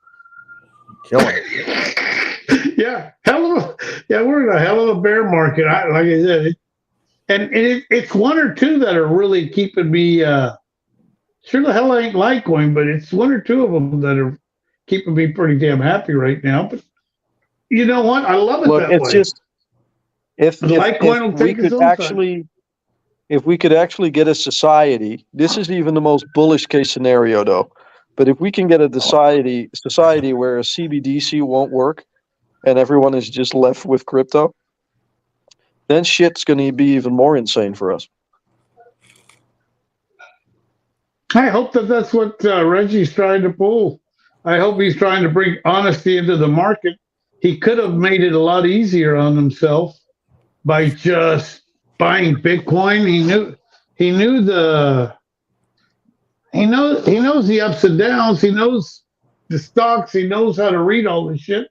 Killing it. Yeah, we're in a hell of a bear market. Like I said, it's one or two that are really keeping me. Sure, the hell I ain't Litecoin, but it's one or two of them that are keeping me pretty damn happy right now. But you know what? I love it Look, that it's way. just if Litecoin will we take its could own time. actually, if we could actually get a society, this is even the most bullish case scenario, though. But if we can get a society where a CBDC won't work, and everyone is just left with crypto, then shit's going to be even more insane for us. I hope that's what Reggie's trying to pull. I hope he's trying to bring honesty into the market. He could have made it a lot easier on himself by just buying Bitcoin. He knows the ups and downs. He knows the stocks. He knows how to read all this shit.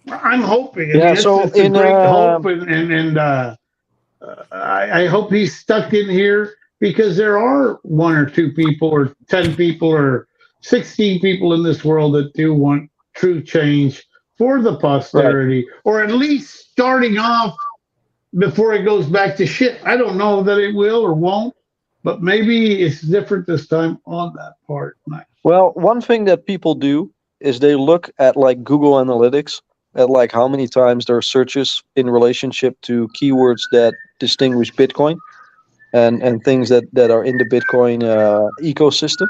I'm hoping. Yeah, so it's a in, great hope, and I hope he's stuck in here because there are 1 or 2 people or 10 people or 16 people in this world that do want true change for the posterity, or at least starting off before it goes back to shit. I don't know that it will or won't, but maybe it's different this time on that part. Well, one thing that people do is they look at like Google Analytics at like how many times there are searches in relationship to keywords that distinguish Bitcoin and things that are in the Bitcoin ecosystem.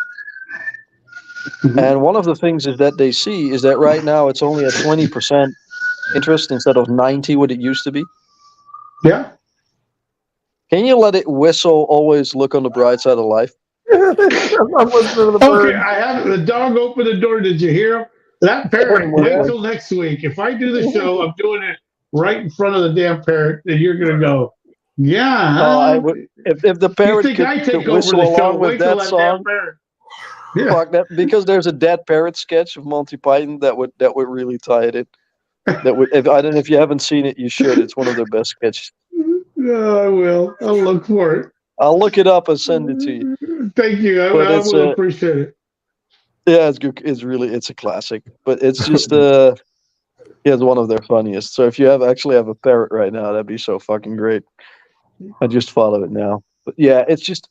Mhm. And one of the things is that they see is that right now it's only at 20% interest instead of 90 what it used to be. Yeah. Can you let it whistle? Always look on the bright side of life. I'm listening to the Okay, bird. I have the dog open the door. Did you hear him? That parrot. Wait till next week. If I do the show, I'm doing it right in front of the damn parrot, and you're gonna go, yeah. Huh? If the You parrot think I could take over whistle the show? along Wait with till that that song, damn parrot. Yeah. fuck that, because there's a dead parrot sketch of Monty Python that would really tie it in. That would, I don't know if you haven't seen it, you should. It's one of their best sketches. Yeah, I will. I'll look for it. I'll look it up and send it to you. Thank you. I But it's, will appreciate it. Yeah, it's good. It's a classic. But it's just it's one of their funniest. So if you actually have a parrot right now, that'd be so fucking great. I just thought of it now. But yeah, it's just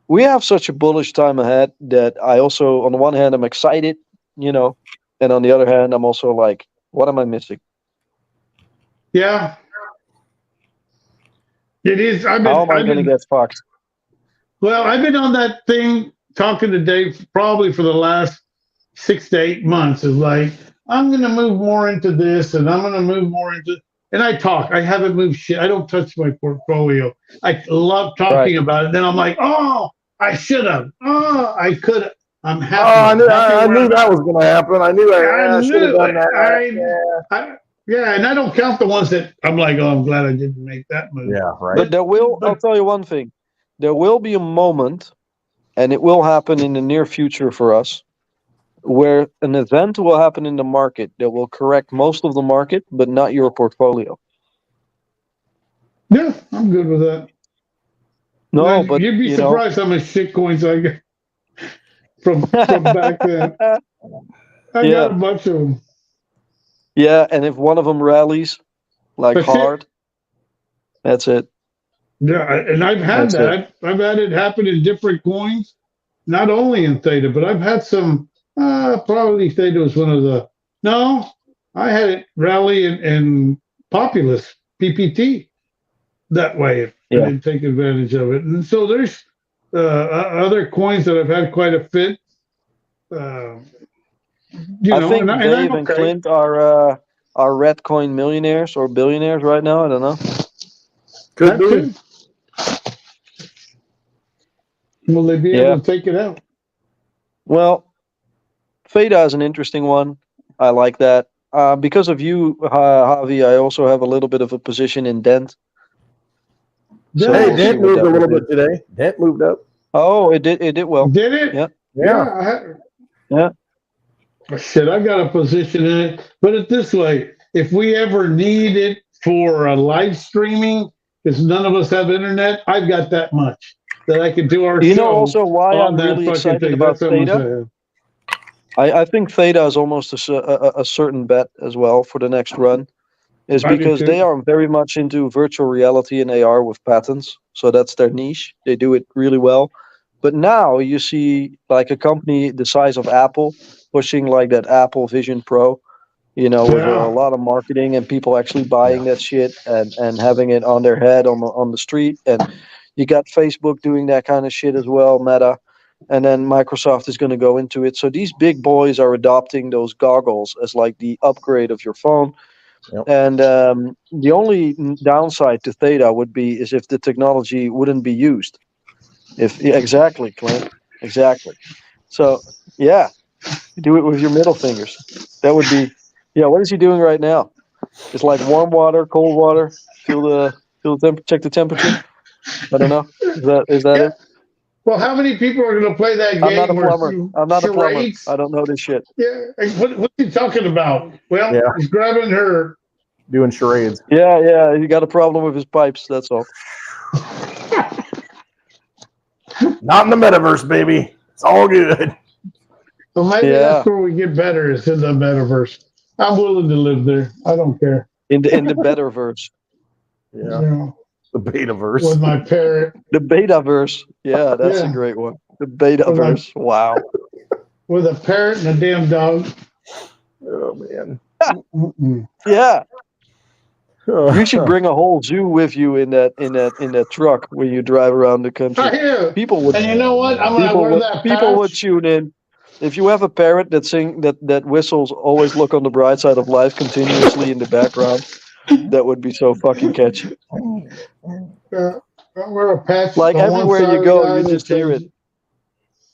we have such a bullish time ahead that I also, on the one hand, I'm excited, and on the other hand, I'm also like, what am I missing? Yeah. It is. How am I going to get fucked? Well, I've been on that thing talking to Dave probably for the last 6 to 8 months. Is like, I'm going to move more into this and I'm going to move more into, and I talk. I haven't moved shit. I don't touch my portfolio. I love talking about it. Then I'm like, oh, I should have. Oh, I could have. I'm happy. I knew that was going to happen. I knew I should have done that. Yeah, and I don't count the ones that I'm like, oh, I'm glad I didn't make that move. Yeah, right. But I'll tell you one thing. There will be a moment, and it will happen in the near future for us, where an event will happen in the market that will correct most of the market, but not your portfolio. Yeah, I'm good with that. No, Man, but you'd be surprised how much shit coins I get from back then. I got a bunch of them. Yeah, and if one of them rallies like That's hard, that's it. Yeah, and I've had that. I've had it happen in different coins, not only in Theta, but I've had some. Probably Theta was one of the. No, I had it rally in Populous PPT that way. I didn't take advantage of it, and so there's other coins that I've had quite a fit. I think Dave and Clint are red coin millionaires or billionaires right now. I don't know. Could be. Will they be able to take it out? Well, Theta is an interesting one. I like that. Because of you, Javi, I also have a little bit of a position in Dent. So hey, Dent moved a little bit today. Dent moved up. Oh, it did. It did well. Did it? Yeah. Yeah. Shit, I got a position in it. Put it this way: if we ever need it for a live streaming, because none of us have internet, I've got that much that I can do our show. You know also why I'm really excited about Theta? I think Theta is almost a certain bet as well for the next run, is because they are very much into virtual reality and AR with patents. So that's their niche. They do it really well. But now you see like a company the size of Apple pushing like that Apple Vision Pro, with a lot of marketing and people actually buying that shit and having it on their head on the street. And you got Facebook doing that kind of shit as well, Meta. And then Microsoft is going to go into it. So these big boys are adopting those goggles as like the upgrade of your phone. Yep. And the only downside to Theta would be is if the technology wouldn't be used. Exactly, Clint. Exactly. So yeah, do it with your middle fingers. That would be. Yeah. What is he doing right now? It's like warm water, cold water. Feel the check the temperature. I don't know. Is that it? Well, how many people are going to play that game? I'm not a plumber. I don't know this shit. Yeah. What's he talking about? Well, he's grabbing her. Doing charades. Yeah. He got a problem with his pipes. That's all. Not in the metaverse, baby. It's all good. So maybe that's where we get better, is in the metaverse. I'm willing to live there. I don't care. In the betterverse. Yeah. The betaverse. With my parrot. The betaverse. Yeah, that's a great one. The betaverse. Wow. With a parrot and a damn dog. Oh man. Yeah. You should bring a whole zoo with you in that truck when you drive around the country. People would. And you know what? I'm gonna wear that. People would tune in. If you have a parrot that whistles, always look on the bright side of life continuously in the background. That would be so fucking catchy. Wear a patch. Like everywhere you go, you just hear it.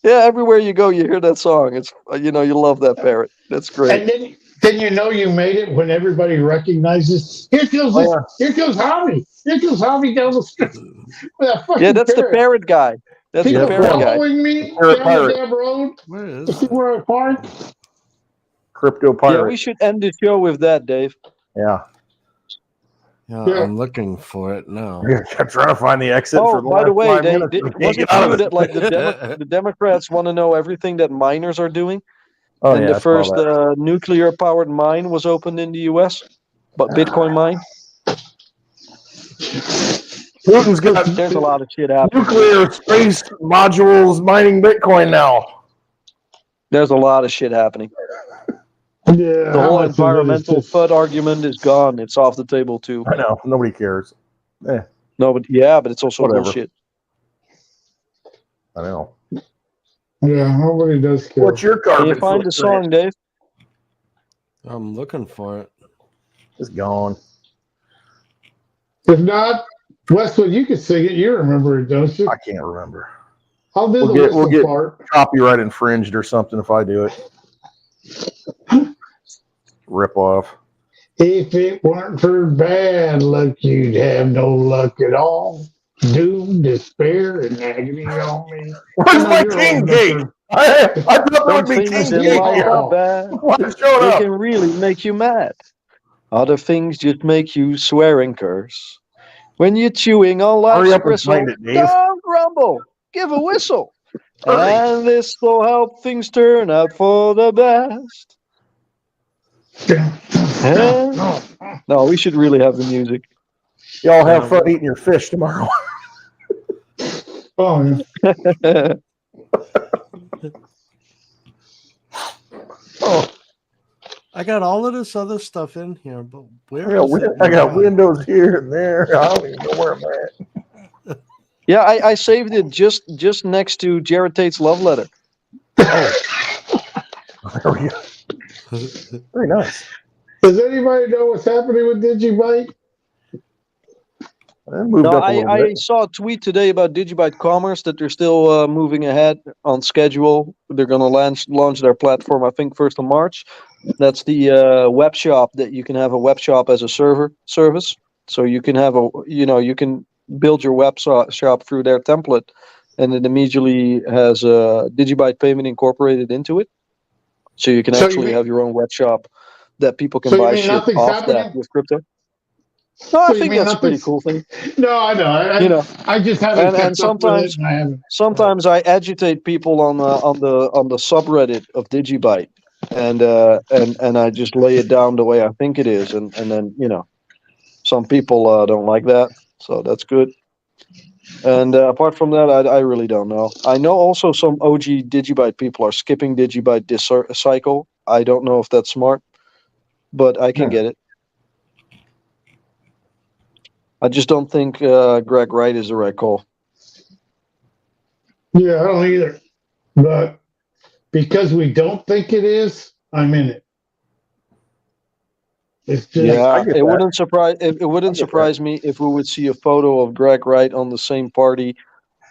Yeah, everywhere you go, you hear that song. It's you love that parrot. That's great. And then you made it when everybody recognizes. Here goes Javi. Here goes Javi down the street. Yeah, that's the parrot guy. That's the parrot guy. Following me down the damn road. Where is to see where I park. Crypto pirate. Yeah, we should end the show with that, Dave. Yeah. Yeah. I'm looking for it now. I'm trying to find the exit for Oh, the by the last way, 5 they, minutes. they We can't was it get out true of that like the Democrats want to know everything that miners are doing? Oh, And yeah, the I saw first that. nuclear powered mine was opened in the U.S. But Bitcoin mine. Putin's got There's a lot of shit happening. nuclear space modules mining Bitcoin now. There's a lot of shit happening. Yeah. The how whole much of it is environmental just- FUD argument is gone. It's off the table too. I know. Nobody cares. No, but yeah, but it's also Whatever. bullshit. I know. Yeah, nobody does care. What's your Can you carbon find the footprint? song, Dave? I'm looking for it. It's gone. If not, Westwood, you could sing it. You remember it, don't you? I can't remember. I'll do We'll the get- whistle we'll get- part. Copyright infringed or something if I do it. Rip off. If it weren't for bad luck, you'd have no luck at all. Doom, despair, and agony on me. Where's I know my you're King old Gate? enough I thought that Some would be things King in Gate life here. are bad. Why is it showing They up? can really make you mad. Other things just make you swear and curse. When you're chewing on Hurry life's up and gristle, find it, Dave. don't grumble, give a whistle. Hurry. And this will help things turn out for the best. ago. No, we should really have the music. Y'all have fun eating your fish tomorrow. Oh, yeah. Oh, I got all of this other stuff in here, but where I got, is it? I got windows here and there. I don't even know where I'm at. Yeah, I saved it just next to Jared Tate's love letter. There we go. Very nice. Does anybody know what's happening with Digibyte? It moved No, up a little I bit. saw a tweet today about Digibyte Commerce that they're still moving ahead on schedule. They're going to launch their platform, I think, 1st of March. That's the web shop that you can have a web shop as a service. So you can have you can build your web shop through their template, and it immediately has Digibyte payment incorporated into it. So you can So you actually mean- have your own web shop that people can So you buy mean shit nothing's off that happening? with crypto. No, I So you think mean that's a pretty nothing's- cool thing. No, I know. I just haven't And kept up with sometimes- it, and I haven't. Sometimes I agitate people on the subreddit of Digibyte, and I just lay it down the way I think it is, and then some people don't like that, so that's good. And apart from that, I really don't know. I know also some OG Digibyte people are skipping Digibyte this cycle. I don't know if that's smart, but I can get it. I just don't think Greg Wright is the right call. Yeah, I don't either. But because we don't think it is, I'm in it. It's just Yeah, I get it that. wouldn't surprise it wouldn't get that. surprise me if we would see a photo of Greg Wright on the same party,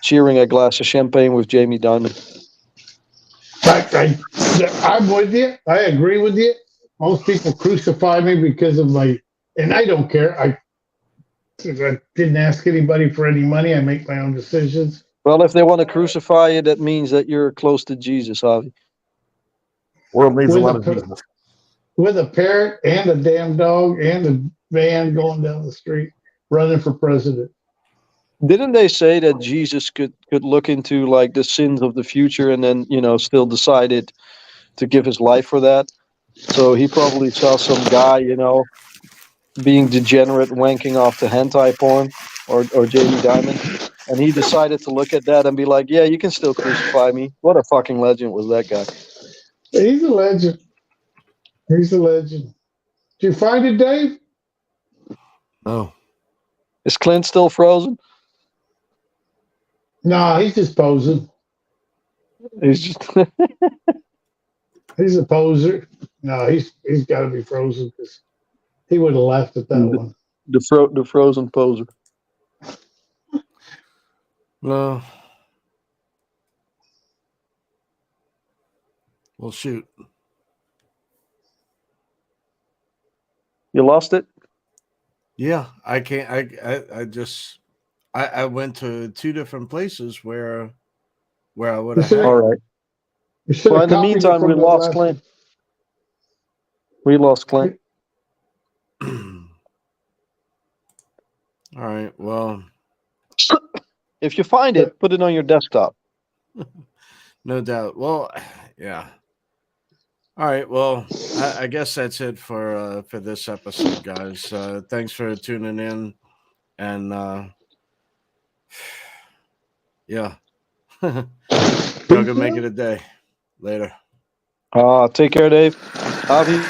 cheering a glass of champagne with Jamie Dimon. I'm with you. I agree with you. Most people crucify me because of and I don't care. I didn't ask anybody for any money. I make my own decisions. Well, if they want to crucify you, that means that you're close to Jesus, Javi. World needs a With lot a of per- Jesus. With a parrot and a damn dog and a van going down the street running for president. Didn't they say that Jesus could look into like the sins of the future and then still decided to give his life for that? So he probably saw some guy being degenerate, wanking off to hentai porn or Jamie Dimon, and he decided to look at that and be like, "Yeah, you can still crucify me." What a fucking legend was that guy! He's a legend. He's a legend. Did you find it, Dave? Oh, Is Clint still frozen? No, he's just posing. He's just He's a poser. No, he's got to be frozen because he would have laughed at that one. the frozen poser. no. Well, shoot. You lost it? Yeah, I can't. I went to two different places where I would have Sure. had. All right. You should Well, have in the copied it meantime, from we the lost last- Clint. We lost Clint. All right. Well, If you find it, put it on your desktop. no doubt. Well, yeah. All right. Well, I guess that's it for this episode, guys. Thanks for tuning in, and yeah, y'all go make it a day. Later. Take care, Dave. Avi.